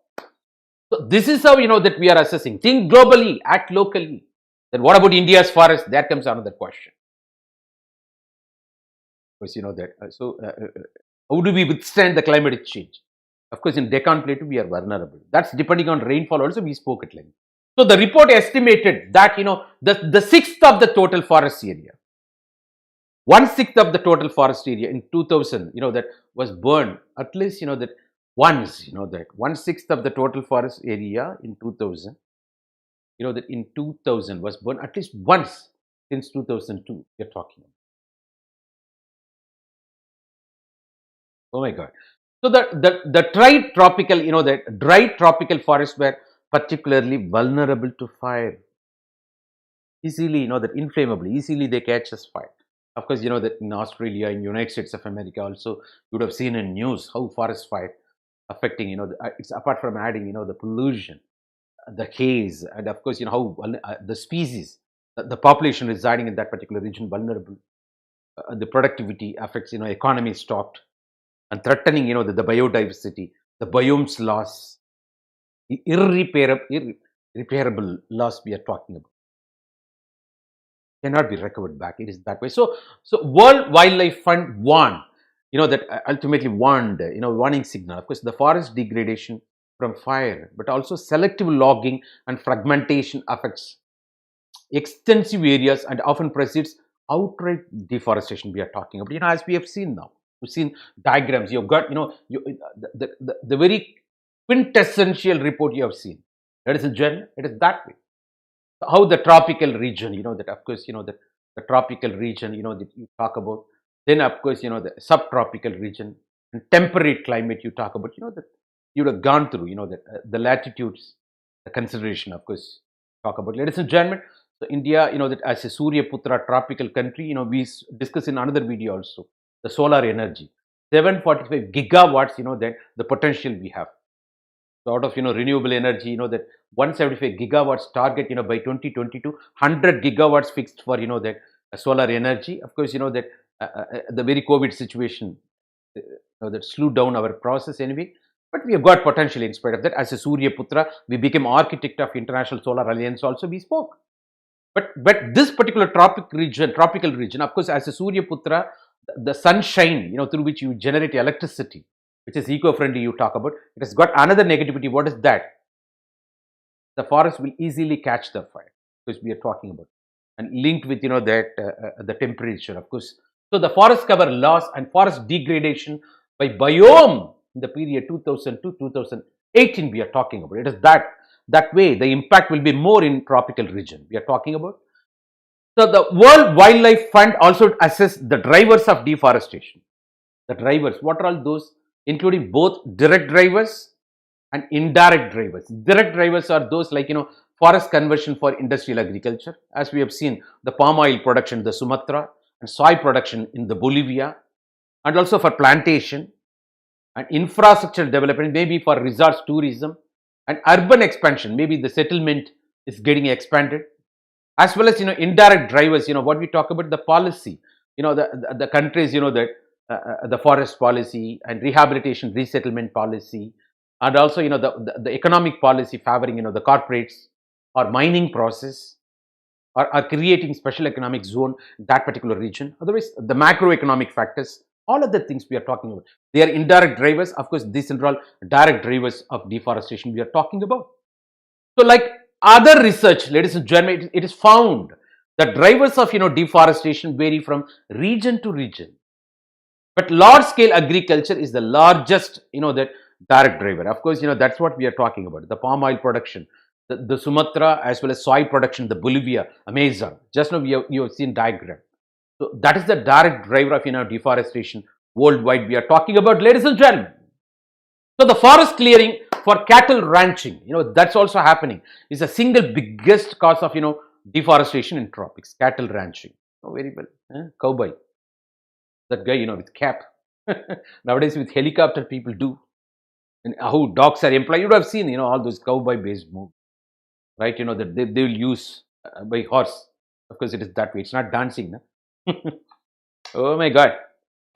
So this is how, that we are assessing. Think globally, act locally. Then what about India's forest? There comes another question. Because how do we withstand the climate change? Of course, in Deccan Plateau, we are vulnerable. That's depending on rainfall also, we spoke at length. So the report estimated that, the sixth of the total forest area, 1/6 of the total forest area in 2000, that was burned at least, that once, that 1/6 of the total forest area in 2000, that in 2000 was burned at least once since 2002. You're talking about. Oh my God! So the dry tropical, the dry tropical forests were particularly vulnerable to fire. Easily, that inflammable. Easily they catch us fire. Of course, that in Australia, in United States of America also, you would have seen in news how forest fire affecting, it's apart from adding, the pollution, the haze, and of course, how the species, the population residing in that particular region vulnerable, the productivity affects, economy stopped, and threatening, the biodiversity, the biomes loss, irreparable loss we are talking about. cannot be recovered back. It is that way. So World Wildlife Fund warned, that ultimately warned, warning signal. Of course, the forest degradation from fire, but also selective logging and fragmentation affects extensive areas and often precedes outright deforestation. We are talking about, as we have seen now. We've seen diagrams. You've got, the very quintessential report you have seen. Ladies and gentlemen, it is that way. How the tropical region, that of course, the tropical region, that you talk about. Then of course, the subtropical region and temperate climate you talk about, that you would have gone through, that the latitudes, the consideration, of course, talk about. Ladies and gentlemen, so India, that as a Surya Putra tropical country, we discuss in another video also, the solar energy, 745 gigawatts, that the potential we have. So out of, renewable energy, that 175 gigawatts target, by 2022, 100 gigawatts fixed for, that solar energy. Of course, that the very COVID situation, that slowed down our process anyway. But we have got potential in spite of that. As a Surya Putra, we became architect of International Solar Alliance also, we spoke. But this particular tropical region, of course, as a Surya Putra, the sunshine, through which you generate electricity, which is eco-friendly you talk about, it has got another negativity. What is that? The forest will easily catch the fire, because we are talking about, and linked with, that the temperature, of course. So the forest cover loss and forest degradation by biome in the period 2000 to 2018 we are talking about. It is that way the impact will be more in tropical region we are talking about. So the World Wildlife Fund also assessed the drivers of deforestation. The drivers, what are all those? Including both direct drivers and indirect drivers. Direct drivers are those like, forest conversion for industrial agriculture. As we have seen, the palm oil production in the Sumatra and soy production in the Bolivia, and also for plantation and infrastructure development, maybe for resorts tourism and urban expansion, maybe the settlement is getting expanded, as well as, indirect drivers, what we talk about, the policy, the countries, that the forest policy and rehabilitation resettlement policy, and also, the economic policy favoring, the corporates or mining process, or creating special economic zone in that particular region. Otherwise, the macroeconomic factors, all of the things we are talking about, they are indirect drivers. Of course, these are all direct drivers of deforestation we are talking about. So like other research, ladies and gentlemen, it is found that drivers of, deforestation vary from region to region. But large scale agriculture is the largest, that direct driver. Of course, that's what we are talking about. The palm oil production, the Sumatra, as well as soy production, the Bolivia, Amazon. Just now you have seen diagram. So that is the direct driver of, deforestation worldwide we are talking about, ladies and gentlemen. So the forest clearing for cattle ranching, that's also happening. Is the single biggest cause of, deforestation in tropics, cattle ranching. Oh, very well. Cowboy. That guy, with cap. Nowadays with helicopter people do. And how dogs are employed. You would have seen, all those cowboy based moves. Right? That they will use by horse. Of course, it is that way. It's not dancing. No? Oh my God.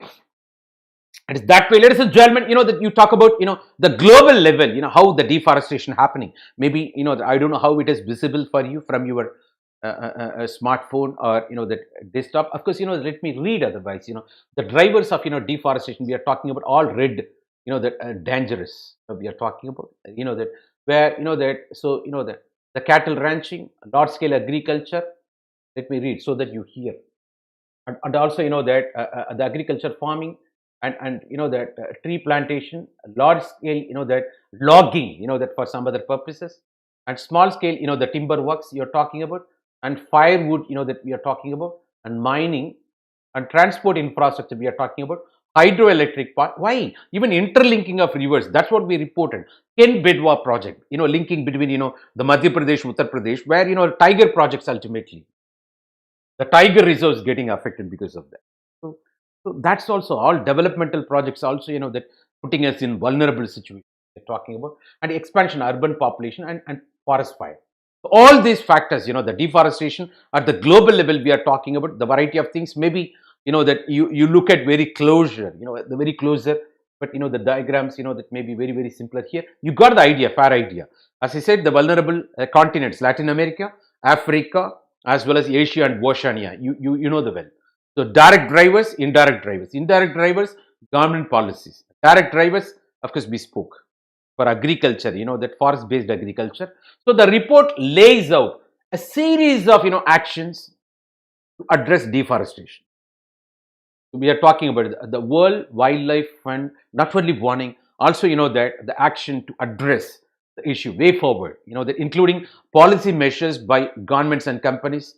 It is that way, ladies and gentlemen, that you talk about, the global level, how the deforestation happening. Maybe, I don't know how it is visible for you from your smartphone or, that desktop. Of course, let me read otherwise, the drivers of, deforestation, we are talking about all red, that dangerous. We are talking about, that where, that, so, that the cattle ranching, large scale agriculture. Let me read so that you hear. And also, that the agriculture farming, and that tree plantation, large scale, that logging, that for some other purposes, and small scale, the timber works you're talking about, and firewood, that we are talking about, and mining and transport infrastructure we are talking about, hydroelectric part. Why? Even interlinking of rivers, that's what we reported. Ken Bedwa project, linking between, the Madhya Pradesh, Uttar Pradesh, where, tiger projects ultimately. The tiger reserves getting affected because of that. So that's also all developmental projects also, that putting us in vulnerable situations we're talking about, and expansion, urban population and forest fire. So all these factors, the deforestation at the global level we are talking about, the variety of things, maybe, that you look at very closer, the very closer, but, the diagrams, that may be very, very simpler here. You got the idea, fair idea. As I said, the vulnerable continents, Latin America, Africa, as well as Asia and Oceania. You know the well. So direct drivers, indirect drivers, government policies. Direct drivers, of course, we spoke for agriculture. That forest-based agriculture. So the report lays out a series of actions to address deforestation. We are talking about the World Wildlife Fund, not only warning, also that the action to address the issue way forward. That including policy measures by governments and companies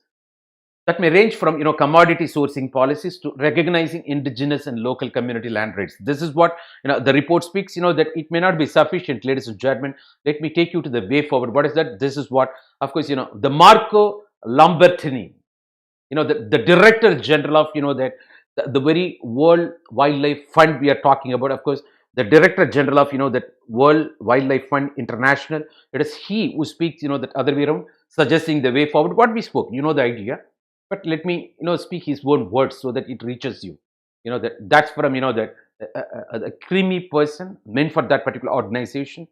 that may range from commodity sourcing policies to recognizing indigenous and local community land rights. This is what the report speaks. That it may not be sufficient, ladies and gentlemen. Let me take you to the way forward. What is that? This is what, of course, the Marco Lambertini, the director general of that the very World Wildlife Fund we are talking about. Of course, the director general of that World Wildlife Fund International. It is he who speaks that other way around, suggesting the way forward. What we spoke, the idea. But let me speak his own words so that it reaches you. That's from that a creamy person meant for that particular organization.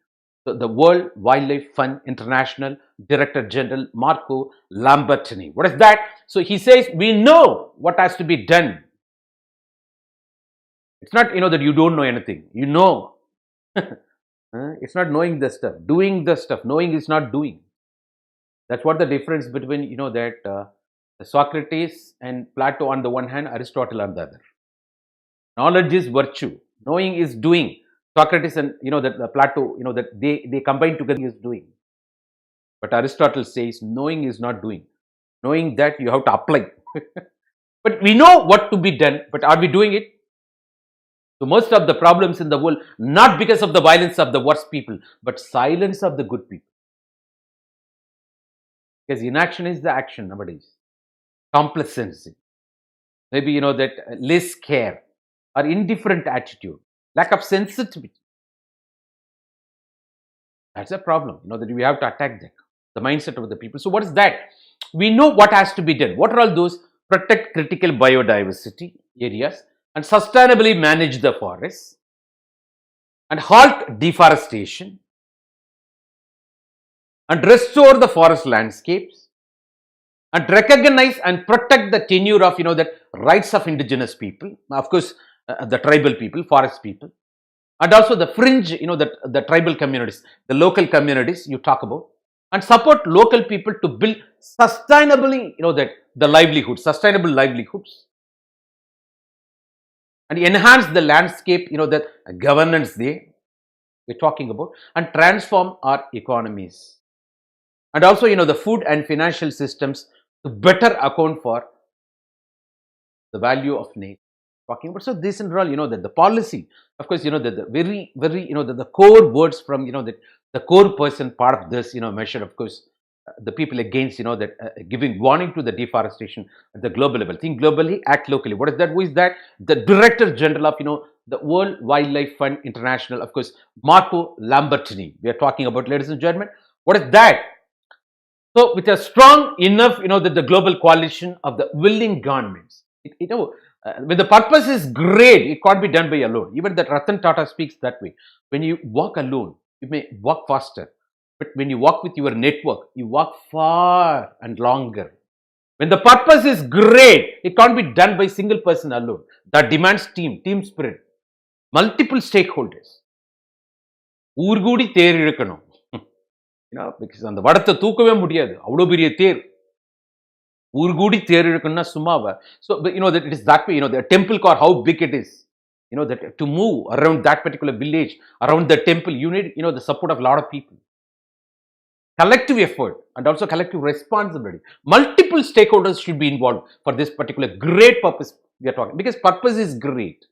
So the World Wildlife Fund International Director General Marco Lambertini. What is that? So he says we know what has to be done. It's not that you don't know anything. It's not knowing the stuff, doing the stuff. Knowing is not doing. That's what the difference between that Socrates and Plato on the one hand, Aristotle on the other. Knowledge is virtue. Knowing is doing. Socrates and that Plato, that they combine together is doing. But Aristotle says knowing is not doing. Knowing that you have to apply. But we know what to be done, but are we doing it? So most of the problems in the world, not because of the violence of the worst people, but silence of the good people. Because inaction is the action nowadays. Complacency. Maybe that less care or indifferent attitude, lack of sensitivity. That's a problem, that we have to attack that, the mindset of the people. So what is that? We know what has to be done. What are all those? Protect critical biodiversity areas and sustainably manage the forests and halt deforestation and restore the forest landscapes and recognize and protect the tenure of that rights of indigenous people, of course the tribal people, forest people, and also the fringe, the tribal communities, the local communities you talk about, and support local people to build sustainably, that the livelihood, sustainable livelihoods, and enhance the landscape, the governance we're talking about, and transform our economies, and also the food and financial systems to better account for the value of nature. Talking about, so this in all, that the policy, of course, the very the core words from the core person part of this measure, of course, the people against that giving warning to the deforestation at the global level. Think globally, act locally. What is that? Who is that? The director general of the World Wildlife Fund International, of course, Marco Lambertini. We are talking about, ladies and gentlemen. What is that? So with a strong enough that the global coalition of the willing governments, when the purpose is great, it can't be done by alone. Even that Ratan Tata speaks that way. When you walk alone, you may walk faster. But when you walk with your network, you walk far and longer. When the purpose is great, it can't be done by single person alone. That demands team spirit, multiple stakeholders. ஊர்கூடி தேர் இழுக்கணும். Because அந்த வடத்தை தூக்கவே முடியாது. அவ்வளோ பெரிய தேர். ஊர்கூடி தேர் இழுக்கணும்னா சும்மாவா. So that it is that way. The temple car, how big it is. That to move around that particular village, around the temple, you need the support of a lot of people. Collective effort and also collective responsibility. Multiple stakeholders should be involved for this particular great purpose we are talking. Because purpose is great.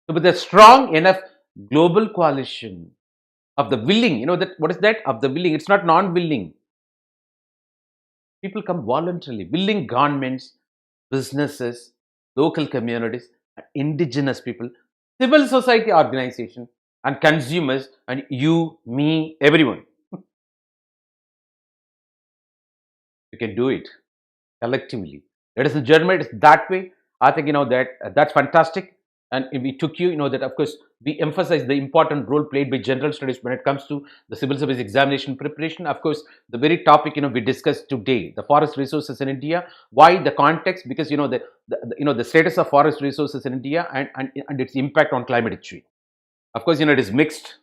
So with a strong enough global coalition of the willing, that what is that? Of the willing. It's not non-willing. People come voluntarily. Willing governments, businesses, local communities, indigenous people, civil society organization, and consumers, and you, me, everyone. You can do it collectively. Ladies and gentlemen, it's that way. I think that's fantastic. And we took you, that of course we emphasize the important role played by general studies when it comes to the civil service examination preparation. Of course, the very topic we discussed today, the forest resources in India. Why the context? Because the status of forest resources in India, and its impact on climate change. Of course, it is mixed.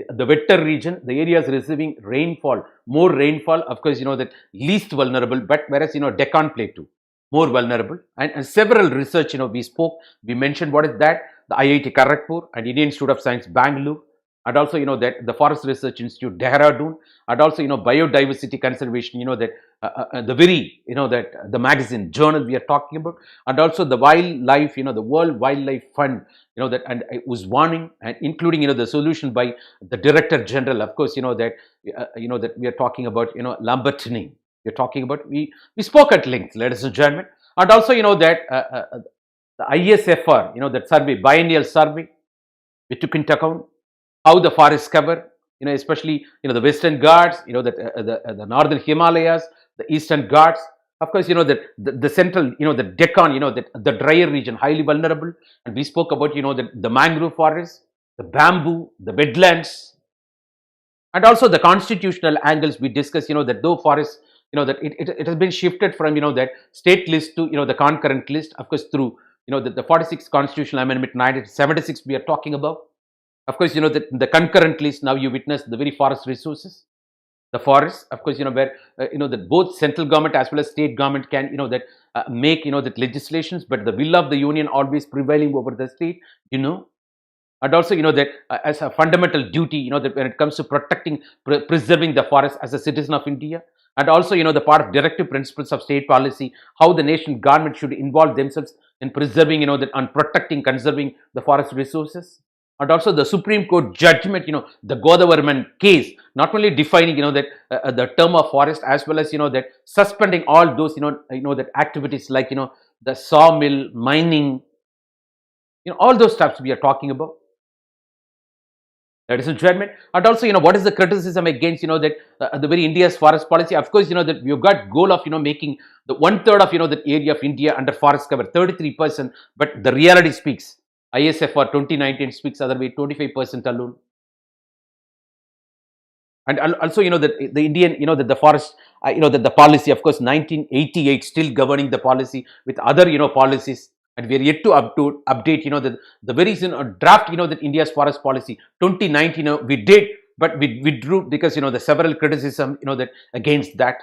The wetter region, the areas receiving rainfall, more rainfall, of course, that least vulnerable, but whereas, Deccan Plateau, more vulnerable. And several research, we mentioned what is that, the IIT Kharagpur and Indian Institute of Science, Bangalore, and also, that the Forest Research Institute, Dehradun, and also, biodiversity conservation, that the very, that the magazine journal we are talking about, and also the wildlife, the World Wildlife Fund, that, and I was warning, and including, the solution by the Director General, of course, that, that we are talking about, Lambertini. We're talking about, we spoke at length, ladies and gentlemen, and also, that the ISFR, that survey, biennial survey, we took into account how the forests cover, especially, the Western Ghats, the Northern Himalayas, the Eastern Ghats. Of course, that the central, the Deccan, the drier region, highly vulnerable. And we spoke about, the mangrove forests, the bamboo, the wetlands, and also the constitutional angles we discussed, that though forests, that it has been shifted from, that state list to, the concurrent list, of course, through, the 46th Constitutional Amendment 1976 we are talking about. Of course, the concurrent list, now you witness the very forest resources, the forests, of course, where, that both central government as well as state government can, that make, that legislations, but the will of the union always prevailing over the state, and also, that as a fundamental duty, that when it comes to protecting, preserving the forest as a citizen of India, and also, the part of directive principles of state policy, how the nation government should involve themselves in preserving, that on protecting, conserving the forest resources. And also the Supreme Court judgment, the Godavarman case, not only defining, that the term of forest, as well as, that suspending all those, that activities like, the sawmill, mining, all those stuffs we are talking about. Ladies and gentlemen, and also, what is the criticism against, that the very India's forest policy? Of course, that we've got goal of, making the 1/3 of, the area of India under forest cover, 33%, but the reality speaks. ISFR 2019 speaks other way, 25% alone. And also, that the Indian, that the forest, that the policy, of course, 1988 still governing the policy with other, policies. And we are yet to update, the very draft, that India's forest policy 2019, we did, but we withdrew because, the several criticism, that against that.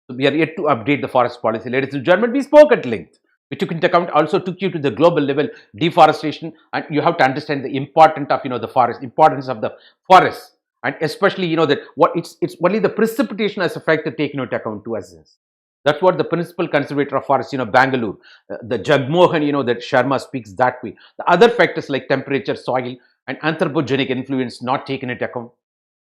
So we are yet to update the forest policy. Ladies and gentlemen, we spoke at length. We took into account, also took you to the global level, deforestation, and you have to understand the importance of, the forest, importance of the forest, and especially, that what it's only the precipitation as a factor taken into account to assess. That's what the principal conservator of forests, Bangalore, the Jagmohan, that Sharma speaks that way. The other factors like temperature, soil, and anthropogenic influence not taken into account.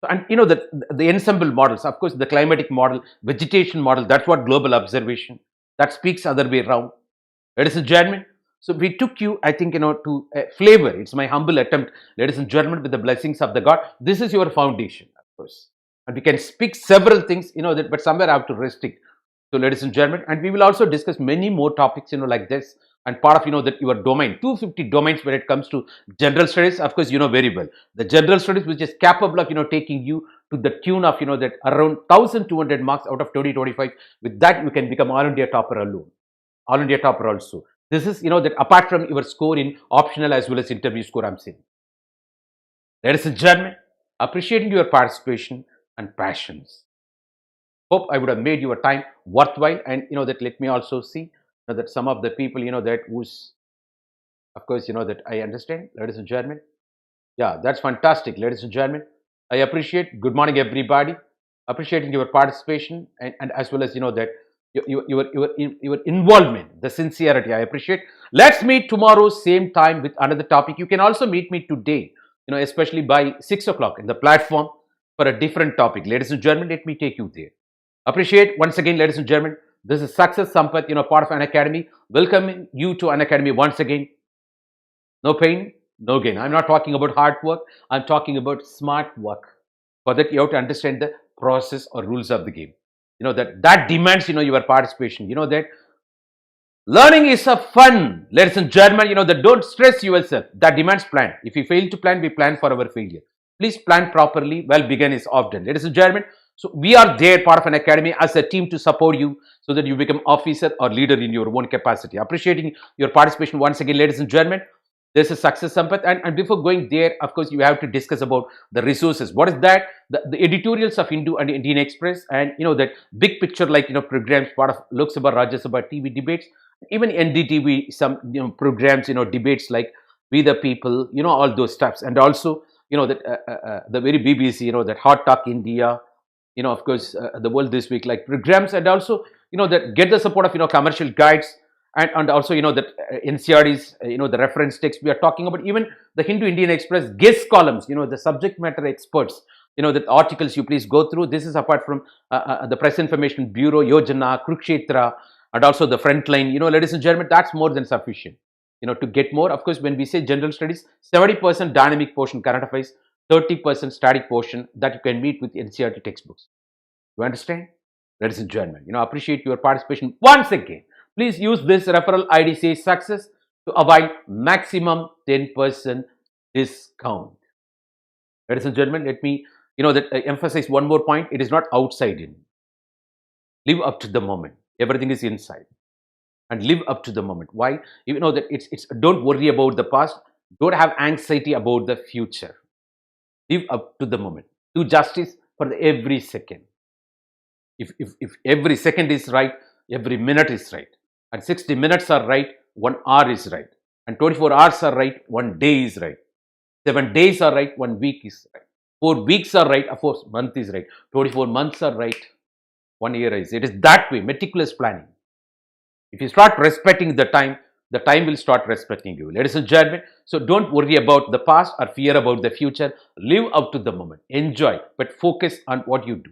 And the ensemble models, of course, the climatic model, vegetation model, that's what global observation, that speaks other way around. Ladies and gentlemen, so we took you, I think, to flavor. It's my humble attempt, ladies and gentlemen, with the blessings of the God. This is your foundation, of course. And we can speak several things, that, but somewhere I have to restrict. So, ladies and gentlemen, and we will also discuss many more topics, like this, and part of, that your domain, 250 domains when it comes to general studies, of course, very well. The general studies, which is capable of, taking you to the tune of, that around 1,200 marks out of 2025. With that, you can become All India topper alone. All India topper also. This is, that apart from your score in optional as well as interview score, I'm saying. Ladies and gentlemen, appreciating your participation and passions. Hope I would have made your time worthwhile, and that let me also see that some of the people that who's, of course, that I understand, ladies and gentlemen. Yeah, that's fantastic, ladies and gentlemen. I appreciate. Good morning, everybody. Appreciating your participation and as well as that your involvement, the sincerity. I appreciate. Let's meet tomorrow same time with another topic. You can also meet me today, especially by 6 o'clock in the platform for a different topic. Ladies and gentlemen, let me take you there. Appreciate once again, ladies and gentlemen. This is Success Sampath, part of Unacademy. Welcoming you to Unacademy once again. No pain, no gain. I'm not talking about hard work. I'm talking about smart work. For that, you have to understand the process or rules of the game. That demands, your participation. That Learning is a fun, ladies and gentlemen. That don't stress yourself. That demands plan. If we fail to plan, we plan for our failure. Please plan properly. Well begun is often, ladies and gentlemen. So we are there, part of an academy, as a team to support you so that you become officer or leader in your own capacity. Appreciating your participation once again, ladies and gentlemen. This is success, Sampath. And before going there, of course, you have to discuss about the resources. What is that? The editorials of Hindu and Indian Express, and that big picture, like programs, part of Lok Sabha, Rajya Sabha TV debates, even NDTV, some programs, debates like We the People, all those stuffs, and also that the very BBC, that Hot Talk India, of course, the World This Week, like programs, and also that get the support of commercial guides, and also that NCRT's, the reference text we are talking about, even the Hindu Indian Express guest columns, the subject matter experts, that articles you please go through. This is apart from the Press Information Bureau, Yojana, Kurukshetra, and also the Frontline. Ladies and gentlemen, that's more than sufficient. To get more, of course, when we say general studies, 70% dynamic portion current affairs, 30% static portion that you can meet with NCRT textbooks. You understand? Ladies and gentlemen, appreciate your participation once again. Please use this referral ID, say success, to avoid maximum 10% discount. Ladies and gentlemen, let me emphasize one more point. It is not outside in. Live up to the moment. Everything is inside. And live up to the moment. Why? That it's don't worry about the past. Don't have anxiety about the future. Live up to the moment. Do justice for every second. If every second is right, every minute is right. And 60 minutes are right, 1 hour is right. And 24 hours are right, 1 day is right. 7 days are right, 1 week is right. 4 weeks are right, of course, month is right. 24 months are right, 1 year is. It is that way, meticulous planning. If you start respecting the time will start respecting you, ladies and gentlemen. So don't worry about the past or fear about the future. Live up to the moment. Enjoy, but focus on what you do.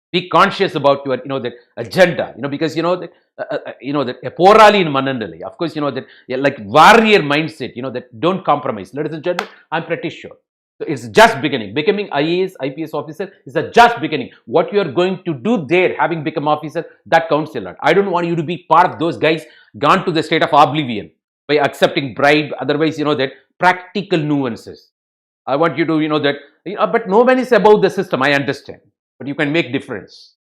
Be conscious about your that agenda, because that that porali in manandali, of course, that like warrior mindset, that don't compromise, ladies and gentlemen. I'm pretty sure. So it's just beginning. Becoming IAS IPS officer is a just beginning. What you are going to do there, having become officer, that counts a lot. I don't want you to be part of those guys gone to the state of oblivion by accepting bribe, otherwise that practical nuances. I want you to that but no one is above the system, I understand, but you can make difference.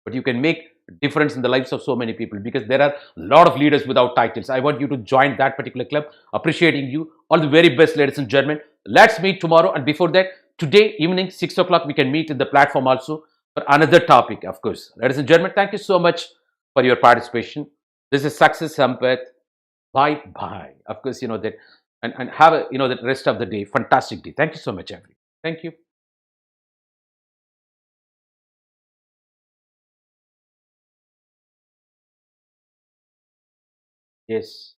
But you can make difference in the lives of so many people, because there are a lot of leaders without titles. I want you to join that particular club. Appreciating you. All the very best, ladies and gentlemen. Let's meet tomorrow, and before that, today evening 6 o'clock, we can meet in the platform also for another topic, of course. Ladies and gentlemen, thank you so much for your participation. This is Success, Sampath. Bye bye. Of course, that, and have a the rest of the day fantastic day. Thank you so much, everyone. Thank you. Yes.